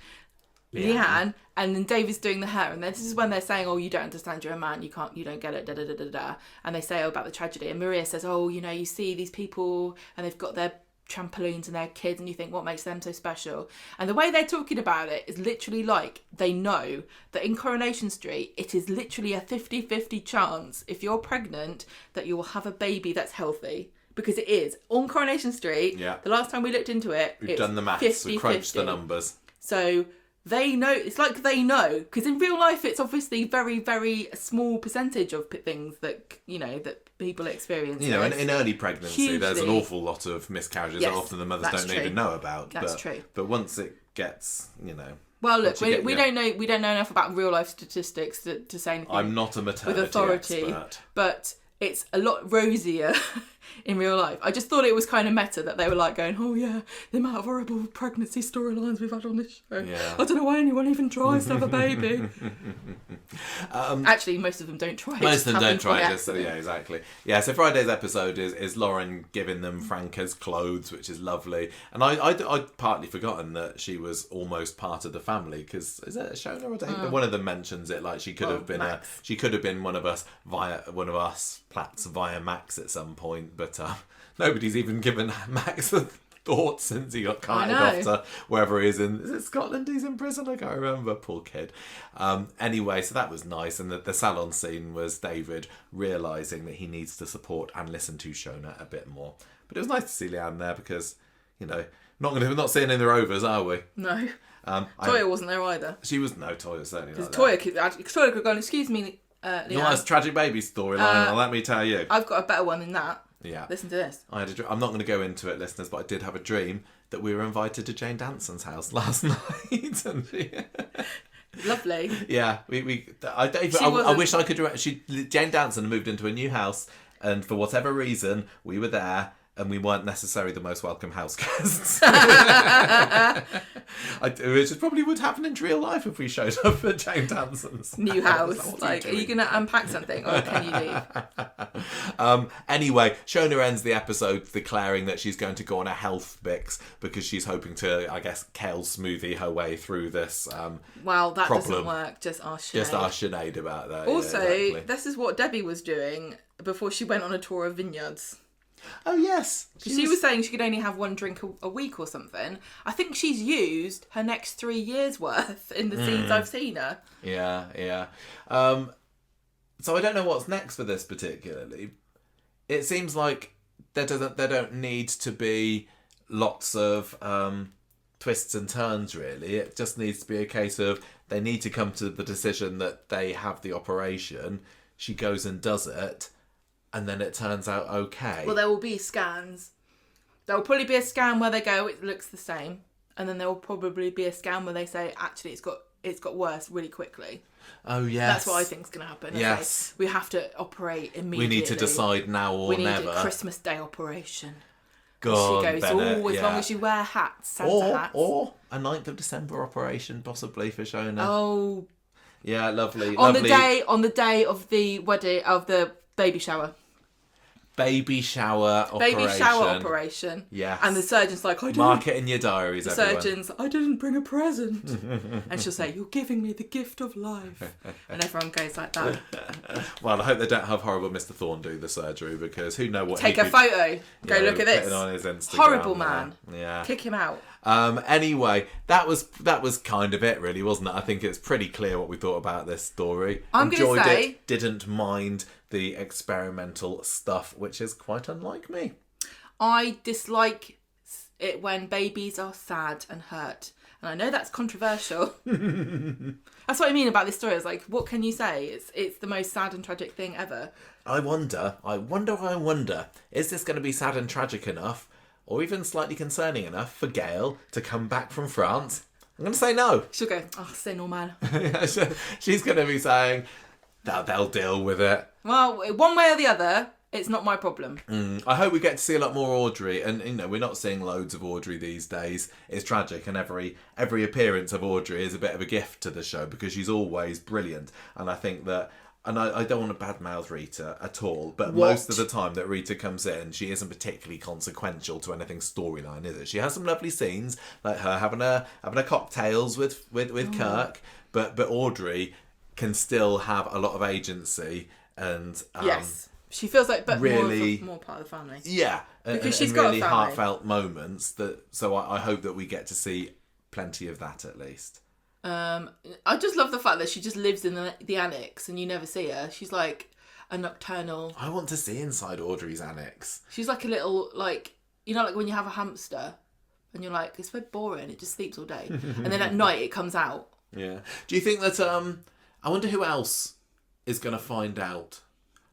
Leanne, and then David's doing the hair, and this is when they're saying, you don't understand, you're a man, you don't get it, da da da da da, and they say about the tragedy, and Maria says, you see these people, and they've got their trampolines and their kids, and you think, what makes them so special? And the way they're talking about it is literally like they know that in Coronation Street it is literally a 50-50 chance, if you're pregnant, that you will have a baby that's healthy. because it is. On Coronation Street, the last time we looked into it, we've done the maths, we crunched the numbers. So they know, it's like they know, because in real life it's obviously very, very small percentage of things that, you know, that people experience. You know, in early pregnancy, hugely, there's an awful lot of miscarriages that often the mothers don't even know about. That's true. But once it gets, you know... Well, look, we don't know enough about real life statistics to say anything. I'm not a maternity with authority, expert. But it's a lot rosier in real life. I just thought it was kind of meta that they were like going, oh yeah, the amount of horrible pregnancy storylines we've had on this show. Yeah. I don't know why anyone even tries to have a baby. Actually, most of them don't try. Most of them don't try it. So yeah, exactly. Yeah, so Friday's episode is Lauren giving them Franca's clothes, which is lovely. And I'd partly forgotten that she was almost part of the family, because is it Shona or David? One of them mentions it, like she could have been one of us Platts via Max at some point, but nobody's even given Max a thought since he got carted off to wherever he is in. Is it Scotland he's in prison? I can't remember. Poor kid. Anyway, so that was nice. And the salon scene was David realising that he needs to support and listen to Shona a bit more. But it was nice to see Leanne there because, you know, we're not seeing in the Rovers, are we? No. Toya wasn't there either. She was, no, Toya certainly not there. Toya could have gone, excuse me, Leanne. Nice tragic baby storyline, let me tell you. I've got a better one than that. Yeah. Listen to this. I'm not going to go into it, listeners, but I did have a dream that we were invited to Jane Danson's house last night. And lovely. Yeah. I wish I could... Jane Danson moved into a new house, and for whatever reason, we were there, and we weren't necessarily the most welcome house guests. Which probably would happen in real life if we showed up at Jane Danson's new house. Like, are you going to unpack something, or can you leave? Anyway, Shona ends the episode declaring that she's going to go on a health fix because she's hoping to, I guess, kale smoothie her way through this well, that problem. Doesn't work. Just our Sinead about that. Also, yeah, exactly. This is what Debbie was doing before she went on a tour of vineyards. Oh, yes. She was saying she could only have one drink a week or something. I think she's used her next 3 years' worth in the scenes I've seen her. Yeah. So I don't know what's next for this particularly. It seems like there don't need to be lots of twists and turns, really. It just needs to be a case of they need to come to the decision that they have the operation. She goes and does it. And then it turns out okay. Well, there will be scans. There will probably be a scan where they go, it looks the same. And then there will probably be a scan where they say, actually, it's got worse really quickly. Oh, yes. That's what I think is going to happen. Yes. We have to operate immediately. We need to decide now or never. We need a Christmas Day operation. God, she goes, Bennett, as long as you wear hats, Santa hats. Or a 9th of December operation, possibly, for Shona. Oh. Yeah, lovely. On the day of the wedding, of the baby shower. Baby shower operation. Yes. And the surgeon's like, I didn't... Mark it in your diaries, everyone. Surgeon's, I didn't bring a present. And she'll say, you're giving me the gift of life. And everyone goes like that. Well, I hope they don't have horrible Mr. Thorne do the surgery, because who knows what Take a photo. Go look at this. On his Instagram, horrible man. Yeah. Kick him out. Anyway, that was kind of it, really, wasn't it? I think it's pretty clear what we thought about this story. Enjoyed it, didn't mind the experimental stuff, which is quite unlike me. I dislike it when babies are sad and hurt. And I know that's controversial. That's what I mean about this story. It's like, what can you say? It's the most sad and tragic thing ever. I wonder, is this going to be sad and tragic enough, or even slightly concerning enough for Gail to come back from France? I'm going to say no. She'll go, c'est normal. She's going to be saying that they'll deal with it. Well, one way or the other, it's not my problem. I hope we get to see a lot more Audrey, and we're not seeing loads of Audrey these days. It's tragic, and every appearance of Audrey is a bit of a gift to the show because she's always brilliant. And I think that, and I don't want to badmouth Rita at all, but most of the time that Rita comes in, she isn't particularly consequential to anything storyline, is it? She has some lovely scenes, like her having a cocktails with Kirk, but Audrey can still have a lot of agency, and yes, she feels like really more part of the family. Yeah, because she's got really a heartfelt moments so I hope that we get to see plenty of that at least. I just love the fact that she just lives in the annex and you never see her. She's like, a nocturnal. I want to see inside Audrey's annex. She's like a little, like, you know, like when you have a hamster and you're like, it's so boring, it just sleeps all day. And then at night it comes out. Yeah. Do you think that, I wonder who else is going to find out?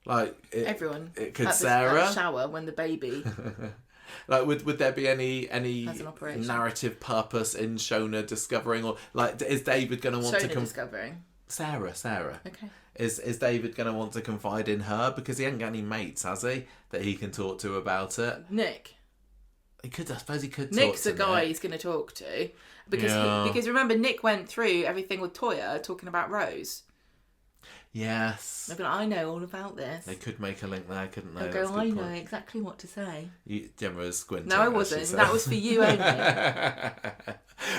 Like, everyone. Could Sarah? At the shower when the baby. Like, would there be any narrative purpose in Shona discovering, or like, is David going to want Shona discovering? Sarah. Okay. Is David going to want to confide in her, because he hasn't got any mates, has he, that he can talk to about it? Nick. I suppose he could. Nick's talk to the guy Nick. He's going to talk to, because remember Nick went through everything with Toya talking about Rose. Yes. They'll be like, I know all about this. They could make a link there, couldn't they? They'll go, I know exactly what to say. Gemma was squinting. No, I wasn't. That was for you only.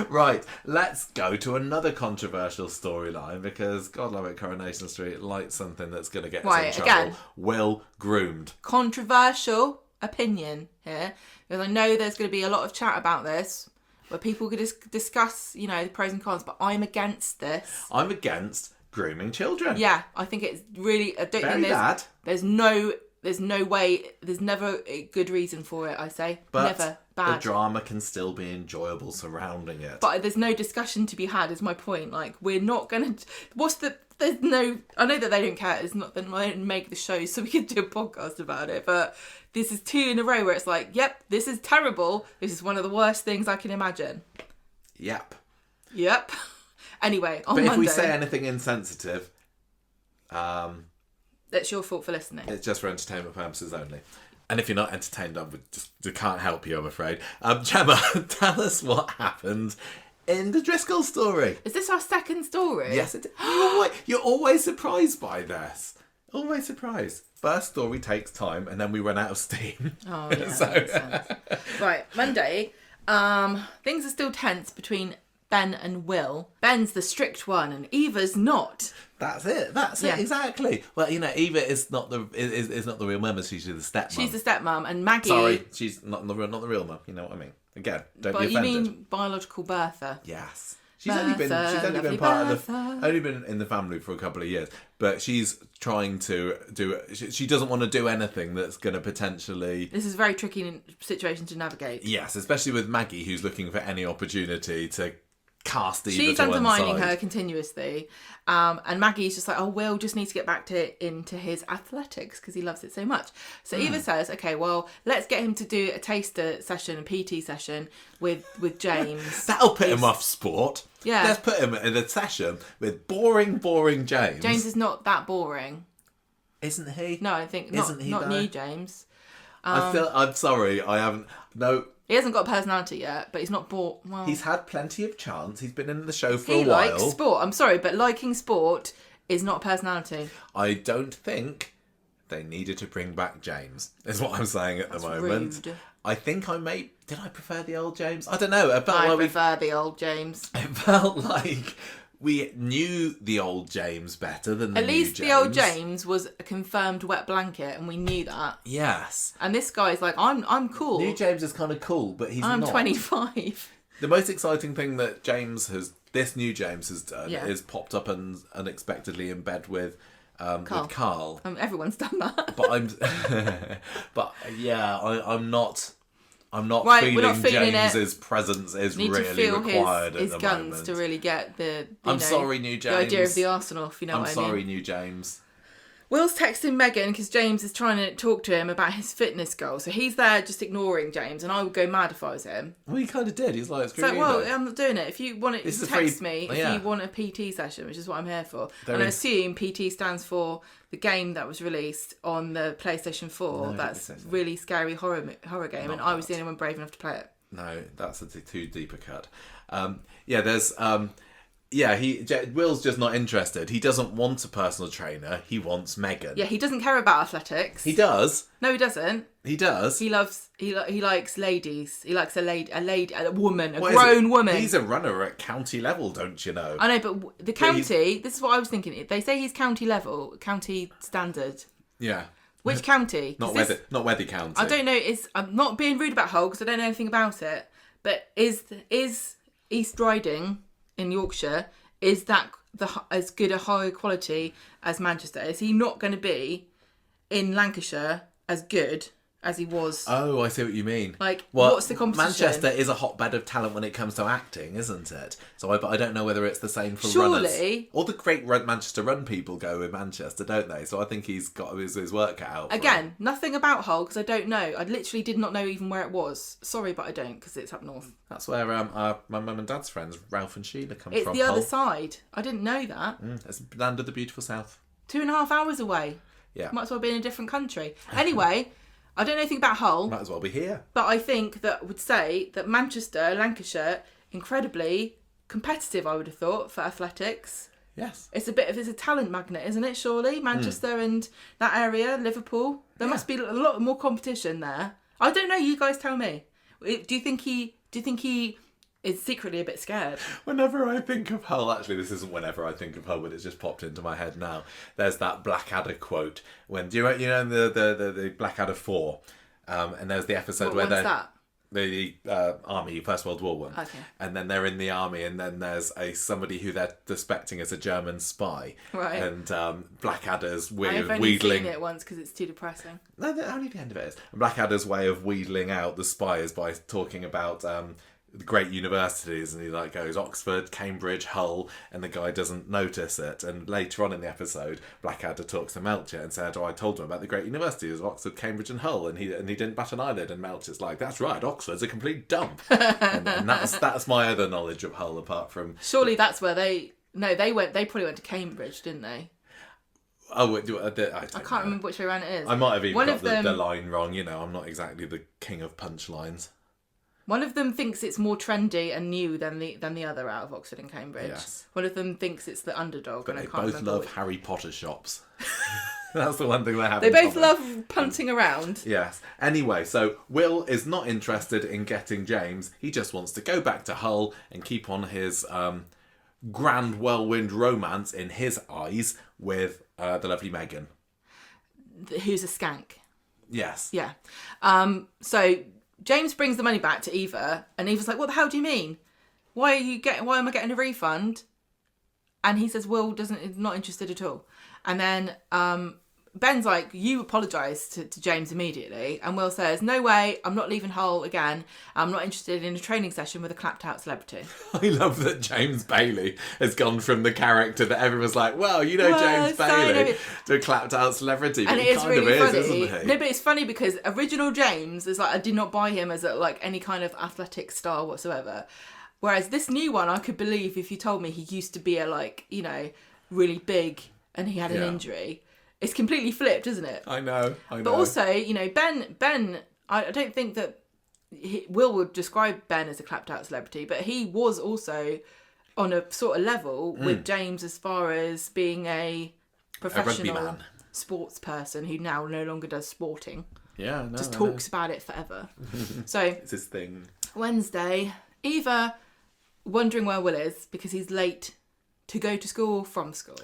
Right, let's go to another controversial storyline, because God love it, Coronation Street likes something that's going to get us in trouble. Again, Will groomed. Controversial opinion here, because I know there's going to be a lot of chat about this, where people could discuss, you know, the pros and cons, but I'm against this. I'm against grooming children. Yeah, I think it's really. I don't Very think bad. There's no way. There's never a good reason for it. I say, but never bad. The drama can still be enjoyable surrounding it. But there's no discussion to be had. Is my point. Like, we're not gonna. There's no. I know that they don't care. It's not. They don't make the show, so we could do a podcast about it. But this is 2 in a row where it's like, yep, this is terrible. This is one of the worst things I can imagine. Yep. Anyway, on Monday... But if we Monday, say anything insensitive... it's your fault for listening. It's just for entertainment purposes only. And if you're not entertained, I can't help you, I'm afraid. Gemma, tell us what happened in the Driscoll story. Is this our second story? Yes, it is. You're always surprised by this. Always surprised. First story takes time, and then we run out of steam. Oh, yeah, that makes sense. Right, Monday. Things are still tense between Ben and Will. Ben's the strict one and Eva's not. That's it. That's it. Exactly. Well, you know, Eva is not the real mum. She's the stepmom. She's the stepmom, and Maggie. Sorry, she's not the real mum. You know what I mean? Again, don't be offended. But you mean biological Bertha? Yes. She's only been in the family for a couple of years, but she's trying to do. She doesn't want to do anything that's going to potentially. This is a very tricky situation to navigate. Yes, especially with Maggie, who's looking for any opportunity to cast Eva She's to one undermining side. her continuously, and Maggie's just like, oh, Will just needs to get back into his athletics because he loves it so much. So Eva says, okay, well, let's get him to do a taster session, a PT session with James. That'll put him off sport. Yeah, let's put him in a session with boring James. James is not that boring, isn't he? No, I think not. Isn't he, not new James. I'm sorry, I haven't. No. He hasn't got a personality yet, but he's not bored. Well, he's had plenty of chance. He's been in the show for a while. He likes sport. I'm sorry, but liking sport is not a personality. I don't think they needed to bring back James, is what I'm saying at the moment. Rude. I think did I prefer the old James? I don't know. I prefer the old James. It felt like we knew the old James better than the new James. At least the old James was a confirmed wet blanket, and we knew that. Yes. And this guy's like, I'm cool. New James is kind of cool, but he's not. I'm 25. The most exciting thing that this new James has done is popped up unexpectedly in bed with Carl. Everyone's done that. I'm not feeling James's presence is really required at the moment. His guns to really get the sorry, new James. The idea of the arsenal, if you know what I mean. I'm sorry, new James. Will's texting Megan because James is trying to talk to him about his fitness goals. So he's there just ignoring James, and I would go mad if I was him. Well, he kind of did. He's like, I'm not doing it. If you want it, text me if you want a PT session, which is what I'm here for. I assume PT stands for the game that was released on the PlayStation 4. That's really scary horror game, and I was the only one brave enough to play it. No, that's a too deep a cut. There's... Will's just not interested. He doesn't want a personal trainer. He wants Megan. Yeah, he doesn't care about athletics. He does. No, he doesn't. He does. He likes ladies. He likes a woman, a grown woman. He's a runner at county level, don't you know? I know, but the county. This is what I was thinking. They say he's county level, county standard. Yeah. Which county? Not Wethy County. I don't know. I'm not being rude about Hull because I don't know anything about it. But is East Riding in Yorkshire, is that as good a high quality as Manchester? Is he not going to be in Lancashire as good as he was. Oh, I see what you mean. Like, what's the competition? Manchester is a hotbed of talent when it comes to acting, isn't it? So, but I don't know whether it's the same for runners. All the great Manchester run people go in Manchester, don't they? So I think he's got his work cut out. Again, nothing about Hull because I don't know. I literally did not know even where it was. Sorry, but I don't because it's up north. That's where my mum and dad's friends, Ralph and Sheila, come from. It's the other side. I didn't know that. It's land of the beautiful south. 2.5 hours away. Yeah. Might as well be in a different country. Anyway, I don't know anything about Hull. Might as well be here. But I think that would say that Manchester, Lancashire, incredibly competitive, I would have thought, for athletics. Yes. It's a talent magnet, isn't it, surely? Manchester and that area, Liverpool. There must be a lot more competition there. I don't know, you guys tell me. Do you think he is secretly a bit scared? Whenever I think of Hull, actually this isn't whenever I think of Hull, but it's just popped into my head now. There's that Blackadder quote when you know the Blackadder 4, and there's the episode where they're that? The army, First World War one, okay. And then they're in the army, and then there's somebody who they're suspecting is a German spy, right? And Blackadder's way of I've wheedling. only seen it once because it's too depressing. No, only the end of it is. Blackadder's way of wheedling out the spy is by talking about the great universities, and he goes Oxford, Cambridge, Hull, and the guy doesn't notice it. And later on in the episode, Blackadder talks to Melcher and said, I told him about the great universities of Oxford, Cambridge and Hull, and he didn't bat an eyelid. And Melcher's like, that's right, Oxford's a complete dump. and that's my other knowledge of Hull, apart from... Surely that's where they probably went to Cambridge, didn't they? Oh, I can't remember which way around it is. I might have even got the line wrong. I'm not exactly the king of punchlines. One of them thinks it's more trendy and new than the other out of Oxford and Cambridge. Yes. One of them thinks it's the underdog. But and they I can't both love Harry Potter shops. That's the one thing they have. They both love punting around. Yes. Anyway, so Will is not interested in getting James. He just wants to go back to Hull and keep on his grand whirlwind romance in his eyes with the lovely Megan. Who's a skank. Yes. Yeah. So James brings the money back to Eva, and Eva's like, what the hell do you mean? Why am I getting a refund? And he says, Will is not interested at all. And then Ben's like, you apologise to James immediately. And Will says, no way, I'm not leaving Hull again. I'm not interested in a training session with a clapped out celebrity. I love that James Bailey has gone from the character that everyone's like, well, James Bailey, to a clapped out celebrity. And but it is really funny. Isn't he? No, but it's funny because original James is like, I did not buy him as any kind of athletic star whatsoever. Whereas this new one, I could believe if you told me he used to be a really big and he had an injury. It's completely flipped, isn't it? I know. But also, Ben, I don't think that Will would describe Ben as a clapped out celebrity, but he was also on a sort of level with James as far as being a professional sports person who now no longer does sporting. Yeah, no. Just talks about it forever. So it's his thing. Wednesday, Eva wondering where Will is because he's late to go to school from school.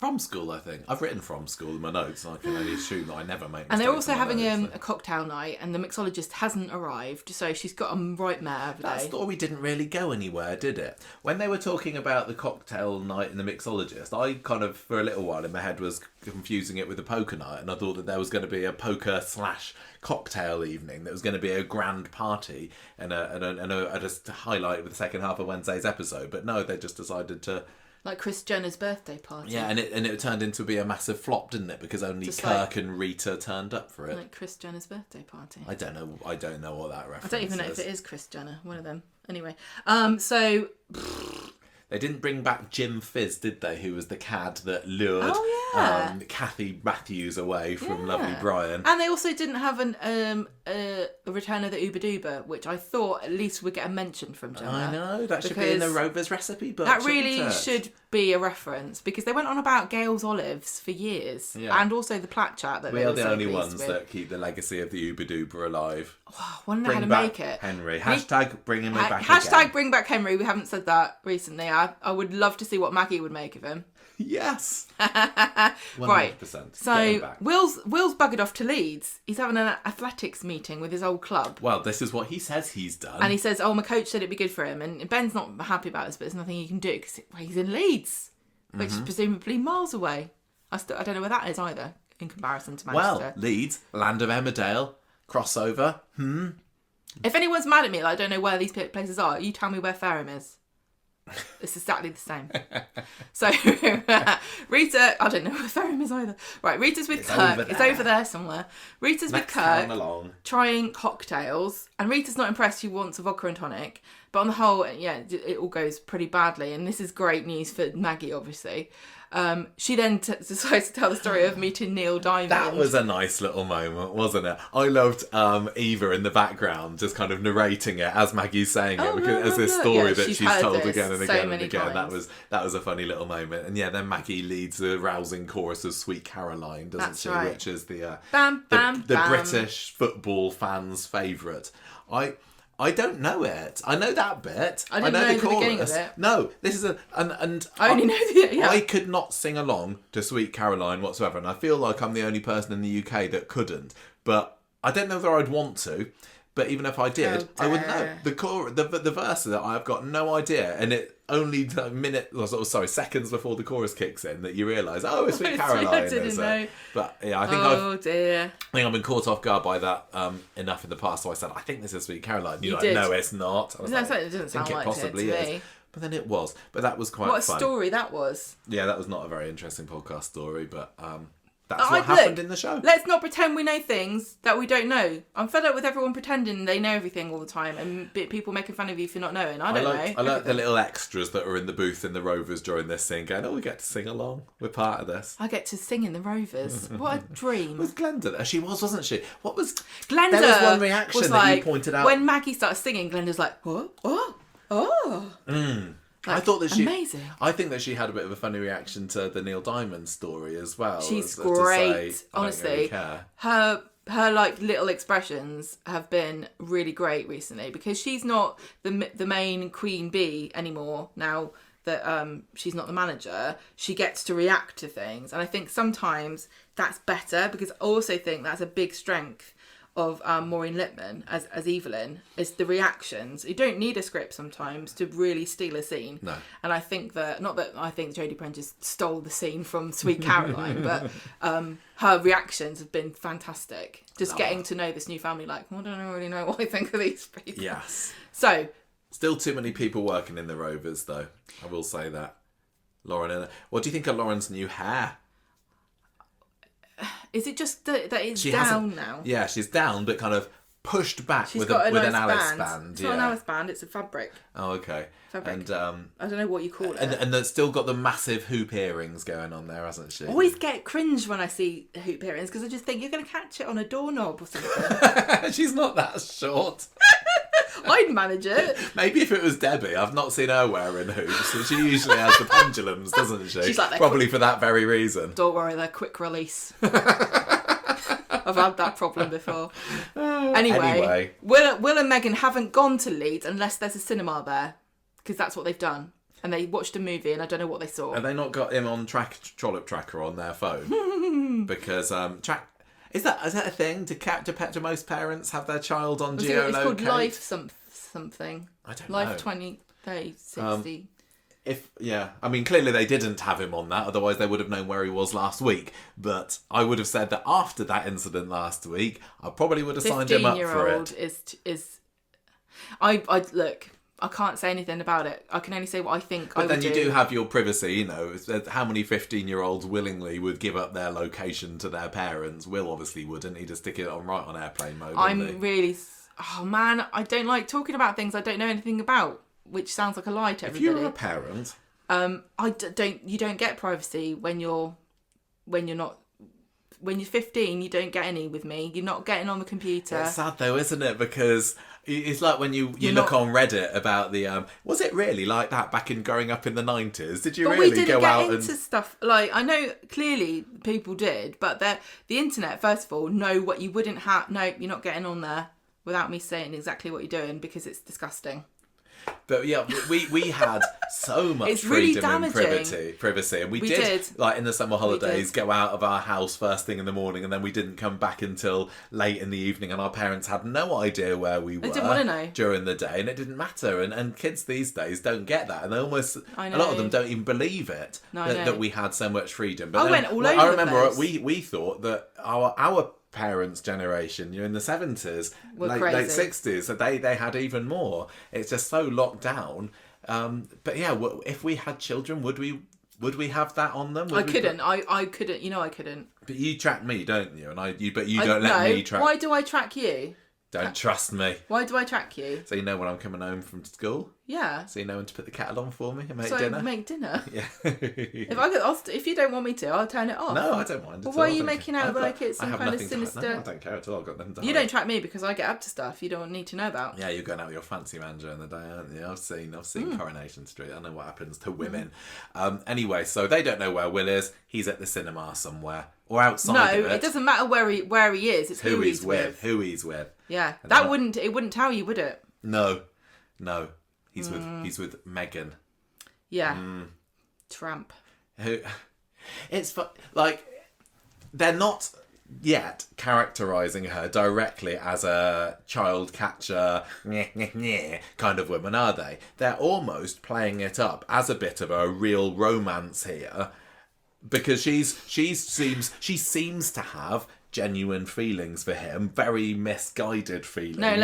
From school, I think. I've written from school in my notes, and I can only assume that I never make mistakes. And they're also having a cocktail night, and the mixologist hasn't arrived, so she's got a right mare every day. That story didn't really go anywhere, did it? When they were talking about the cocktail night and the mixologist, I kind of, for a little while in my head, was confusing it with the poker night, and I thought that there was going to be a poker/cocktail evening, that was going to be a grand party, and a just highlight with the second half of Wednesday's episode. But no, they just decided to... Like Kris Jenner's birthday party. Yeah, and it turned into be a massive flop, didn't it? Because only just Kirk and Rita turned up for it. Like Kris Jenner's birthday party. I don't know what that reference is. I don't even know if it is Kris Jenner, one of them. Anyway, so... They didn't bring back Jim Fizz, did they? Who was the cad that lured Kathy Matthews away from lovely Brian. And they also didn't have a return of the Uber Duber, which I thought at least would get a mention from Jenna. I know, that should be in the Rovers recipe book. That really should be a reference, because they went on about Gail's Olives for years. Yeah. And also the Platt chat that we are the only ones that keep the legacy of the Uber Duber alive. Oh, I wonder how to make it. Henry. Hashtag bring him back Hashtag again. bring back Henry. We haven't said that recently. I would love to see what Maggie would make of him. Yes. 100%. Right. So Will's buggered off to Leeds. He's having an athletics meeting with his old club. Well, this is what he says he's done. And he says, my coach said it'd be good for him. And Ben's not happy about this, but there's nothing he can do because he's in Leeds, which is presumably miles away. I don't know where that is either. in comparison to Manchester. Well, Leeds, land of Emmerdale, crossover. If anyone's mad at me, I don't know where these places are, you tell me where Fareham is. It's exactly the same. So, Rita, I don't know where Fareham is either. Right, Rita's with Kirk. It's over there somewhere. Rita's with Kirk, trying cocktails. And Rita's not impressed. She wants a vodka and tonic. But on the whole, yeah, it all goes pretty badly. And this is great news for Maggie, obviously. She then decides to tell the story of meeting Neil Diamond. That was a nice little moment, wasn't it? I loved Eva in the background just kind of narrating it as Maggie's saying it, because as this story that she's told again and again and again. That was a funny little moment. And yeah, then Maggie leads a rousing chorus of Sweet Caroline, doesn't she? Right. Which is the British football fans' favourite. I don't know it. I know that bit. I know the chorus. beginning of it. No, this is and I only know the. Yeah. I could not sing along to Sweet Caroline whatsoever, and I feel like I'm the only person in the UK that couldn't. But I don't know whether I'd want to. But even if I did, I wouldn't know the verse that I've got no idea, and it only seconds before the chorus kicks in that you realise, it's Sweet Caroline. I didn't know. But yeah, I think I think I've been caught off guard by that enough in the past. So I said, I think this is Sweet Caroline. You're like, no, it's not. I was like, it doesn't sound like it possibly is. Me. But then it was. But that was quite fun. What a story that was. Yeah, that was not a very interesting podcast story, but that's what happened in the show. Let's not pretend we know things that we don't know. I'm fed up with everyone pretending they know everything all the time and people making fun of you for not knowing. I like the little extras that were in the booth in the Rovers during this scene going, we get to sing along. We're part of this. I get to sing in the Rovers. What a dream. Was Glenda there? She was, wasn't she? What was... Glenda there was one reaction that you pointed out. When Maggie started singing, Glenda's like, oh. I thought that amazing. I think that she had a bit of a funny reaction to the Neil Diamond story as well. She's great. Honestly, her like little expressions have been really great recently, because she's not the main queen bee anymore now that she's not the manager. She gets to react to things, and I think sometimes that's better, because I also think that's a big strength of Maureen Lipman as Evelyn, is the reactions. You don't need a script sometimes to really steal a scene. No. And I think that, not that I think Jodie Prentice stole the scene from Sweet Caroline, but her reactions have been fantastic. Just getting to know this new family, like, I don't really know what I think of these people. Yes. So. Still too many people working in the Rovers, though. I will say that. Lauren, what do you think of Lauren's new hair? Is it just that it's down now? Yeah, she's down, but kind of pushed back with an Alice band. It's not an Alice band, it's a fabric. Oh, okay. Fabric. And I don't know what you call it. And it's still got the massive hoop earrings going on there, hasn't she? I always get cringe when I see hoop earrings, because I just think you're going to catch it on a doorknob or something. She's not that short. I'd manage it. Maybe if it was Debbie. I've not seen her wearing hoops. She usually has the pendulums, doesn't she? She's like probably for that very reason. Don't worry, they're quick release. I've had that problem before. Anyway, Will and Megan haven't gone to Leeds unless there's a cinema there, because that's what they've done. And they watched a movie, and I don't know what they saw. Have they not got him on Trollop Tracker on their phone? Because Is that a thing? Do most parents have their child on geolocate? It's called Life something. I don't know. Life 20, 30, 60. I mean, clearly they didn't have him on that, otherwise they would have known where he was last week. But I would have said that after that incident last week, I probably would have signed him up for it. 15-year-old is look. I can't say anything about it. I can only say what I think I would do. But then you do have your privacy, you know. How many 15-year-olds willingly would give up their location to their parents? Will obviously wouldn't. He'd just stick it on airplane mode. Oh man, I don't like talking about things I don't know anything about, which sounds like a lie to everybody. If you're a parent, you don't get privacy when you're 15, you don't get any with me. You're not getting on the computer. It's sad though, isn't it? Because it's like when you look on Reddit about the was it really like that back in growing up in the 90s? Did you really go out and... we didn't get into stuff like, I know clearly people did, but the internet, first of all, know what you wouldn't have. No, you're not getting on there without me saying exactly what you're doing, because it's disgusting. But yeah, we had so much freedom and privacy, and we did like in the summer holidays go out of our house first thing in the morning, and then we didn't come back until late in the evening, and our parents had no idea where we were. They didn't want to know during the day, and it didn't matter. And kids these days don't get that, and they almost a lot of them don't even believe it that we had so much freedom. But I went all over the place. we thought that our parents' generation, in the 70s, late 60s, so they had even more. It's just so locked down. But yeah, if we had children, would we have that on them? I couldn't. I couldn't. I couldn't. But you track me, don't you? And you don't let me track. Why do I track you? Don't trust me. Why do I track you? So you know when I'm coming home from school? Yeah. So you know when to put the kettle on for me and make dinner? Make dinner? Yeah. If you don't want me to, I'll turn it off. No, I don't mind. Well, why are you making out like it's some kind of sinister... No, I don't care at all. I've got nothing to hide. You don't track me because I get up to stuff you don't need to know about. Yeah, you're going out with your fancy man during the day, aren't you? I've seen Coronation Street. I know what happens to women. Anyway, so they don't know where Will is. He's at the cinema somewhere. Or outside of it. No, it doesn't matter where he is. It's who he's with. Who he's with. Yeah, it wouldn't tell you, would it? No. He's with Megan. Yeah. Tramp. It's like they're not yet characterising her directly as a child catcher kind of woman, are they? They're almost playing it up as a bit of a real romance here. Because she seems to have genuine feelings for him, very misguided feelings. No,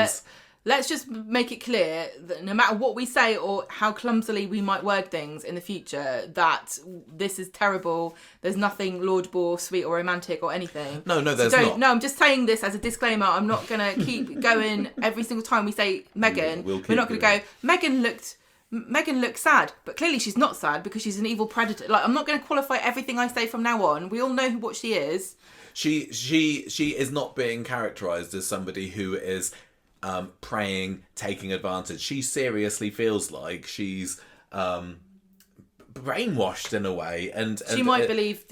let's just make it clear that no matter what we say or how clumsily we might word things in the future, that this is terrible. There's nothing laudable, sweet, or romantic or anything. No, there's not. No, I'm just saying this as a disclaimer. I'm not going to keep going every single time we say Megan. We're not going to go, Megan looks sad, but clearly she's not sad because she's an evil predator. Like, I'm not going to qualify everything I say from now on. We all know what she is. She is not being characterised as somebody who is preying, taking advantage. She seriously feels like she's brainwashed in a way, and she might believe.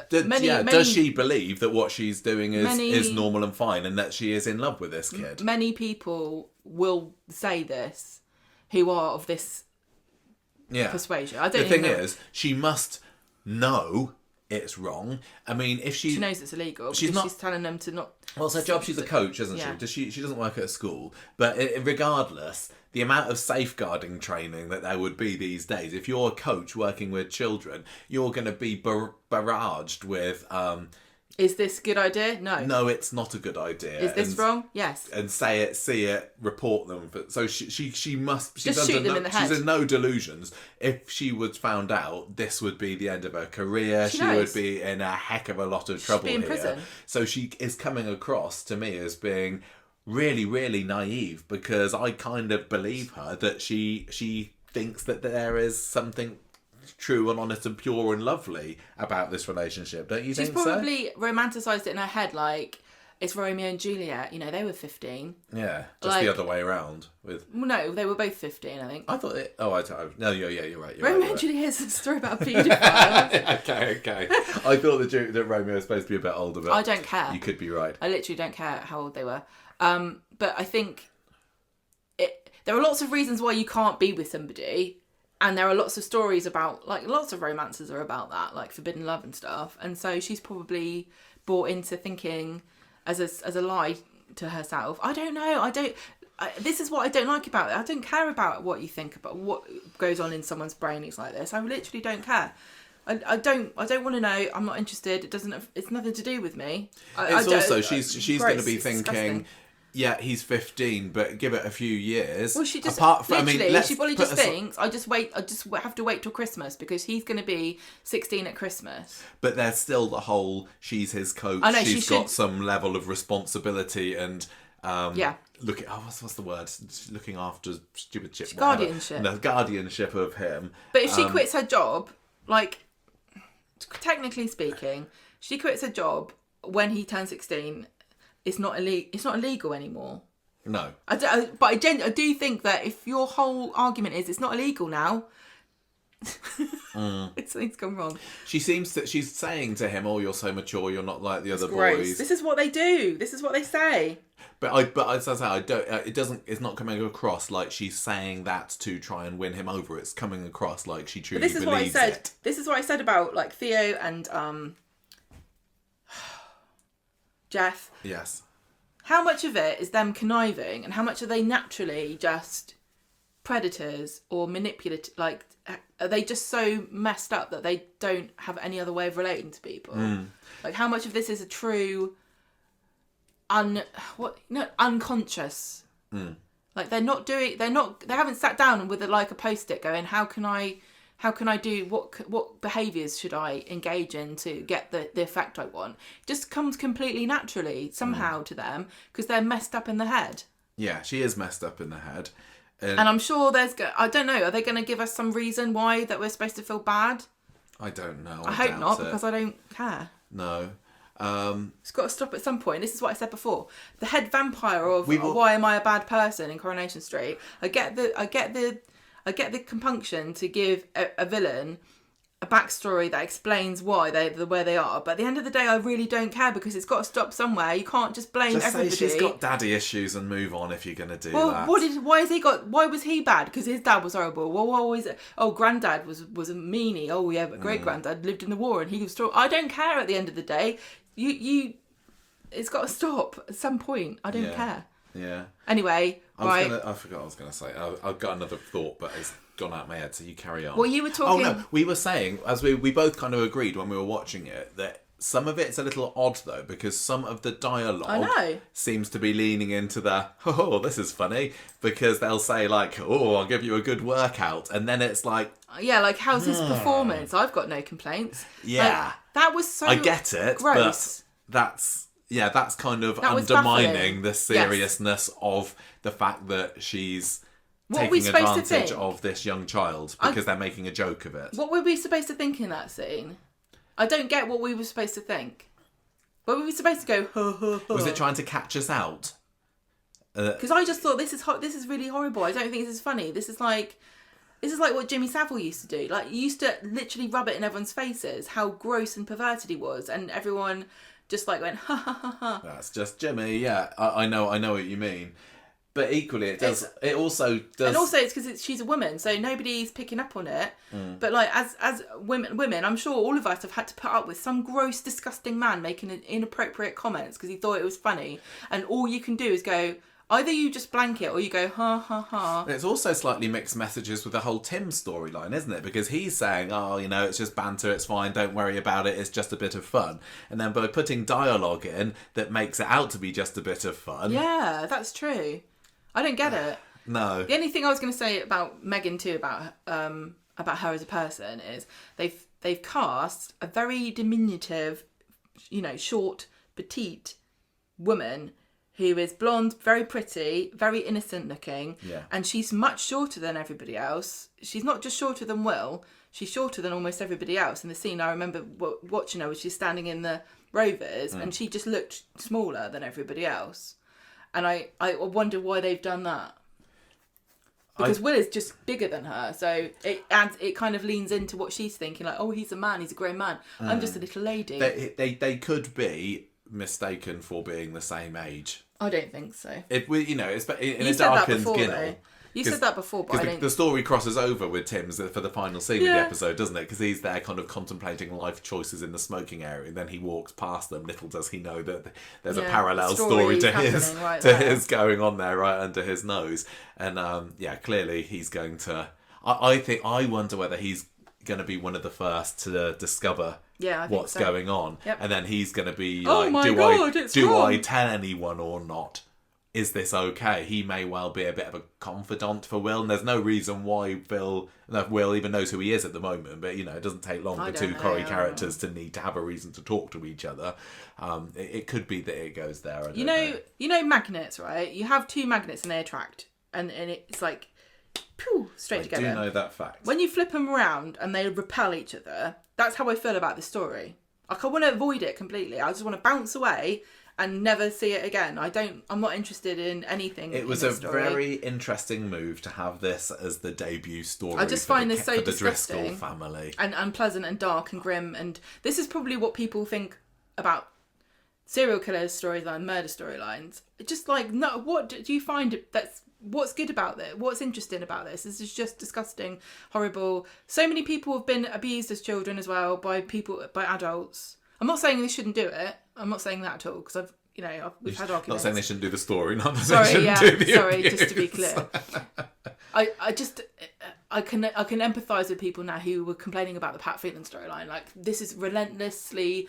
Does she believe that what she's doing is normal and fine, and that she is in love with this kid? Many people will say this, who are of this persuasion. The thing is, she must know it's wrong. I mean, if she knows it's illegal, she's telling them to not. Well, it's her job. She's a coach, isn't she? She doesn't work at a school, but regardless, the amount of safeguarding training that there would be these days, if you're a coach working with children, you're going to be barraged with. Is this a good idea? No, it's not a good idea. Is this wrong? Yes. And say it, see it, report them. So she must. Just shoot them in the head. She's in no delusions. If she was found out, this would be the end of her career. She would be in a heck of a lot of trouble here. She'd be in prison. So she is coming across to me as being really, really naive, because I kind of believe her that she thinks that there is something true and honest and pure and lovely about this relationship. Don't you think so? She's probably romanticised it in her head like it's Romeo and Juliet. They were 15. Yeah, just the other way around. No, they were both 15, I think. I thought it... Oh, no, you're right. Romeo and Juliet is a story about a paedophile. Okay. I thought that Romeo was supposed to be a bit older, but... I don't care. You could be right. I literally don't care how old they were. But I think there are lots of reasons why you can't be with somebody. And there are lots of stories about, like, lots of romances are about that, like forbidden love and stuff. And so she's probably bought into thinking as a lie to herself. I don't know. This is what I don't like about it. I don't care about what you think about what goes on in someone's brain. It's like this. I literally don't care. I don't want to know. I'm not interested. It's nothing to do with me. She's going to be thinking. Disgusting. Yeah, he's 15, but give it a few years. Well, she just she probably just thinks I just have to wait till Christmas because he's going to be 16 at Christmas. But there's still the whole she's his coach. I know, she's got some level of responsibility and look at what's the word? Looking after stupid shit. Guardianship. No, guardianship of him. But if she quits her job, like technically speaking, she quits her job when he turns 16. It's not illegal anymore. No. But I do think that if your whole argument is it's not illegal now, Something's gone wrong. She's saying to him, "Oh, you're so mature. You're not like the other Gross. boys." This is what they do. This is what they say. But as I say, I don't. It's not coming across like she's saying that to try and win him over. It's coming across like she truly believes it. This is what I said about like Theo and Jeff. Yes. How much of it is them conniving, and how much are they naturally just predators or manipulative? Like, are they just so messed up that they don't have any other way of relating to people? Like, how much of this is a true unconscious? Like, they haven't sat down with a post-it going, how can I do, what behaviours should I engage in to get the effect I want? It just comes completely naturally somehow to them because they're messed up in the head. Yeah, she is messed up in the head. And I'm sure I don't know, are they going to give us some reason why that we're supposed to feel bad? I don't know. I hope not, because I don't care. No. It's got to stop at some point. This is what I said before. The head vampire of Why Am I a Bad Person in Coronation Street. I get the compunction to give a villain a backstory that explains why they're where they are. But at the end of the day, I really don't care because it's got to stop somewhere. You can't just blame everybody. Say she's got daddy issues and move on if you're going to do that. Why was he bad? Because his dad was horrible. Well, what was it? Oh, granddad was a meanie. Oh, yeah, but great granddad lived in the war and he was strong. I don't care at the end of the day. It's got to stop at some point. I don't care. Yeah. Anyway, I forgot what I was going to say. I've got another thought, but it's gone out of my head, so you carry on. Well, you were talking... Oh, no. We were saying, as we both kind of agreed when we were watching it, that some of it's a little odd, though, because some of the dialogue seems to be leaning into the, oh, this is funny, because they'll say, like, oh, I'll give you a good workout, and then it's like... Yeah, like, how's his performance? I've got no complaints. Yeah. Like, that was so I get it, gross. But that's kind of undermining the seriousness of the fact that she's taking advantage of this young child because they're making a joke of it. What were we supposed to think in that scene? I don't get what we were supposed to think. What were we supposed to go, ha, ha, ha? Was it trying to catch us out? Because I just thought, this is really horrible. I don't think this is funny. This is like what Jimmy Savile used to do. Like, he used to literally rub it in everyone's faces, how gross and perverted he was. And everyone... just like went, ha ha ha ha. That's just Jimmy, yeah. I know what you mean. But equally, it also does... And also it's because she's a woman, so nobody's picking up on it. But like, as women, I'm sure all of us have had to put up with some gross, disgusting man making inappropriate comments because he thought it was funny. And all you can do is go... Either you just blank it or you go, ha, ha, ha. It's also slightly mixed messages with the whole Tim storyline, isn't it? Because he's saying, oh, it's just banter, it's fine, don't worry about it, it's just a bit of fun. And then by putting dialogue in that makes it out to be just a bit of fun. Yeah, that's true. I don't get it. No. The only thing I was going to say about Megan too, about her as a person, is they've cast a very diminutive, short, petite woman who is blonde, very pretty, very innocent looking, and she's much shorter than everybody else. She's not just shorter than Will, she's shorter than almost everybody else. In the scene I remember watching her, was she's standing in the Rovers, and she just looked smaller than everybody else. And I wonder why they've done that. Because Will is just bigger than her, so it kind of leans into what she's thinking, like, oh, he's a man, he's a grown man. I'm just a little lady. They could be mistaken for being the same age. I don't think so. It's in a darkened Ginnell. You said that before, but I don't... The story crosses over with Tim's for the final scene of the episode, doesn't it? Because he's there kind of contemplating life choices in the smoking area, and then he walks past them. Little does he know that there's a parallel story to his going on there right under his nose. And clearly he's going to... I wonder whether he's going to be one of the first to discover what's going on. Yep. And then he's going to be like, do I tell anyone or not? Is this okay? He may well be a bit of a confidant for Will, and there's no reason why Will even knows who he is at the moment. But it doesn't take long for two Corrie characters to need to have a reason to talk to each other. It could be that it goes there. You know magnets, right? You have two magnets and they attract, and it's like, pooh, straight together. I do know that fact. When you flip them around and they repel each other, that's how I feel about this story. Like, I want to avoid it completely. I just want to bounce away and never see it again. I'm not interested in anything. It was a very interesting move to have this as the debut story. I just find this so the disgusting. Driscoll family. And unpleasant and dark and grim. And this is probably what people think about serial killer storylines, murder storylines. Just like, no, what do you find what's good about this? What's interesting about this? This is just disgusting, horrible. So many people have been abused as children as well by adults. I'm not saying they shouldn't do it. I'm not saying that at all, because we've had arguments. Not saying they shouldn't do the story, not that they shouldn't do the abuse. Just to be clear. I can empathise with people now who were complaining about the Pat Phelan storyline. Like, this is relentlessly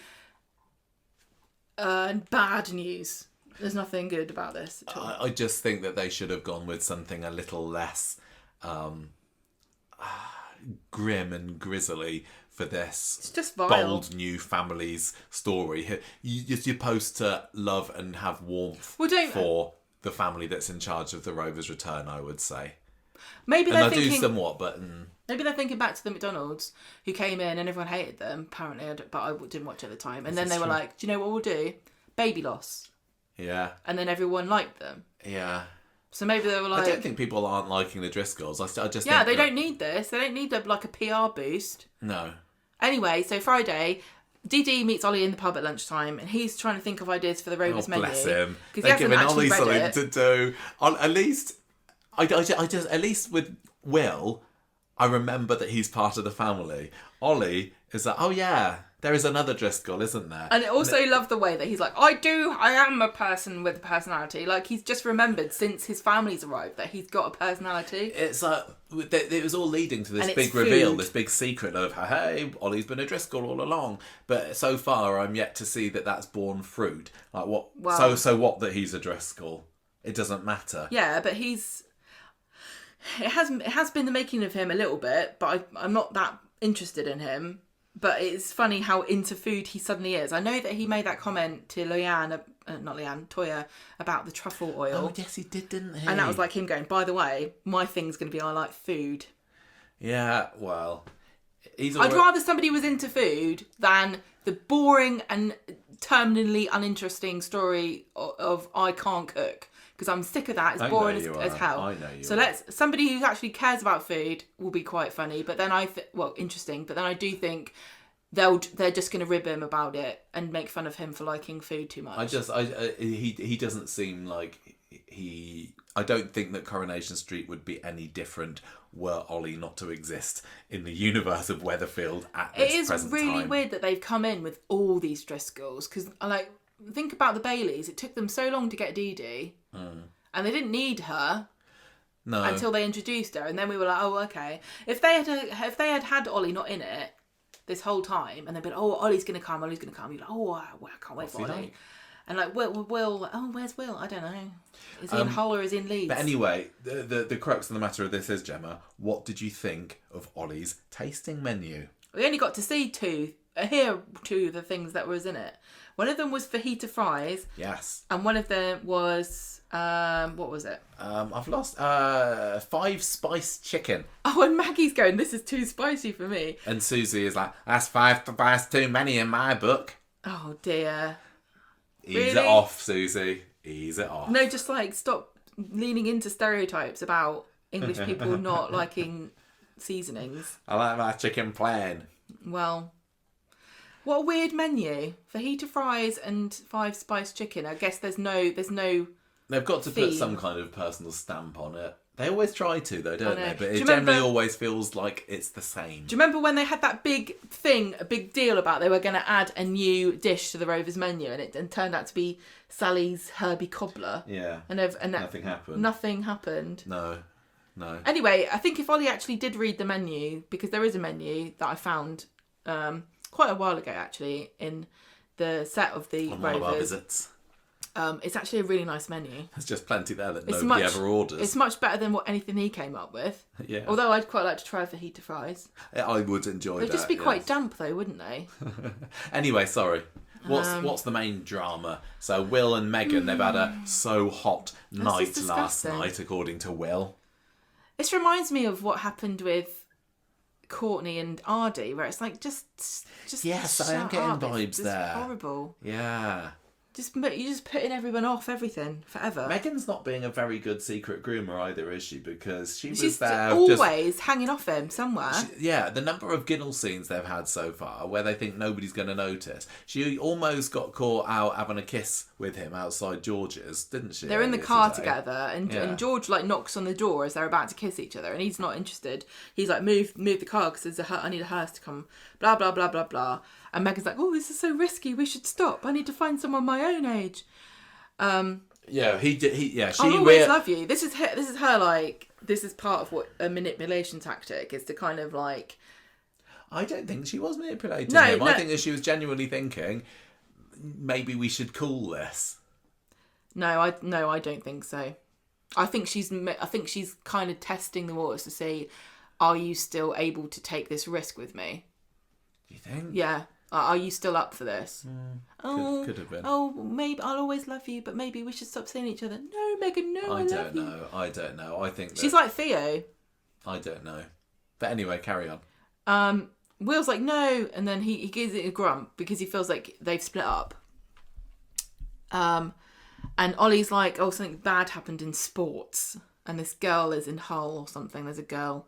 bad news. There's nothing good about this at all. I just think that they should have gone with something a little less grim and grisly for this. It's just vile. Bold new family's story. You're supposed to love and have warmth for the family that's in charge of the Rovers' return, I would say. Maybe they're thinking, do somewhat, but... Maybe they're thinking back to the McDonald's who came in and everyone hated them, apparently, but I didn't watch it at the time. And then they were like, do you know what we'll do? Baby loss. Yeah. And then everyone liked them. Yeah. So maybe they were like... I don't think people aren't liking the Driscolls. I just think they don't need this. They don't need a PR boost. No. Anyway, so Friday, DD meets Ollie in the pub at lunchtime, and he's trying to think of ideas for the Rovers menu. Bless him. They're giving Ollie something to do. At least with Will, I remember that he's part of the family. Ollie is like, oh yeah, there is another Driscoll, isn't there? And I also love the way that he's like, I am a person with a personality. Like, he's just remembered since his family's arrived that he's got a personality. It's like, it was all leading to this big reveal, this big secret of, hey, Ollie's been a Driscoll all along. But so far, I'm yet to see that that's borne fruit. Like, what? Well, so what that he's a Driscoll? It doesn't matter. Yeah, but it has been the making of him a little bit, but I'm not that interested in him. But it's funny how into food he suddenly is. I know that he made that comment to Toya, about the truffle oil. Oh, yes, he did, didn't he? And that was like him going, by the way, my thing's going to be I like food. Yeah, well... I'd rather somebody was into food than the boring and terminally uninteresting story of I can't cook. Because I'm sick of that. It's boring as hell. I know you. So somebody who actually cares about food will be quite funny. But then interesting. But then I do think they're just going to rib him about it and make fun of him for liking food too much. He doesn't seem like I don't think that Coronation Street would be any different were Ollie not to exist in the universe of Weatherfield at this present time. It is really weird that they've come in with all these Driscolls, because think about the Baileys. It took them so long to get Dee Dee, and they didn't need her until they introduced her, and then we were like, oh, okay. If they had Ollie not in it this whole time, and they'd been, oh, Ollie's going to come, you're like, oh, I can't wait for Ollie. Like? And like, Will, oh, where's Will? I don't know. Is he in Hull or is he in Leeds? But anyway, the crux of the matter of this is, Gemma, what did you think of Ollie's tasting menu? We only got to see hear two of the things that was in it. One of them was fajita fries. Yes. And one of them was, what was it? I've lost 5 spice chicken. Oh, and Maggie's going, this is too spicy for me. And Susie is like, that's 5 spice too many in my book. Oh, dear. Ease it off, Susie. Ease it off. No, just stop leaning into stereotypes about English people not liking seasonings. I like my chicken plain. Well, what a weird menu. Fajita fries and 5 spice chicken. I guess there's no They've got to put some kind of personal stamp on it. They always try to, though, don't they? But it generally always feels like it's the same. Do you remember when they had that big deal about they were going to add a new dish to the Rovers menu, and it turned out to be Sally's Herbie Cobbler? Yeah. And nothing happened. Nothing happened. No. Anyway, I think if Ollie actually did read the menu, because there is a menu that I found quite a while ago, actually, in the set of the Rovers. On one of our visits. It's actually a really nice menu. There's just plenty there that nobody ever orders. It's much better than anything he came up with. Yeah. Although I'd quite like to try fajita fries. I would enjoy that. They'd just be quite damp though, wouldn't they? Anyway, sorry. What's the main drama? So Will and Megan, they've had a so hot night last night, according to Will. This reminds me of what happened with Courtney and Ardy, where it's like just yes, I am getting vibes there. It's horrible. Yeah. You're just putting everyone off everything forever. Megan's not being a very good secret groomer either, is she? Because she's there always hanging off him somewhere. The number of Ginnell scenes they've had so far where they think nobody's going to notice. She almost got caught out having a kiss with him outside George's, didn't she? They're in the car together, and George like knocks on the door as they're about to kiss each other, and he's not interested. He's like, move the car because I need a hearse to come. Blah blah blah blah blah. And Megan's like, oh, this is so risky. We should stop. I need to find someone my own age. She I'll always love you. This is her like. This is part of what a manipulation tactic is, to kind of like. I don't think she was manipulating him. I think that she was genuinely thinking, maybe we should call this. No, I don't think so. I think she's kind of testing the waters to see, are you still able to take this risk with me? You think? Yeah. Are you still up for this? Could have been. Oh, maybe I'll always love you, but maybe we should stop seeing each other. No, Megan, no, I love you. I don't know. I think she's like Theo. I don't know. But anyway, carry on. Will's like, no, and then he gives it a grump because he feels like they've split up. And Ollie's like, oh, something bad happened in sports, and this girl is in Hull or something. There's a girl.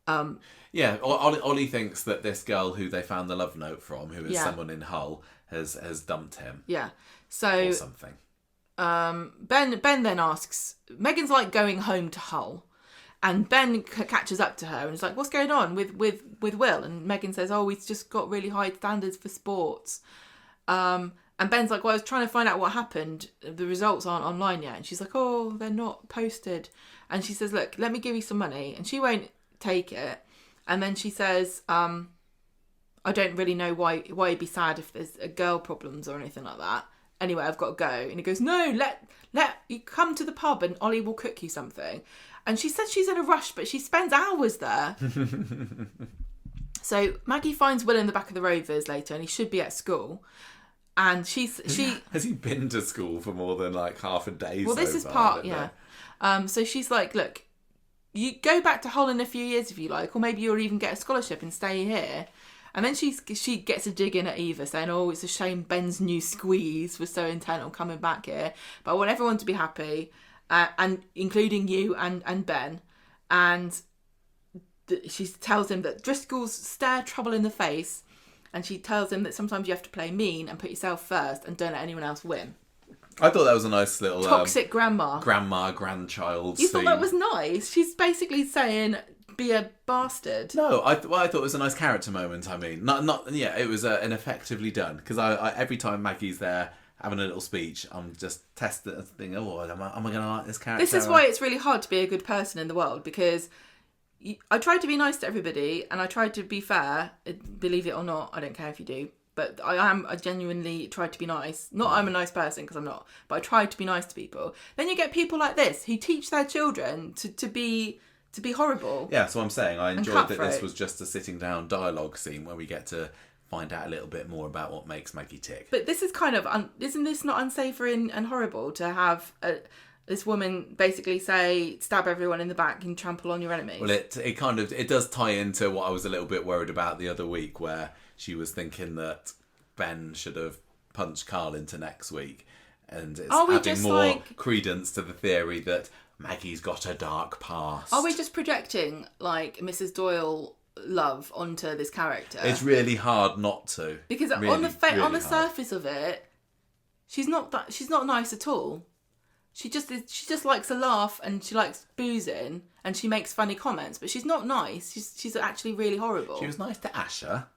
Ollie thinks that this girl who they found the love note from, who is someone in Hull, has dumped him. Yeah. So or something. Ben then asks, Megan's like going home to Hull, and Ben catches up to her and is like, what's going on with Will? And Megan says, oh, he's just got really high standards for sports. And Ben's like, well, I was trying to find out what happened. The results aren't online yet. And she's like, oh, they're not posted. And she says, look, let me give you some money. And she won't take it. And then she says, I don't really know why you'd be sad if there's a girl problems or anything like that. Anyway, I've got to go. And he goes, no, let you come to the pub and Ollie will cook you something. And she says she's in a rush, but she spends hours there. So Maggie finds Will in the back of the Rovers later, and he should be at school. And has he been to school for more than like half a day? Well, this is part, so she's like, look, you go back to Hull in a few years if you like, or maybe you'll even get a scholarship and stay here. And then she gets a dig in at Eva, saying, oh, it's a shame Ben's new squeeze was so intent on coming back here, but I want everyone to be happy, and including you and Ben. And she tells him that Driscoll's stare trouble in the face, and she tells him that sometimes you have to play mean and put yourself first and don't let anyone else win. I thought that was a nice little... Toxic grandchild You thought that was nice? She's basically saying, be a bastard. No, I thought it was a nice character moment, I mean. It was an effectively done. Because I every time Maggie's there having a little speech, I'm just testing, thinking, oh, am I going to like this character? This is why it's really hard to be a good person in the world, because... I tried to be nice to everybody, and I tried to be fair. Believe it or not, I don't care if you do. But I genuinely tried to be nice. Not I'm a nice person, because I'm not. But I tried to be nice to people. Then you get people like this who teach their children to be horrible. Yeah, so I'm saying I enjoyed that this was just a sitting down dialogue scene where we get to find out a little bit more about what makes Maggie tick. But this is kind of... isn't this not unsavoury and horrible to have... this woman basically say, stab everyone in the back and trample on your enemies? Well, it does tie into what I was a little bit worried about the other week, where she was thinking that Ben should have punched Carl into next week. And it's adding more credence to the theory that Maggie's got a dark past. Are we just projecting, like, Mrs. Doyle love onto this character? It's really hard not to. Because on the surface of it, she's not nice at all. She just likes a laugh, and she likes boozing, and she makes funny comments, but she's not nice. She's actually really horrible. She was nice to Asher.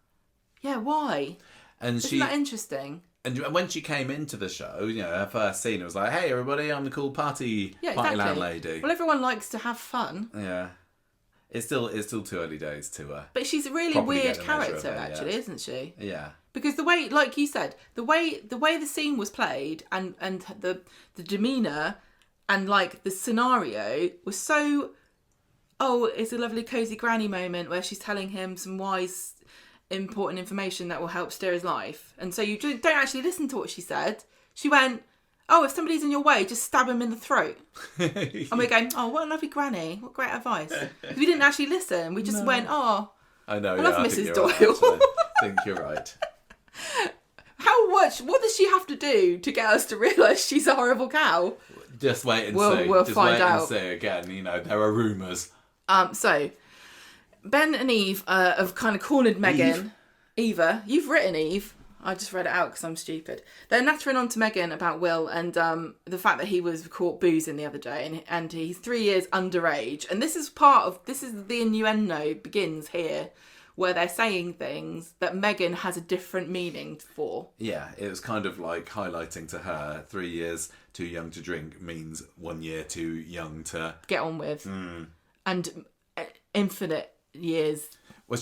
Yeah, why? Isn't that interesting? And when she came into the show, her first scene, it was like, "Hey, everybody, I'm the cool party landlady." Well, everyone likes to have fun. Yeah, it's still too early days to. But she's a really weird character, actually, isn't she? Yeah. Because the way, like you said, the way the scene was played and the demeanour and like the scenario was so, it's a lovely cozy granny moment where she's telling him some wise, important information that will help steer his life. And so you don't actually listen to what she said. She went, if somebody's in your way, just stab him in the throat. And we're going, what a lovely granny. What great advice. We didn't actually listen. We just went, I know. I love Mrs. Doyle. I think you're right. How what does she have to do to get us to realise she's a horrible cow? Just wait and see. We'll Just find wait out. and see again. You know, there are rumours. So Ben and Eve have kind of cornered Megan. Eva, you've written Eve. I just read it out because I'm stupid. They're nattering on to Megan about Will and the fact that he was caught boozing the other day and he's 3 years underage. And this is the innuendo begins here, where they're saying things that Megan has a different meaning for. Yeah, it was kind of like highlighting to her 3 years too young to drink means 1 year too young to get on with. And infinite years. Well,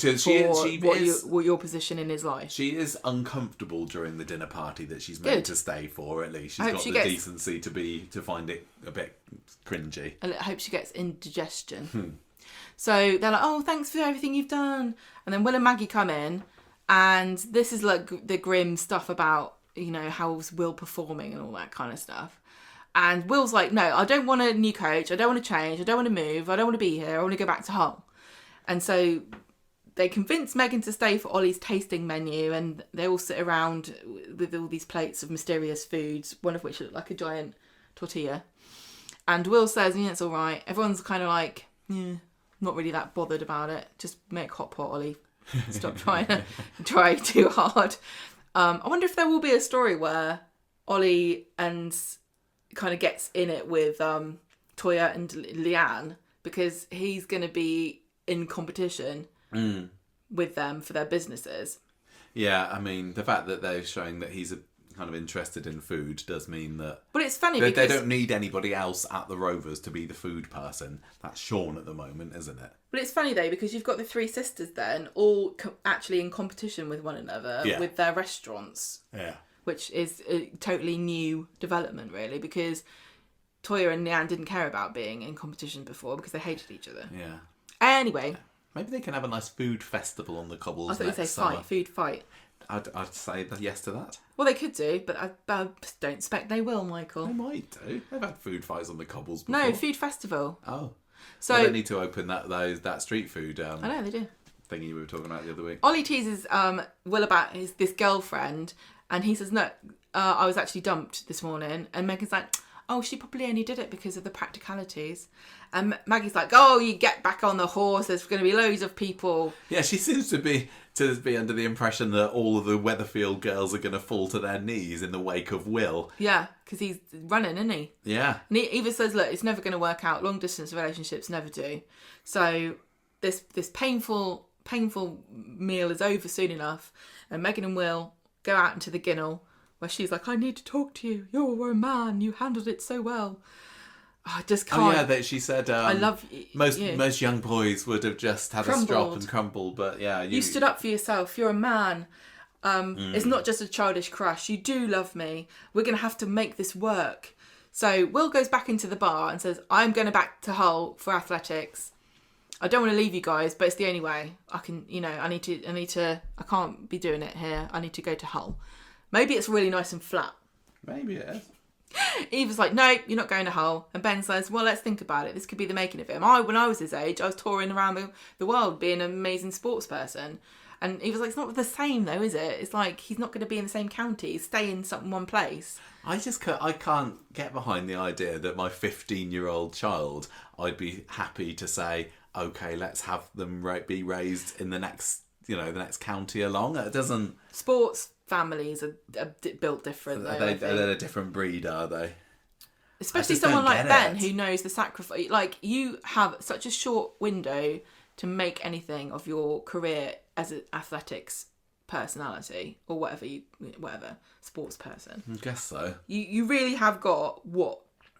what your position in his life. She is uncomfortable during the dinner party that she's meant to stay for. At least she's got the decency to find it a bit cringy. I hope she gets indigestion. So they're like, "Oh, thanks for everything you've done." And then Will and Maggie come in, and this is like the grim stuff about how's Will performing and all that kind of stuff. And Will's like, "No, I don't want a new coach. I don't want to change. I don't want to move. I don't want to be here. I want to go back to Hull." And so they convince Megan to stay for Ollie's tasting menu, and they all sit around with all these plates of mysterious foods, one of which looked like a giant tortilla. And Will says, "Yeah, it's all right." Everyone's kind of like, "Yeah, not really that bothered about it. Just make hot pot, Ollie. Stop trying to try too hard." I wonder if there will be a story where Ollie and kind of gets in it with Toya and Leanne, because he's going to be in competition with them for their businesses. Yeah, I mean, the fact that they're showing that he's kind of interested in food does mean that... But it's funny because... They don't need anybody else at the Rovers to be the food person. That's Sean at the moment, isn't it? But it's funny, though, because you've got the three sisters then, all actually in competition with one another with their restaurants. Yeah. Which is a totally new development, really, because Toya and Leanne didn't care about being in competition before because they hated each other. Yeah. Anyway. Maybe they can have a nice food festival on the cobbles next summer. I thought you'd say food fight. I'd say yes to that. Well, they could do, but I don't expect they will, Michael. They might do. They've had food fights on the cobbles before. No, food festival. Oh. So well, they need to open that street food I know, they do. thingy we were talking about the other week. Ollie teases Will about this girlfriend, and he says, "No, I was actually dumped this morning." And Megan's like, "Oh, she probably only did it because of the practicalities." And Maggie's like, "Oh, you get back on the horse. There's going to be loads of people." Yeah, she seems to be under the impression that all of the Weatherfield girls are going to fall to their knees in the wake of Will. Yeah, because he's running, isn't he? Yeah. And he even says, "Look, it's never going to work out. Long distance relationships never do." So this painful meal is over soon enough, and Megan and Will go out into the ginnel, where she's like, "I need to talk to you. You're a man. You handled it so well." Oh, I just can't. Oh yeah, that she said. I love most young boys would have just had a strop and crumbled, but yeah, you stood up for yourself. You're a man. It's not just a childish crush. You do love me. We're gonna have to make this work. So Will goes back into the bar and says, "I'm going back to Hull for athletics. I don't want to leave you guys, but it's the only way I can. I need to. I can't be doing it here. I need to go to Hull. Maybe it's really nice and flat." Maybe it is. Eva's like, "No, you're not going to Hull." And Ben says, "Well, let's think about it. This could be the making of him. When I was his age, I was touring around the world being an amazing sports person." And Eva's like, "It's not the same though, is it? It's like he's not going to be in the same county. Stay in one place." I can't get behind the idea that my 15-year-old child, I'd be happy to say, "Okay, let's have them be raised in the next county along." It doesn't. Sports families are built different, though. They're a different breed, are they? Especially someone like Ben, who knows the sacrifice. Like, you have such a short window to make anything of your career as an athletics personality, or whatever sports person. I guess so. You really have got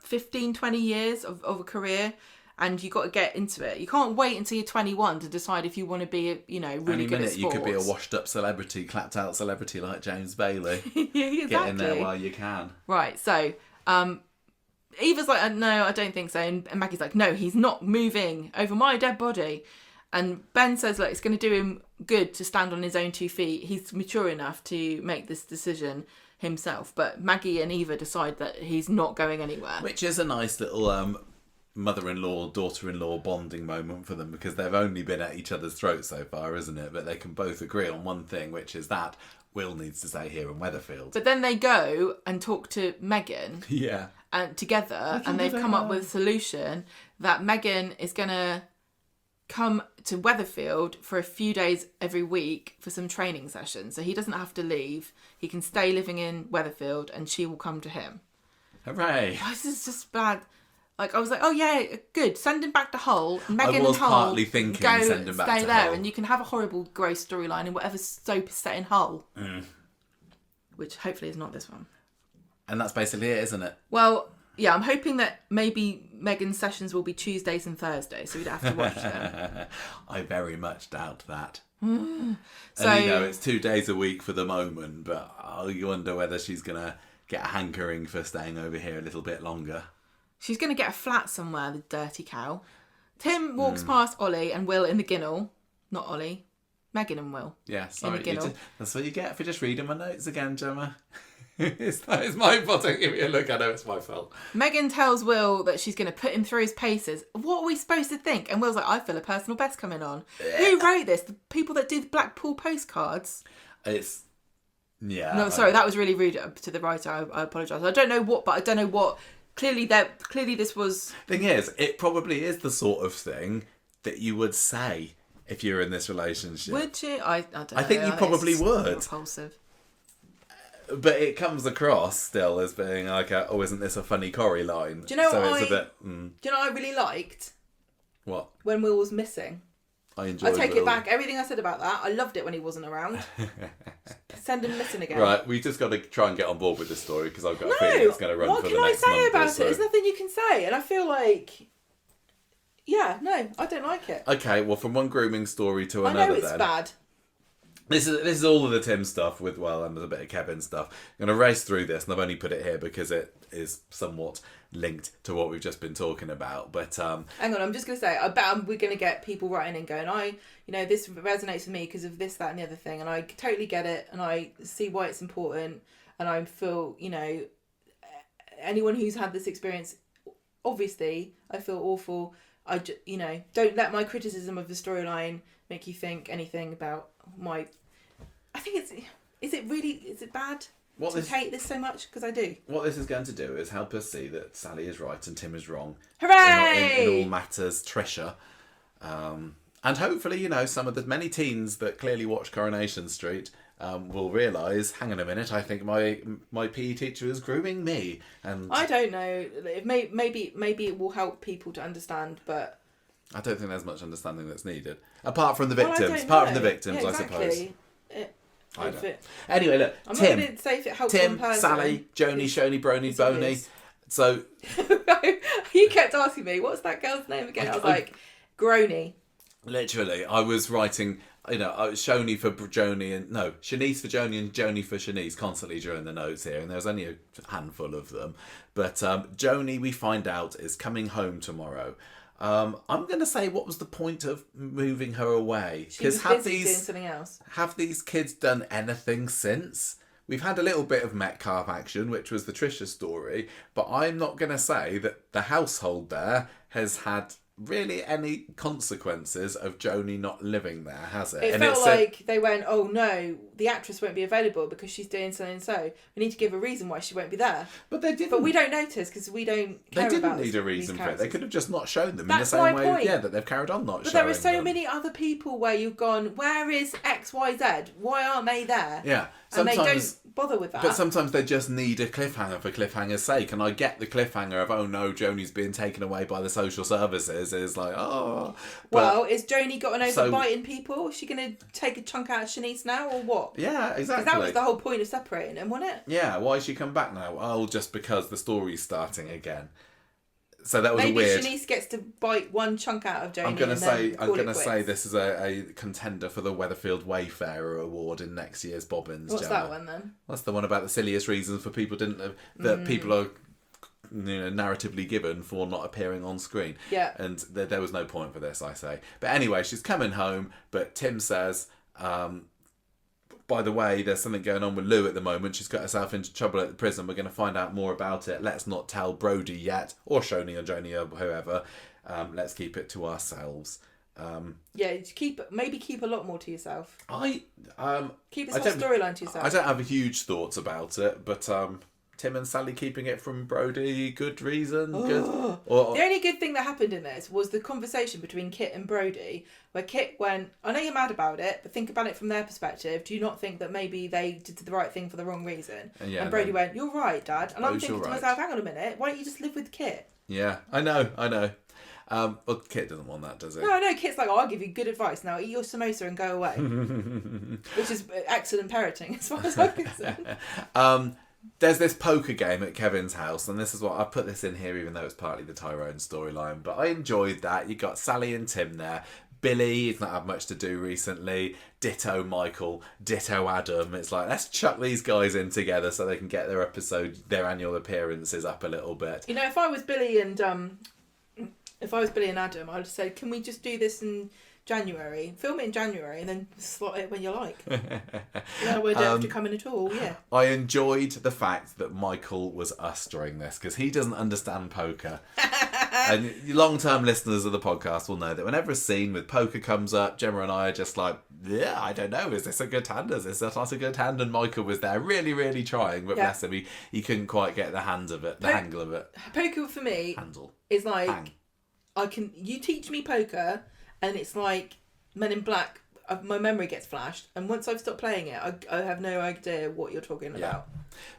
15, 20 years of a career. And you got to get into it. You can't wait until you're 21 to decide if you want to be, really good at sports. You could be a washed-up celebrity, clapped-out celebrity like James Bailey. Yeah, exactly. Get in there while you can. Right. So, Eva's like, "No, I don't think so." And Maggie's like, "No, he's not moving over my dead body." And Ben says, "Look, it's going to do him good to stand on his own 2 feet. He's mature enough to make this decision himself." But Maggie and Eva decide that he's not going anywhere. Which is a nice little mother-in-law, daughter-in-law bonding moment for them, because they've only been at each other's throats so far, isn't it? But they can both agree on one thing, which is that Will needs to stay here in Weatherfield. But then they go and talk to Megan. Yeah. And together, and they've come up with a solution that Megan is going to come to Weatherfield for a few days every week for some training sessions. So he doesn't have to leave. He can stay living in Weatherfield and she will come to him. Hooray. Oh, this is just bad. Like, I was like, oh yeah, good. Send him back to Hull. Megan I was and Hull partly thinking go send him back stay to there, Hull. and you can have a horrible, gross storyline in whatever soap is set in Hull. Which hopefully is not this one. And that's basically it, isn't it? Well, yeah, I'm hoping that maybe Megan's sessions will be Tuesdays and Thursdays, so we don't have to watch them. I very much doubt that. So, And it's 2 days a week for the moment, but you wonder whether she's going to get a hankering for staying over here a little bit longer. She's going to get a flat somewhere, the dirty cow. Tim walks past Ollie and Will in the ginnel. Not Ollie. Megan and Will. Yeah, sorry. In the ginnel. That's what you get for just reading my notes again, Gemma. It's my fault. Don't give me a look. I know it's my fault. Megan tells Will that she's going to put him through his paces. What are we supposed to think? And Will's like, I feel a personal best coming on. Who wrote this? The people that do the Blackpool postcards? It's... Yeah. No, sorry, that was really rude to the writer. I apologise. I don't know what... Clearly this was... Thing is, it probably is the sort of thing that you would say if you're in this relationship. Would you? I don't know. I think you probably would. Repulsive. But it comes across still as being like, isn't this a funny Corrie line? Do you know so what it's a bit... Do you know what I really liked? What? When Will was missing. I enjoyed take Will. it back. Everything I said about that, I loved it when he wasn't around. Send him missing again. Right, we just got to try and get on board with this story because I've got a feeling it's going to run for the next month. What can I say about so. it? There's nothing you can say. And I feel like... Yeah, no, I don't like it. Okay, well, from one grooming story to another then. I know it's bad. This is all of the Tim stuff and there's a bit of Kevin stuff. I'm going to race through this, and I've only put it here because it is somewhat linked to what we've just been talking about. But hang on, I'm just going to say, I bet we're going to get people writing and going, this resonates with me because of this, that, and the other thing, and I totally get it, and I see why it's important, and I feel, anyone who's had this experience, obviously, I feel awful. Don't let my criticism of the storyline make you think anything about my... I think is it bad to hate this so much? Because I do. What this is going to do is help us see that Sally is right and Tim is wrong. Hooray! In all matters, Tricia. And hopefully, some of the many teens that clearly watch Coronation Street will realise, hang on a minute, I think my PE teacher is grooming me. And I don't know. Maybe it will help people to understand, but... I don't think there's much understanding that's needed. Apart from the victims. Yeah, exactly. I suppose. I don't. Anyway, look, I'm Tim. not going to say if it helps Tim, one person. Sally, Joni, Shoni, Brony, Boney. So... You kept asking me, what's that girl's name again? I was like, Grony. Literally, I was writing... Shoni for Joni and... No, Shanice for Joni and Joni for Shanice constantly during the notes here. And there's only a handful of them. But Joni, we find out, is coming home tomorrow. I'm going to say, what was the point of moving her away? She was busy doing something else. Have these kids done anything since? We've had a little bit of Metcalfe action, which was the Tricia story, but I'm not going to say that the household there has had really any consequences of Joni not living there, has it? It felt like they went, oh no, the actress won't be available because she's doing so and so. We need to give a reason why she won't be there. But they didn't. But we don't notice because we don't care about They didn't need a reason for it. They could have just not shown them That's in the same my way point. that they've carried on not showing them. But there are so many other people where you've gone, where is X, Y, Z? Why aren't they there? Yeah. And they don't bother with that. But sometimes they just need a cliffhanger for cliffhanger's sake. And I get the cliffhanger of, oh no, Joni's being taken away by the social services. It's like, oh. Well, is Joni gotten over biting people? Is she going to take a chunk out of Shanice now or what? Yeah, exactly. Because that was the whole point of separating them, wasn't it? Yeah, why has she come back now? Oh, just because the story's starting again. So that was Maybe weird. Shanice gets to bite one chunk out of Joni. I'm going to say this is a contender for the Weatherfield Wayfarer Award in next year's Bobbins. What's that one then? That's the one about the silliest reasons for people that people are narratively given for not appearing on screen. Yeah. And there was no point for this, I say. But anyway, she's coming home, but Tim says, by by the way, there's something going on with Lou at the moment. She's got herself into trouble at the prison. We're going to find out more about it. Let's not tell Brody yet, or Shoni or Joni or whoever. Let's keep it to ourselves. Keep a lot more to yourself. Keep this whole storyline to yourself. I don't have huge thoughts about it, but Tim and Sally keeping it from Brody, good reason. Good. The only good thing that happened in this was the conversation between Kit and Brody, where Kit went, I know you're mad about it, but think about it from their perspective. Do you not think that maybe they did the right thing for the wrong reason? And Brody went, you're right, Dad. And I'm thinking to myself, hang on a minute, why don't you just live with Kit? Yeah, I know. Well, Kit doesn't want that, does he? No, I know. Kit's like, I'll give you good advice. Now eat your samosa and go away. Which is excellent parenting as far as I'm concerned. There's this poker game at Kevin's house, and this is what I put this in here, even though it's partly the Tyrone storyline. But I enjoyed that. You got Sally and Tim there. Billy, he's not had much to do recently. Ditto Michael. Ditto Adam. It's like, let's chuck these guys in together so they can get their annual appearances up a little bit. You know, if I was Billy and Adam, I'd say, can we just do this in January? Film it in January and then slot it when you like. No one don't have to come in at all, yeah. I enjoyed the fact that Michael was us during this, because he doesn't understand poker. And long-term listeners of the podcast will know that whenever a scene with poker comes up, Gemma and I are just like, yeah, I don't know, is this a good hand? Is this not a good hand? And Michael was there really, really trying, but bless him, he couldn't quite get the hands of it, the angle of it. Poker for me is like, you teach me poker, and it's like Men in Black, my memory gets flashed, and once I've stopped playing it, I have no idea what you're talking about.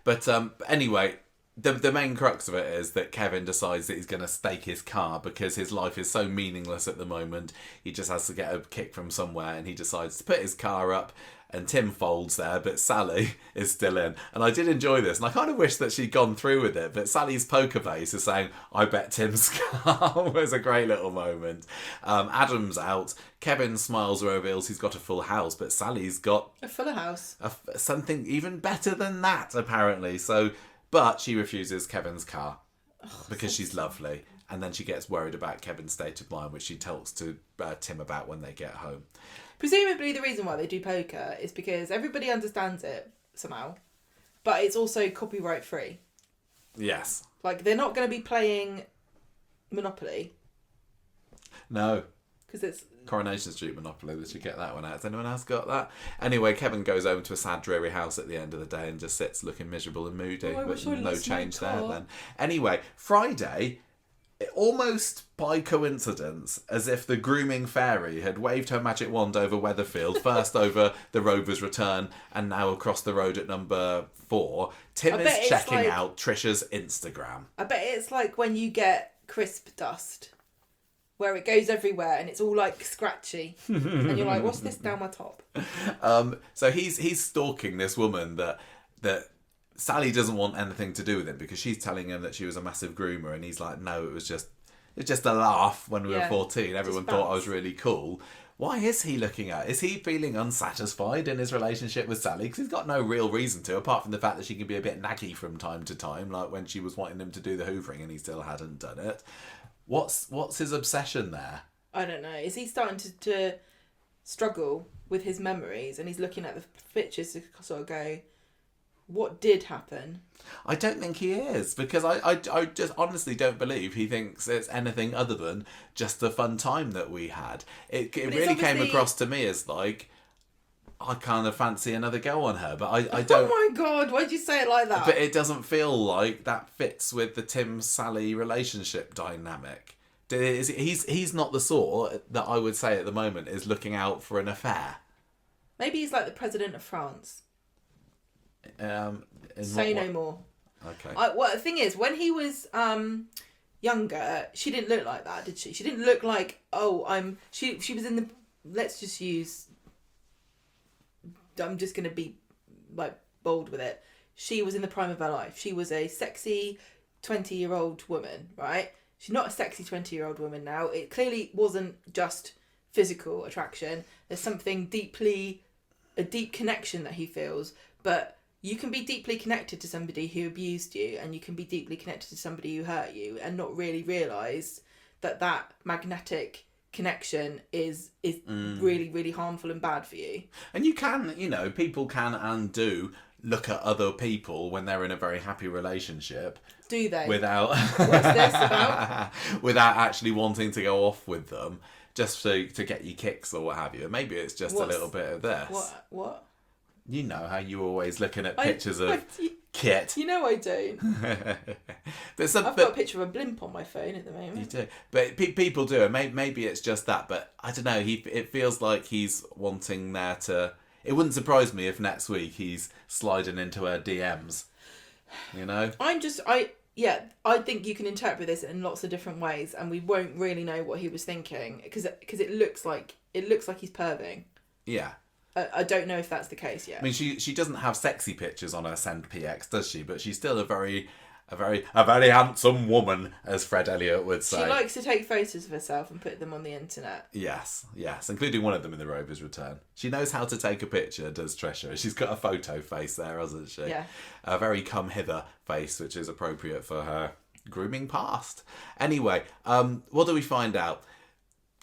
But anyway, the main crux of it is that Kevin decides that he's going to stake his car because his life is so meaningless at the moment. He just has to get a kick from somewhere, and he decides to put his car up. And Tim folds there, but Sally is still in. And I did enjoy this, and I kind of wish that she'd gone through with it. But Sally's poker face is saying, I bet Tim's car. Was a great little moment. Adam's out. Kevin smiles and reveals he's got a full house, but Sally's got... a fuller house. Something even better than that, apparently. But she refuses Kevin's car because she's lovely. And then she gets worried about Kevin's state of mind, which she talks to Tim about when they get home. Presumably the reason why they do poker is because everybody understands it somehow, but it's also copyright free. Yes. Like, they're not going to be playing Monopoly. No. Because it's... Coronation Street Monopoly, they should get that one out. Has anyone else got that? Anyway, Kevin goes home to a sad, dreary house at the end of the day and just sits looking miserable and moody, but no change there then. Anyway, Friday... almost by coincidence, as if the grooming fairy had waved her magic wand over Weatherfield, first over the Rovers' return and now across the road at number 4, Tim is checking out Tricia's Instagram. I bet it's like when you get crisp dust, where it goes everywhere and it's all like scratchy. And you're like, what's this down my top? So he's stalking this woman that Sally doesn't want anything to do with it because she's telling him that she was a massive groomer, and he's like, no, it's just a laugh when we were 14. Everyone thought I was really cool. Why is he looking at? Is he feeling unsatisfied in his relationship with Sally? Because he's got no real reason to, apart from the fact that she can be a bit naggy from time to time, like when she was wanting him to do the hoovering and he still hadn't done it. What's his obsession there? I don't know. Is he starting to struggle with his memories, and he's looking at the pictures to sort of go, what did happen? I don't think he is, because I just honestly don't believe he thinks it's anything other than just a fun time that we had. It really came across to me as like, I kind of fancy another go on her, but I don't... Oh my God, why'd you say it like that? But it doesn't feel like that fits with the Tim-Sally relationship dynamic. He's not the sort that I would say at the moment is looking out for an affair. Maybe he's like the president of France. Say no more. Okay. Well, the thing is, when he was younger, she didn't look like that, did she? She didn't look like, she was in the... Let's just use... I'm just going to be like bold with it. She was in the prime of her life. She was a sexy 20-year-old woman, right? She's not a sexy 20-year-old woman now. It clearly wasn't just physical attraction. There's something a deep connection that he feels. But you can be deeply connected to somebody who abused you, and you can be deeply connected to somebody who hurt you and not really realise that magnetic connection is really, really harmful and bad for you. And you can, people can and do look at other people when they're in a very happy relationship. Do they? Without What's this about? Without actually wanting to go off with them, just to get you kicks or what have you. And maybe it's just a little bit of this. What? You know how you're always looking at pictures of Kit. You know I don't. I've got a picture of a blimp on my phone at the moment. You do. But people do. And maybe it's just that. But I don't know. It feels like he's wanting there to... It wouldn't surprise me if next week he's sliding into her DMs. I think you can interpret this in lots of different ways, and we won't really know what he was thinking because it looks like he's perving. Yeah. I don't know if that's the case yet. I mean, she doesn't have sexy pictures on her send PX, does she? But she's still a very handsome woman, as Fred Elliott would say. She likes to take photos of herself and put them on the internet. Yes, including one of them in the Rovers return. She knows how to take a picture, does Tricia. She's got a photo face there, hasn't she? Yeah. A very come hither face, which is appropriate for her grooming past. Anyway, what do we find out?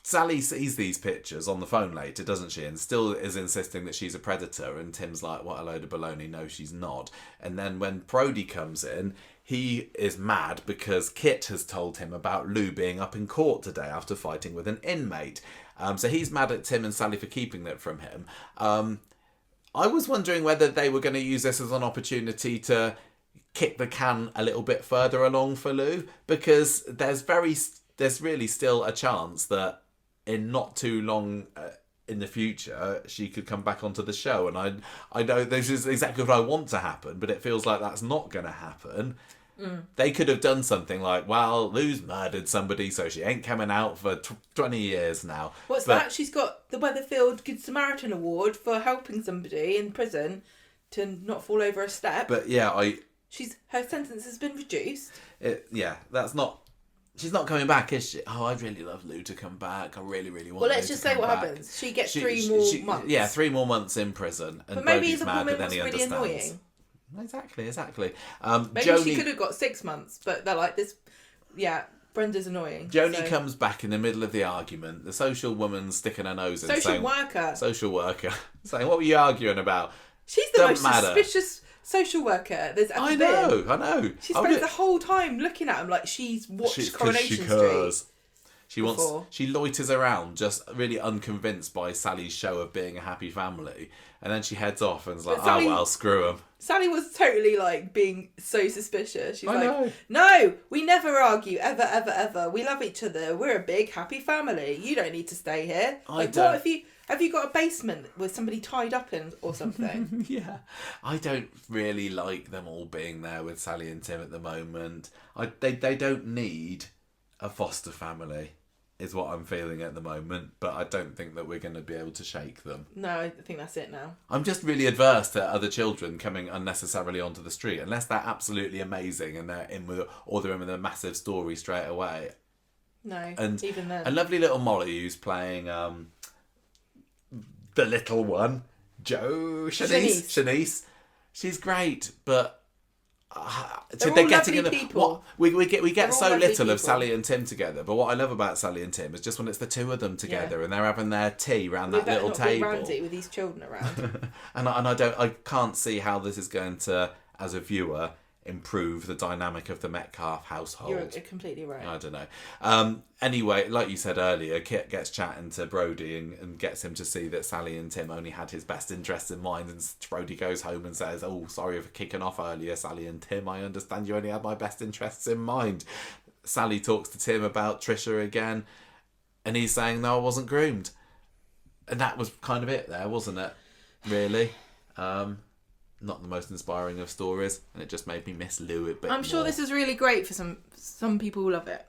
Sally sees these pictures on the phone later, doesn't she? And still is insisting that she's a predator. And Tim's like, what a load of baloney. No, she's not. And then when Brodie comes in, he is mad because Kit has told him about Lou being up in court today after fighting with an inmate. So he's mad at Tim and Sally for keeping that from him. I was wondering whether they were going to use this as an opportunity to kick the can a little bit further along for Lou, because there's really still a chance that in not too long in the future she could come back onto the show. And I know this is exactly what I want to happen, but it feels like that's not going to happen. They could have done something like, well, Lou's murdered somebody, so she ain't coming out for 20 years now. What's that? She's got the Weatherfield Good Samaritan Award for helping somebody in prison to not fall over a step. But yeah, her sentence has been reduced. That's not... She's not coming back, is she? Oh, I'd really love Lou to come back. I really, really want. Well, let's just say what happens. She gets 3 more months. Yeah, 3 more months in prison. And but maybe Brodie's the mad, woman but then was he really understands. annoying. Exactly. Maybe Joni, she could have got 6 months, but they're like this. Yeah, Brenda's annoying. Joni comes back in the middle of the argument. The social woman's sticking her nose in. Social worker, saying, "What were you arguing about?" She's the most suspicious social worker there's ever been. I know. She spends the whole time looking at him like she's watched Coronation Street. She loiters around, just really unconvinced by Sally's show of being a happy family, and then she heads off and is like, "Oh well, screw them." Sally was totally like being so suspicious. She's "No, we never argue ever, ever, ever. We love each other. We're a big happy family. You don't need to stay here." What if you? Have you got a basement with somebody tied up in or something? Yeah. I don't really like them all being there with Sally and Tim at the moment. They don't need a foster family, is what I'm feeling at the moment. But I don't think that we're going to be able to shake them. No, I think that's it now. I'm just really adverse to other children coming unnecessarily onto the street. Unless they're absolutely amazing and they're in with a massive story straight away. No, and even then. A lovely little Molly who's playing... the little one, Shanice. She's great, but they're getting in people. We get so little of Sally and Tim together. But what I love about Sally and Tim is just when it's the two of them together and they're having their tea around that little table. Randy with these children around. and I can't see how this is going to, as a viewer, improve the dynamic of the Metcalfe household. You're completely right. I don't know. Anyway, like you said earlier, Kit gets chatting to Brodie and gets him to see that Sally and Tim only had his best interests in mind, and Brodie goes home and says, "Oh, sorry for kicking off earlier, Sally and Tim. I understand you only had my best interests in mind." Sally talks to Tim about Tricia again, and he's saying, "No, I wasn't groomed." And that was kind of it there, wasn't it? Really? Not the most inspiring of stories, and it just made me miss Lou a bit. I'm sure this is really great for some people who love it.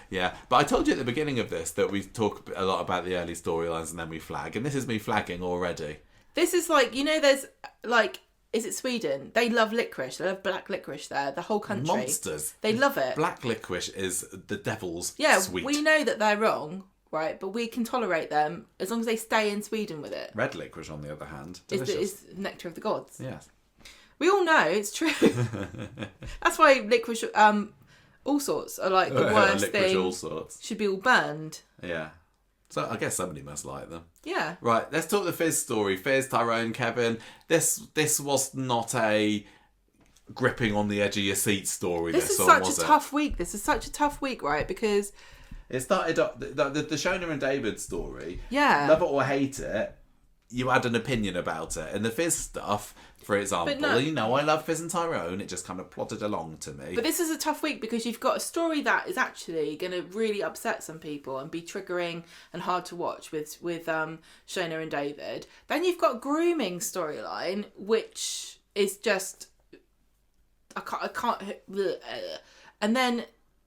Yeah, but I told you at the beginning of this that we talk a lot about the early storylines and then we flag, and this is me flagging already. This is like, there's like, is it Sweden? They love licorice. They love black licorice there. The whole country. Monsters. They love it. Black licorice is the devil's sweet. Yeah, we know that they're wrong, right? But we can tolerate them as long as they stay in Sweden with it. Red licorice, on the other hand, is nectar of the gods. Yes. We all know it's true. That's why licorice, all sorts are like the worst thing. All sorts should be all banned. Yeah. So I guess somebody must like them. Yeah. Right, let's talk the Fizz story. Fizz, Tyrone, Kevin. This was not a gripping on the edge of your seat story. This is such a tough week. This is such a tough week, right? Because it started up the Shona and David story. Yeah. Love it or hate it, you had an opinion about it. And the Fizz stuff, for example, I love Fizz and Tyrone. It just kind of plodded along to me. But this is a tough week because you've got a story that is actually going to really upset some people and be triggering and hard to watch with Shona and David. Then you've got grooming storyline, which is just I can't.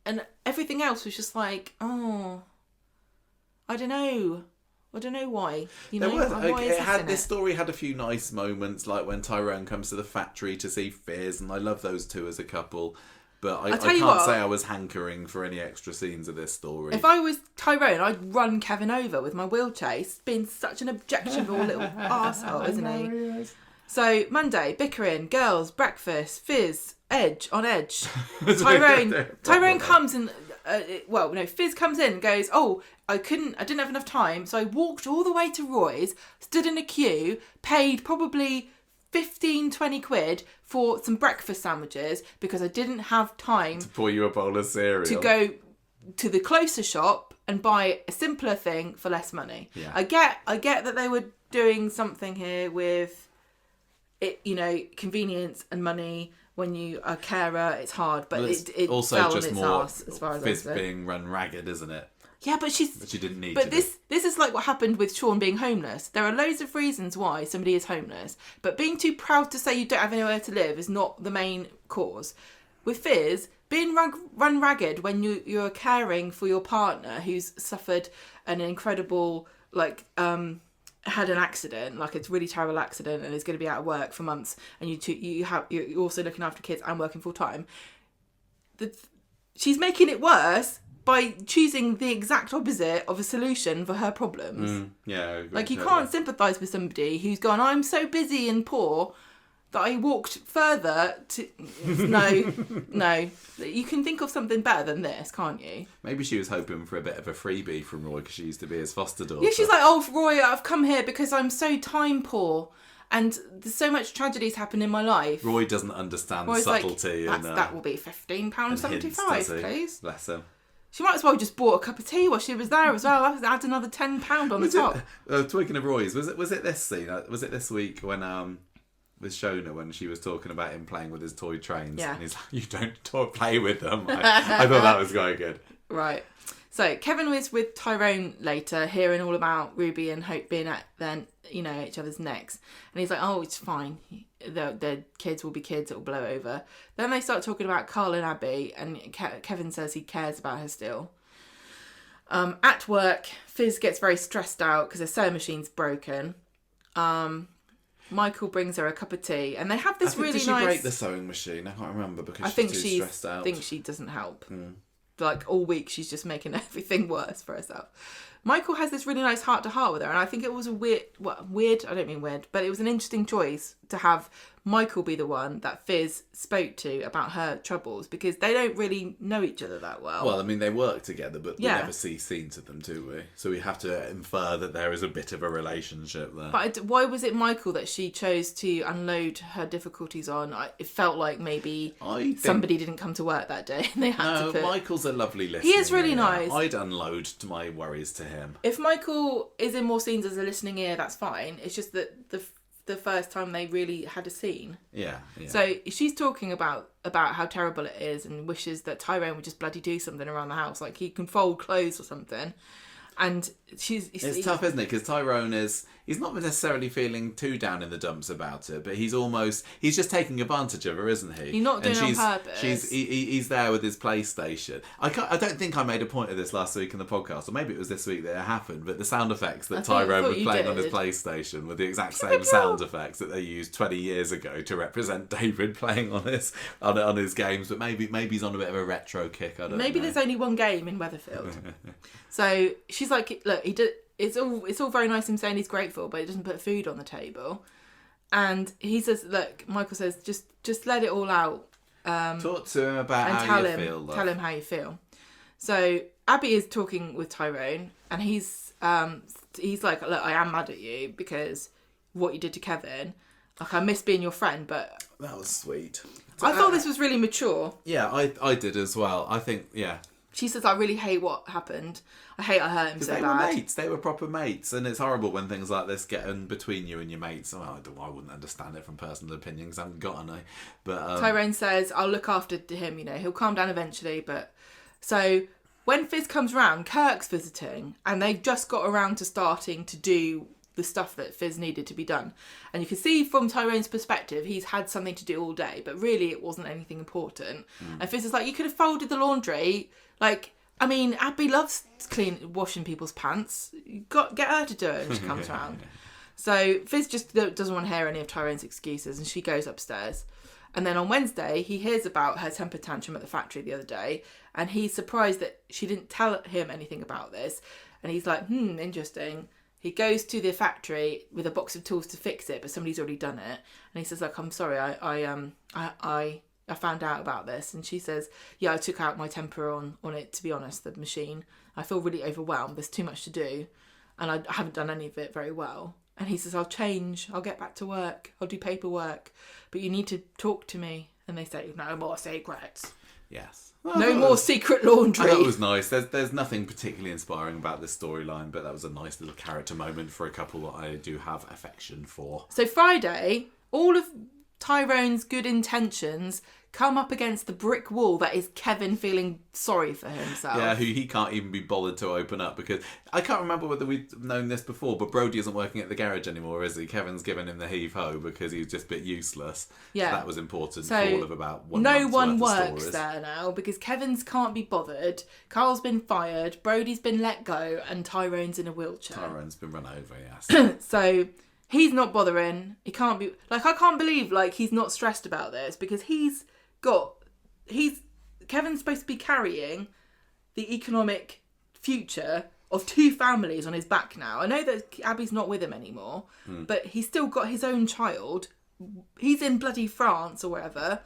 And everything else was just like, oh, I don't know why. This story had a few nice moments, like when Tyrone comes to the factory to see Fizz, and I love those two as a couple. But I can't say I was hankering for any extra scenes of this story. If I was Tyrone, I'd run Kevin over with my wheelchair. He's been such an objectionable little arsehole, isn't he? So, Monday, bickering, girls, breakfast, Fizz, on edge. Tyrone comes and, Fizz comes in and goes, oh, I didn't have enough time, so I walked all the way to Roy's, stood in a queue, paid probably 15-20 quid for some breakfast sandwiches because I didn't have time to pour you a bowl of cereal, to go to the closer shop and buy a simpler thing for less money. Yeah. I get that they were doing something here with it, convenience and money. When you are a carer, it's hard, but it also fell just on its more arse as far as Fizz being run ragged, isn't it? Yeah, but she didn't need. But this is like what happened with Sean being homeless. There are loads of reasons why somebody is homeless, but being too proud to say you don't have anywhere to live is not the main cause. With Fizz, being run ragged when you're caring for your partner who's suffered an incredible had an accident, like it's a really terrible accident, and is going to be out of work for months, and you're also looking after kids and working full time. She's making it worse by choosing the exact opposite of a solution for her problems. Yeah, like you can't sympathise with somebody who's gone, I'm so busy and poor that I walked further to... No. You can think of something better than this, can't you? Maybe she was hoping for a bit of a freebie from Roy because she used to be his foster daughter. Yeah, she's like, oh, Roy, I've come here because I'm so time poor and there's so much tragedies happen in my life. Roy doesn't understand subtlety. That will be £15.75, please. Bless him. She might as well just bought a cup of tea while she was there as well. Add another £10 on the top. Talking of Roy's, was it this scene? Was it this week when... with Shona when she was talking about him playing with his toy trains. Yeah. And he's like, you don't play with them. I thought that was quite good. Right. So Kevin was with Tyrone later, hearing all about Ruby and Hope being at each other's necks. And he's like, oh, it's fine. The kids will be kids, it'll blow over. Then they start talking about Carl and Abby, and Kevin says he cares about her still. At work, Fizz gets very stressed out because her sewing machine's broken. Michael brings her a cup of tea, and they have this really nice... Did she break the sewing machine? I can't remember because she's too stressed out. I think she doesn't help. Like, all week she's just making everything worse for herself. Michael has this really nice heart-to-heart with her, and I think it was a weird, I don't mean weird, but it was an interesting choice to have Michael be the one that Fizz spoke to about her troubles, because they don't really know each other that well. Well, I mean, they work together, but we never see scenes of them, do we? So we have to infer that there is a bit of a relationship there. But why was it Michael that she chose to unload her difficulties on? It felt like maybe somebody didn't come to work that day and they had to put... Michael's a lovely listener. He is really nice. I'd unload my worries to him. If Michael is in more scenes as a listening ear, that's fine. It's just that the first time they really had a scene. Yeah. So she's talking about how terrible it is and wishes that Tyrone would just bloody do something around the house, like he can fold clothes or something. And it's tough, isn't it? Because Tyrone he's not necessarily feeling too down in the dumps about it, but he's just taking advantage of her, isn't he? He's not doing it on purpose. He's there with his PlayStation. I don't think I made a point of this last week in the podcast, or maybe it was this week that it happened, but the sound effects that Tyrone was playing on his PlayStation were the exact same sound effects that they used 20 years ago to represent David playing on his games, but maybe he's on a bit of a retro kick. I don't know. Maybe there's only one game in Weatherfield. So she's like, look, it's all very nice him saying he's grateful, but he doesn't put food on the table. And he says, look, Michael says, just let it all out. Talk to him about how you feel. Tell him how you feel. So Abby is talking with Tyrone, and he's he's like, look, I am mad at you because what you did to Kevin. Like, I miss being your friend, but... That was sweet. I thought this was really mature. Yeah, I did as well. I think, yeah. She says, I really hate what happened. I hate I hurt him so bad. They were mates. They were proper mates. And it's horrible when things like this get in between you and your mates. Well, I wouldn't understand it from personal opinion because I haven't got any. But Tyrone says, I'll look after him, he'll calm down eventually. But so when Fizz comes round, Kirk's visiting and they've just got around to starting to do the stuff that Fizz needed to be done. And you can see from Tyrone's perspective, he's had something to do all day, but really it wasn't anything important. And Fizz is like, you could have folded the laundry. Like, I mean, Abby loves washing people's pants. Get her to do it when she comes around. So Fizz just doesn't want to hear any of Tyrone's excuses and she goes upstairs. And then on Wednesday, he hears about her temper tantrum at the factory the other day and he's surprised that she didn't tell him anything about this. And he's like, interesting. He goes to the factory with a box of tools to fix it, but somebody's already done it. And he says, like, I'm sorry, I found out about this. And she says, yeah, I took out my temper on it, to be honest, the machine. I feel really overwhelmed. There's too much to do. And I haven't done any of it very well. And he says, I'll change. I'll get back to work. I'll do paperwork. But you need to talk to me. And they say, no more secrets. Yes. No more secret laundry. I thought it was nice. There's nothing particularly inspiring about this storyline, but that was a nice little character moment for a couple that I do have affection for. So Friday, all of Tyrone's good intentions come up against the brick wall that is Kevin feeling sorry for himself. Yeah, who he can't even be bothered to open up because I can't remember whether we've known this before, but Brody isn't working at the garage anymore, is he? Kevin's given him the heave-ho because he's just a bit useless. Yeah. So that was important for all of about 1 month's no one worth of works stories. there now because Kevin's can't be bothered. Carl's been fired, Brody's been let go, and Tyrone's in a wheelchair. Tyrone's been run over, yes. So he's not bothering. He can't be... Like, I can't believe, like, he's not stressed about this because Kevin's supposed to be carrying the economic future of 2 families on his back now. I know that Abby's not with him anymore, but he's still got his own child. He's in bloody France or wherever,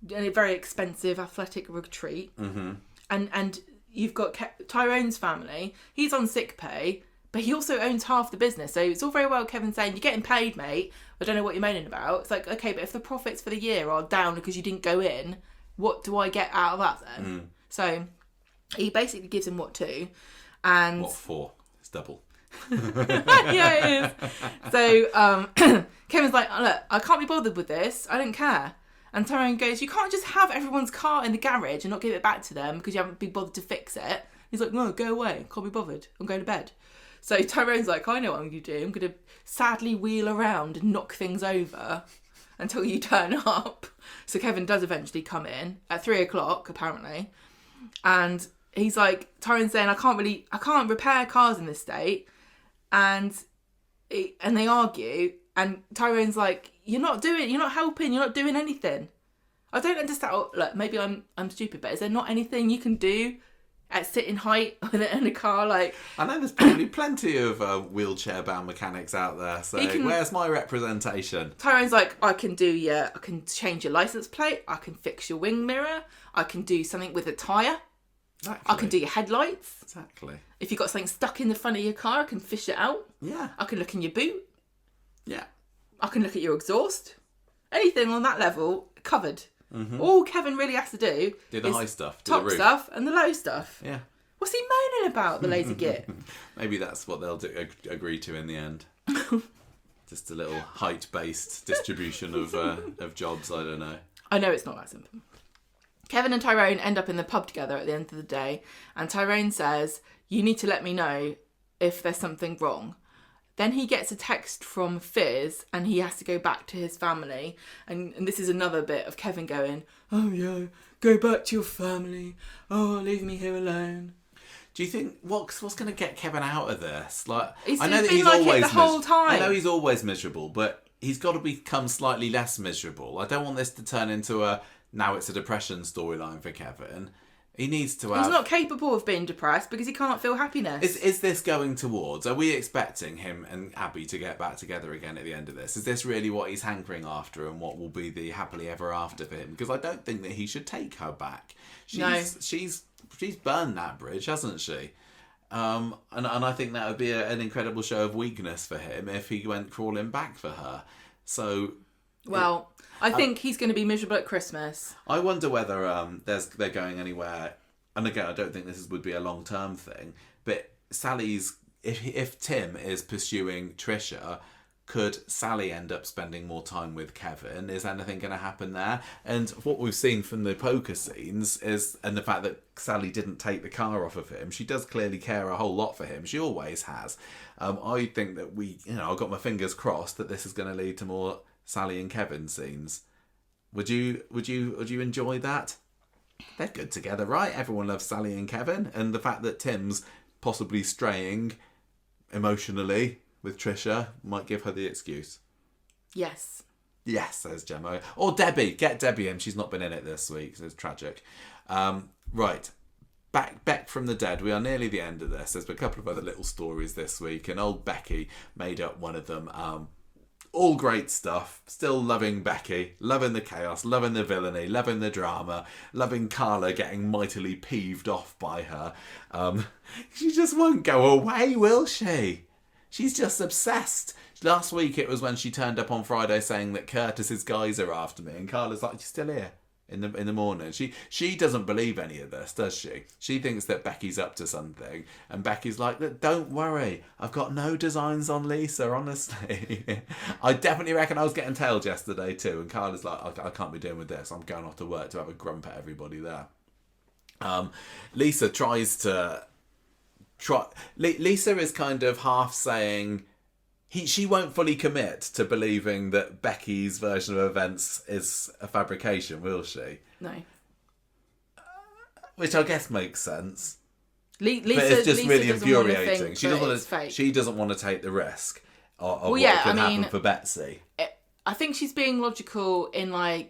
in a very expensive athletic retreat. Mm-hmm. And you've got Tyrone's family. He's on sick pay, but he also owns half the business. So it's all very well Kevin saying, you're getting paid, mate. I don't know what you're moaning about. It's like, okay, but if the profits for the year are down because you didn't go in, what do I get out of that then? So he basically gives him what to. And what for? It's double. Yeah, it is. So Kevin's like, look, I can't be bothered with this. I don't care. And Tyrone goes, you can't just have everyone's car in the garage and not give it back to them because you haven't been bothered to fix it. He's like, no, go away. Can't be bothered. I'm going to bed. So Tyrone's like, I know what I'm going to do. I'm going to sadly wheel around and knock things over until you turn up. So Kevin does eventually come in at 3:00, apparently. And he's like, Tyrone's saying, I can't repair cars in this state. And they argue. And Tyrone's like, you're not helping, you're not doing anything. I don't understand. Oh, look, maybe I'm stupid, but is there not anything you can do at sitting height with it in a car? Like, I know there's probably plenty of wheelchair-bound mechanics out there, so where's my representation? Tyrone's like, I can change your license plate, I can fix your wing mirror, I can do something with a tyre, exactly. I can do your headlights. Exactly. If you've got something stuck in the front of your car, I can fish it out. Yeah. I can look in your boot. Yeah. I can look at your exhaust. Anything on that level, covered. Mm-hmm. All Kevin really has to do is the high stuff, top stuff and the low stuff. Yeah. What's he moaning about, the lazy git? Maybe that's what they'll agree to in the end. Just a little height-based distribution of jobs, I don't know. I know it's not that simple. Kevin and Tyrone end up in the pub together at the end of the day, and Tyrone says, you need to let me know if there's something wrong. Then he gets a text from Fizz and he has to go back to his family. And this is another bit of Kevin going, oh yeah, go back to your family. Oh, leave me here alone. Do you think what's going to get Kevin out of this? Like, I know that he's like always the whole time. I know he's always miserable, but he's got to become slightly less miserable. I don't want this to turn into now it's a depression storyline for Kevin. He needs to have... He's not capable of being depressed because he can't feel happiness. Is this going towards... Are we expecting him and Abby to get back together again at the end of this? Is this really what he's hankering after and what will be the happily ever after for him? Because I don't think that he should take her back. She's burned that bridge, hasn't she? And I think that would be an incredible show of weakness for him if he went crawling back for her. So... Well, I think he's going to be miserable at Christmas. I wonder whether they're going anywhere. And again, I don't think this would be a long-term thing. But Sally's... If Tim is pursuing Tricia... Could Sally end up spending more time with Kevin? Is anything going to happen there? And what we've seen from the poker scenes is, and the fact that Sally didn't take the car off of him, she does clearly care a whole lot for him. She always has. I think that I've got my fingers crossed that this is going to lead to more Sally and Kevin scenes. Would you enjoy that? They're good together, right? Everyone loves Sally and Kevin, and the fact that Tim's possibly straying emotionally with Tricia might give her the excuse. Yes. Yes, says Gemma. Or Debbie. Get Debbie in. She's not been in it this week, so it's tragic. Right. Back from the dead. We are nearly the end of this. There's been a couple of other little stories this week, and old Becky made up one of them. All great stuff. Still loving Becky. Loving the chaos. Loving the villainy. Loving the drama. Loving Carla getting mightily peeved off by her. She just won't go away, will she? She's just obsessed. Last week it was when she turned up on Friday saying that Curtis's guys are after me, and Carla's like, "You're still here in the morning." She doesn't believe any of this, does she? She thinks that Becky's up to something, and Becky's like, "Don't worry, I've got no designs on Lisa, honestly." I definitely reckon I was getting tailed yesterday too, and Carla's like, I can't be doing with this. I'm going off to work to have a grump at everybody there. Lisa tries to... Lisa is kind of half saying she won't fully commit to believing that Becky's version of events is a fabrication, will she? No. Which I guess makes sense. Lisa, but it's just Lisa really infuriating. She doesn't want to take the risk of what could happen for Betsy. I think she's being logical in I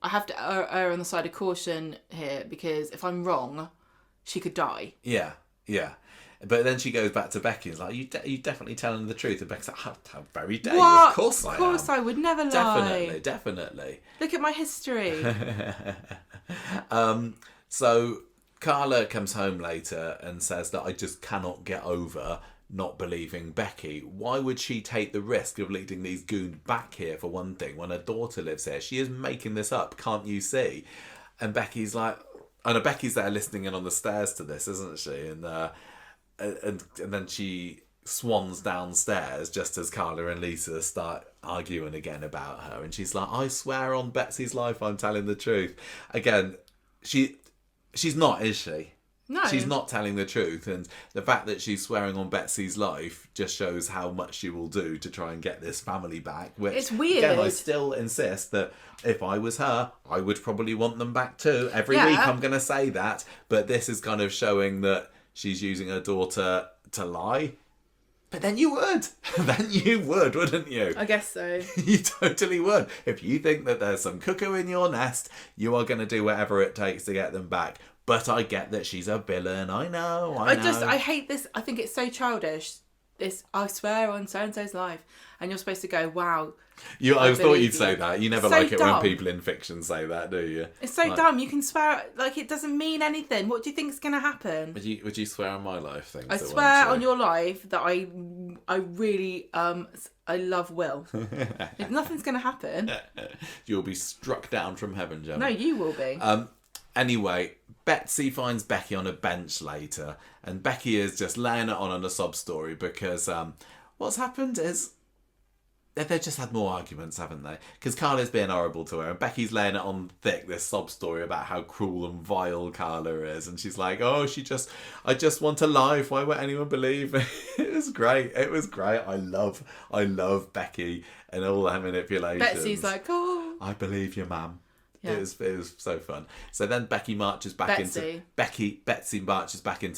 have to err on the side of caution here, because if I'm wrong, she could die. Yeah. But then she goes back to Becky and is like, are you definitely telling the truth? And Becky's like, how very dare you? Of course I am. Of course I would never lie. Definitely. Look at my history. So Carla comes home later and says that I just cannot get over not believing Becky. Why would she take the risk of leading these goons back here, for one thing, when her daughter lives here? She is making this up, can't you see? And Becky's like... I know Becky's there listening in on the stairs to this, isn't she? And then she swans downstairs just as Carla and Lisa start arguing again about her, and she's like, "I swear on Betsy's life, I'm telling the truth." Again, she's not, is she? No. She's not telling the truth, and the fact that she's swearing on Betsy's life just shows how much she will do to try and get this family back. Which, it's weird. Again, I still insist that if I was her, I would probably want them back too. Every week I'm going to say that, but this is kind of showing that she's using her daughter to lie. But then you would. Then you would, wouldn't you? I guess so. You totally would. If you think that there's some cuckoo in your nest, you are going to do whatever it takes to get them back. But I get that she's a villain. I know. I hate this. I think it's so childish. This, I swear on so-and-so's life. And you're supposed to go, wow. I thought you'd say that. You never like it when people in fiction say that, do you? It's so dumb. You can swear, it doesn't mean anything. What do you think is going to happen? Would you swear on my life things? I swear on your life that I really, I love Will. If nothing's going to happen. You'll be struck down from heaven, Gemma. No, you will be. Anyway, Betsy finds Becky on a bench later, and Becky is just laying it on a sob story because what's happened is they've just had more arguments, haven't they? Because Carla's being horrible to her, and Becky's laying it on thick, this sob story about how cruel and vile Carla is, and she's like, "Oh, I just want a life. Why won't anyone believe me?" It was great. I love Becky and all her manipulations. Betsy's like, "Oh, I believe you, ma'am." Yeah. It was so fun. So then Betsy marches back into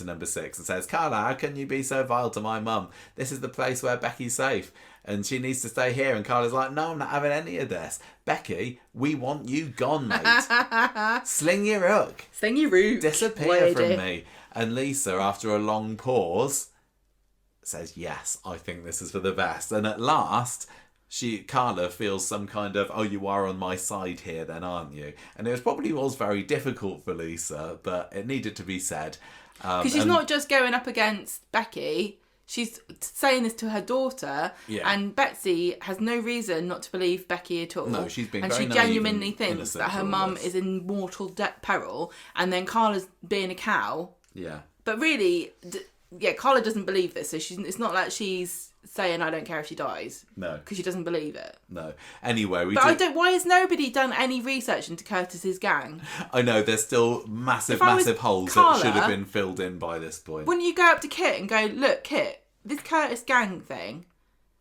number 6 and says, "Carla, how can you be so vile to my mum? This is the place where Becky's safe and she needs to stay here." And Carla's like, "No, I'm not having any of this. Becky, we want you gone, mate. Sling your hook. Sling your root. Disappear from me." And Lisa, after a long pause, says, "Yes, I think this is for the best." And at last, Carla feels some kind of, oh, you are on my side here then, aren't you? And it probably was very difficult for Lisa, but it needed to be said. Because she's not just going up against Becky, she's saying this to her daughter, and Betsy has no reason not to believe Becky at all. No, she's being and very she naive genuinely and thinks that her mum is in mortal peril, and then Carla's being a cow. Yeah. But really, Carla doesn't believe this, so it's not like she's saying, I don't care if she dies. No. Because she doesn't believe it. No. Anyway, why has nobody done any research into Curtis's gang? I know, there's still massive holes Carla, that should have been filled in by this point. Wouldn't you go up to Kit and go, look, Kit, this Curtis gang thing,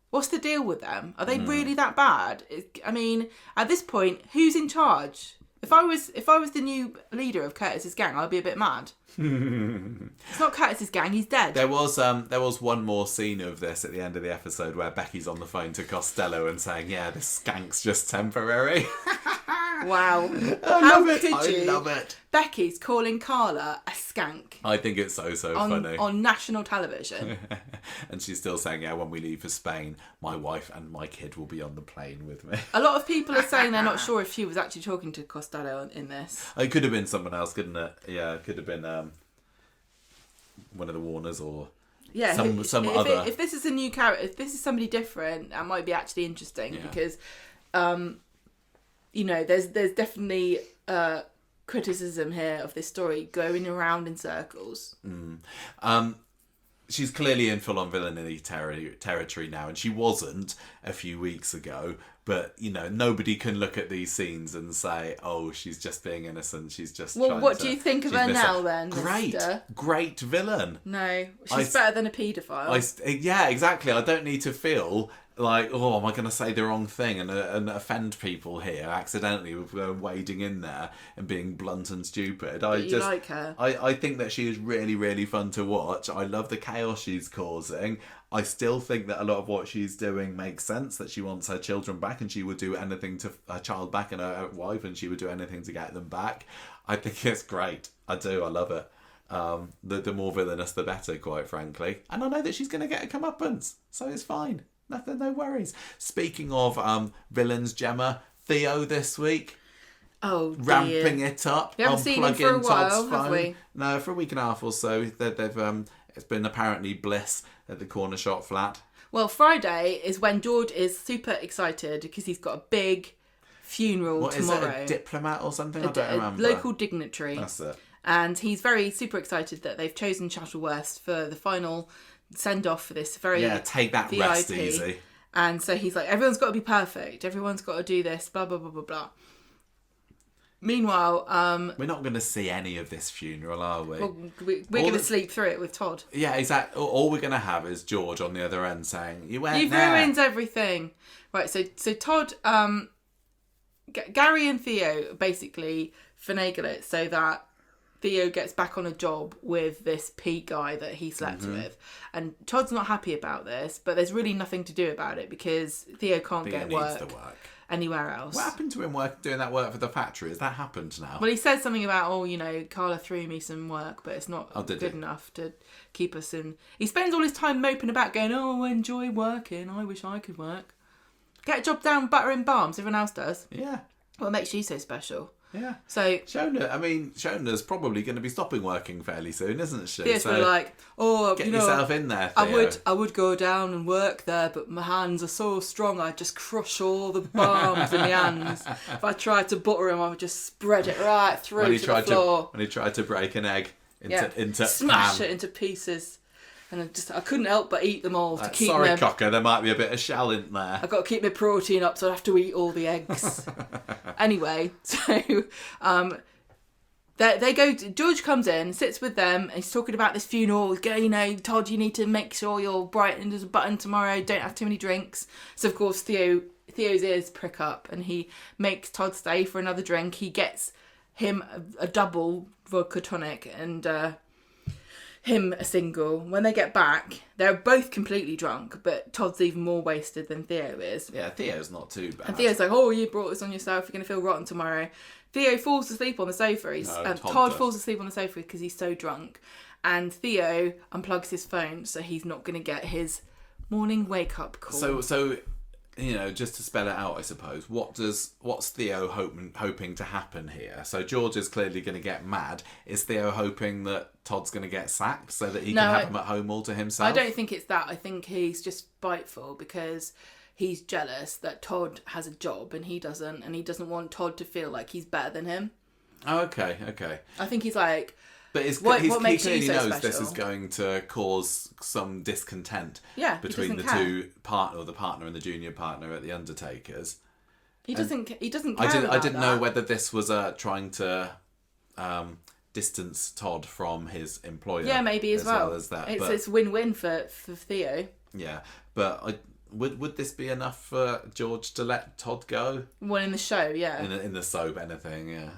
what's the deal with them? Are they really that bad? I mean, at this point, who's in charge? If I was the new leader of Curtis's gang, I'd be a bit mad. It's not Curtis's gang, he's dead. There was one more scene of this at the end of the episode where Becky's on the phone to Costello and saying, yeah, this skank's just temporary. Wow. I love it. Becky's calling Carla a skank. I think it's so funny. On national television. And she's still saying, yeah, when we leave for Spain, my wife and my kid will be on the plane with me. A lot of people are saying they're not sure if she was actually talking to Costello in this. It could have been someone else, couldn't it? Yeah, it could have been one of the Warners or some other. If this is a new character, if this is somebody different, that might be actually interesting because, there's definitely criticism here of this story going around in circles. She's clearly in full-on villainy territory now, and she wasn't a few weeks ago. But, nobody can look at these scenes and say, oh, she's just being innocent. She's just what do you think of her now, then, Great villain. No, she's better than a paedophile. Yeah, exactly. I don't need to feel like, oh, am I going to say the wrong thing and offend people here accidentally with wading in there and being blunt and stupid. You like her. I think that she is really, really fun to watch. I love the chaos she's causing. I still think that a lot of what she's doing makes sense, that she wants her children back and she would do anything to her child back and her wife, and she would do anything to get them back. I think it's great. I do. I love it. The more villainous, the better, quite frankly. And I know that she's going to get a comeuppance, so it's fine. Nothing, no worries. Speaking of villains, Gemma, Theo this week. Oh, dear. Ramping it up. We haven't seen him for a while, have we? No, for a week and a half or so. They've it's been apparently bliss at the corner shop flat. Well, Friday is when George is super excited because he's got a big funeral tomorrow. Is it a diplomat or something? I don't remember. Local dignitary. That's it. And he's very super excited that they've chosen Shuttleworth for the final send-off for this very take that VIP. Rest easy. And so he's like, everyone's got to be perfect. Everyone's got to do this, blah, blah, blah, blah, blah. Meanwhile, we're not going to see any of this funeral, are we? Well, we're going to sleep through it with Todd. Yeah, exactly. All we're going to have is George on the other end saying, "You've ruined everything." Right. So Todd, Gary and Theo basically finagle it so that Theo gets back on a job with this Pete guy that he slept with, and Todd's not happy about this, but there's really nothing to do about it because Theo can't get work anywhere else. What happened to him doing that work for the factory? Has that happened now? Well, he said something about, Carla threw me some work, but it's not good enough to keep us in. He spends all his time moping about going, oh, I enjoy working. I wish I could work. Get a job down buttering balms. Everyone else does. Yeah. What makes you so special? Yeah. So Shona's probably going to be stopping working fairly soon, isn't she? Yes, we're like, get yourself in there, Theo. I would go down and work there, but my hands are so strong, I'd just crush all the balms in my hands. If I tried to butter them, I would just spread it right through to the floor. When he tried to break an egg into smash it into pieces. And I couldn't help but eat them all to keep sorry, Cocker, there might be a bit of shell in there. I've got to keep my protein up, so I have to eat all the eggs. Anyway, so they go. George comes in, sits with them, and he's talking about this funeral. Todd, you need to make sure you're bright as a button tomorrow. Don't have too many drinks. So of course Theo's ears prick up, and he makes Todd stay for another drink. He gets him a double vodka tonic and him a single. When they get back, they're both completely drunk, but Todd's even more wasted than Theo is. Yeah, Theo's not too bad. And Theo's like, oh, you brought this on yourself, you're going to feel rotten tomorrow. Theo falls asleep on the sofa. Todd falls asleep on the sofa because he's so drunk. And Theo unplugs his phone, so he's not going to get his morning wake-up call. So just to spell it out, I suppose, what's Theo hoping to happen here? So George is clearly going to get mad. Is Theo hoping that Todd's going to get sacked so that he can have him at home all to himself? I don't think it's that. I think he's just spiteful because he's jealous that Todd has a job and he doesn't want Todd to feel like he's better than him. Oh, okay. I think he's like... But he clearly knows this is going to cause some discontent between the two the partner and the junior partner at the Undertakers. He doesn't care. I didn't know whether this was trying to distance Todd from his employer. Yeah, maybe as well. As that. It's win-win for Theo. Yeah, but would this be enough for George to let Todd go? Well, in the show, yeah. In the soap, anything, yeah.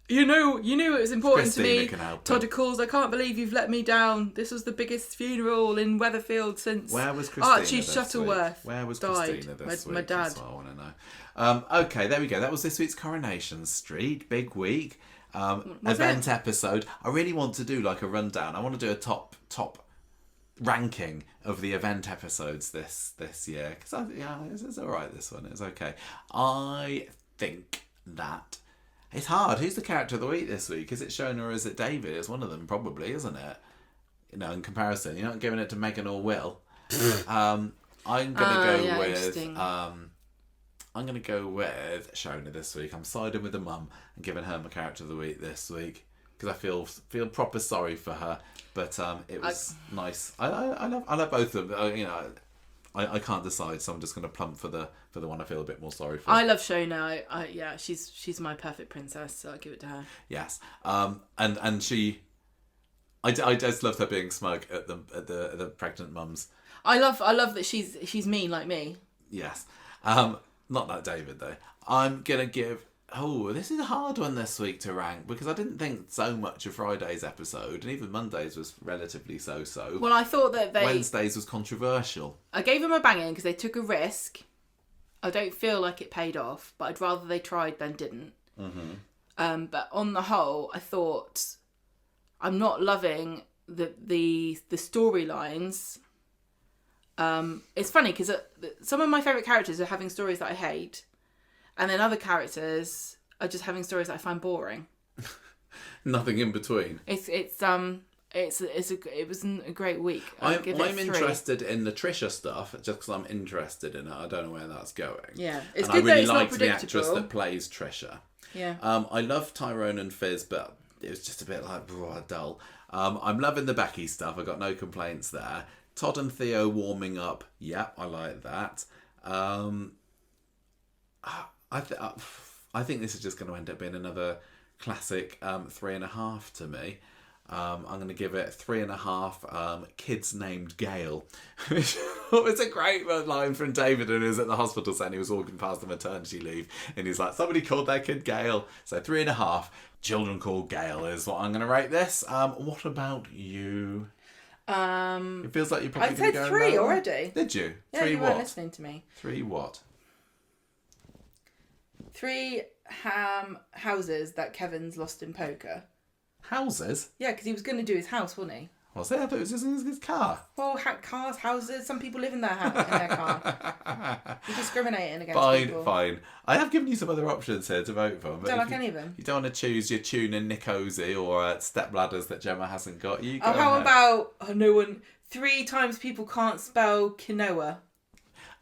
You knew it was important to me. Todd calls, I can't believe you've let me down. This was the biggest funeral in Weatherfield since Archie Shuttleworth died. Where was Christina this week? My dad. That's what I want to know. Okay, there we go. That was this week's Coronation Street. Big week. Event episode. I really want to do like a rundown. I want to do a top ranking of the event episodes this year. Because it's all right, this one. It's okay. I think that... It's hard. Who's the character of the week this week? Is it Shona or is it David? It's one of them, probably, isn't it? In comparison, you're not giving it to Megan or Will. I'm gonna go with. I'm gonna go with Shona this week. I'm siding with the mum and giving her my character of the week this week because I feel proper sorry for her. But it was nice. I love both of them. I can't decide, so I'm just going to plump for the one I feel a bit more sorry for. I love Shona. She's my perfect princess, so I'll give it to her. Yes, and she, I just loved her being smug at the pregnant mums. I love that she's mean like me. Yes, not like David though. I'm gonna give. Oh, this is a hard one this week to rank because I didn't think so much of Friday's episode, and even Monday's was relatively so-so. Well, I thought that Wednesday's was controversial. I gave them a banging because they took a risk. I don't feel like it paid off, but I'd rather they tried than didn't. Mm-hmm. But on the whole, I thought I'm not loving the storylines. It's funny because some of my favourite characters are having stories that I hate. And then other characters are just having stories that I find boring. Nothing in between. It was a great week. I'm interested in the Tricia stuff just because I'm interested in it. I don't know where that's going. Yeah, it's and good I really that liked the actress that plays Tricia. Yeah. I love Tyrone and Fizz, but it was just a bit like dull. I'm loving the Becky stuff. I got no complaints there. Todd and Theo warming up. Yep, I like that. I think this is just going to end up being another classic 3.5 to me. I'm going to give it 3.5 kids named Gail. It's a great line from David when he was at the hospital saying he was walking past the maternity leave and he's like, somebody called their kid Gail. So 3.5 children called Gail is what I'm going to rate this. What about you? It feels like you're probably going to go... I said 3 already. Did you? Yeah, 3 you what? weren't listening to me. 3 what? 3 houses that Kevin's lost in poker. Houses? Yeah, because he was going to do his house, wasn't he? What's that? I thought it was just his car. Well, cars, houses, some people live in their car. You're discriminating against people. Fine. I have given you some other options here to vote for. But don't like any of them. You don't want to choose your tune and Nick Ozzy or step ladders that Gemma hasn't got. You go how about no one... 3 times people can't spell quinoa.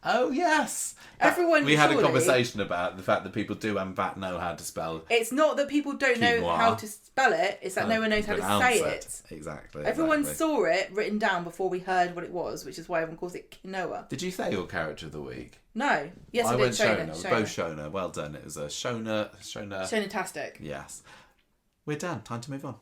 Oh, yes. We had a conversation about the fact that people do in fact know how to spell. It's not that people don't know how to spell it, it's that no one knows how to say it. Exactly. Everyone saw it written down before we heard what it was, which is why everyone calls it quinoa. Did you say your character of the week? No. Yes, I did. Went Shona. Both Shona. Well done. It was a Shona. Shona-tastic. Yes. We're done. Time to move on.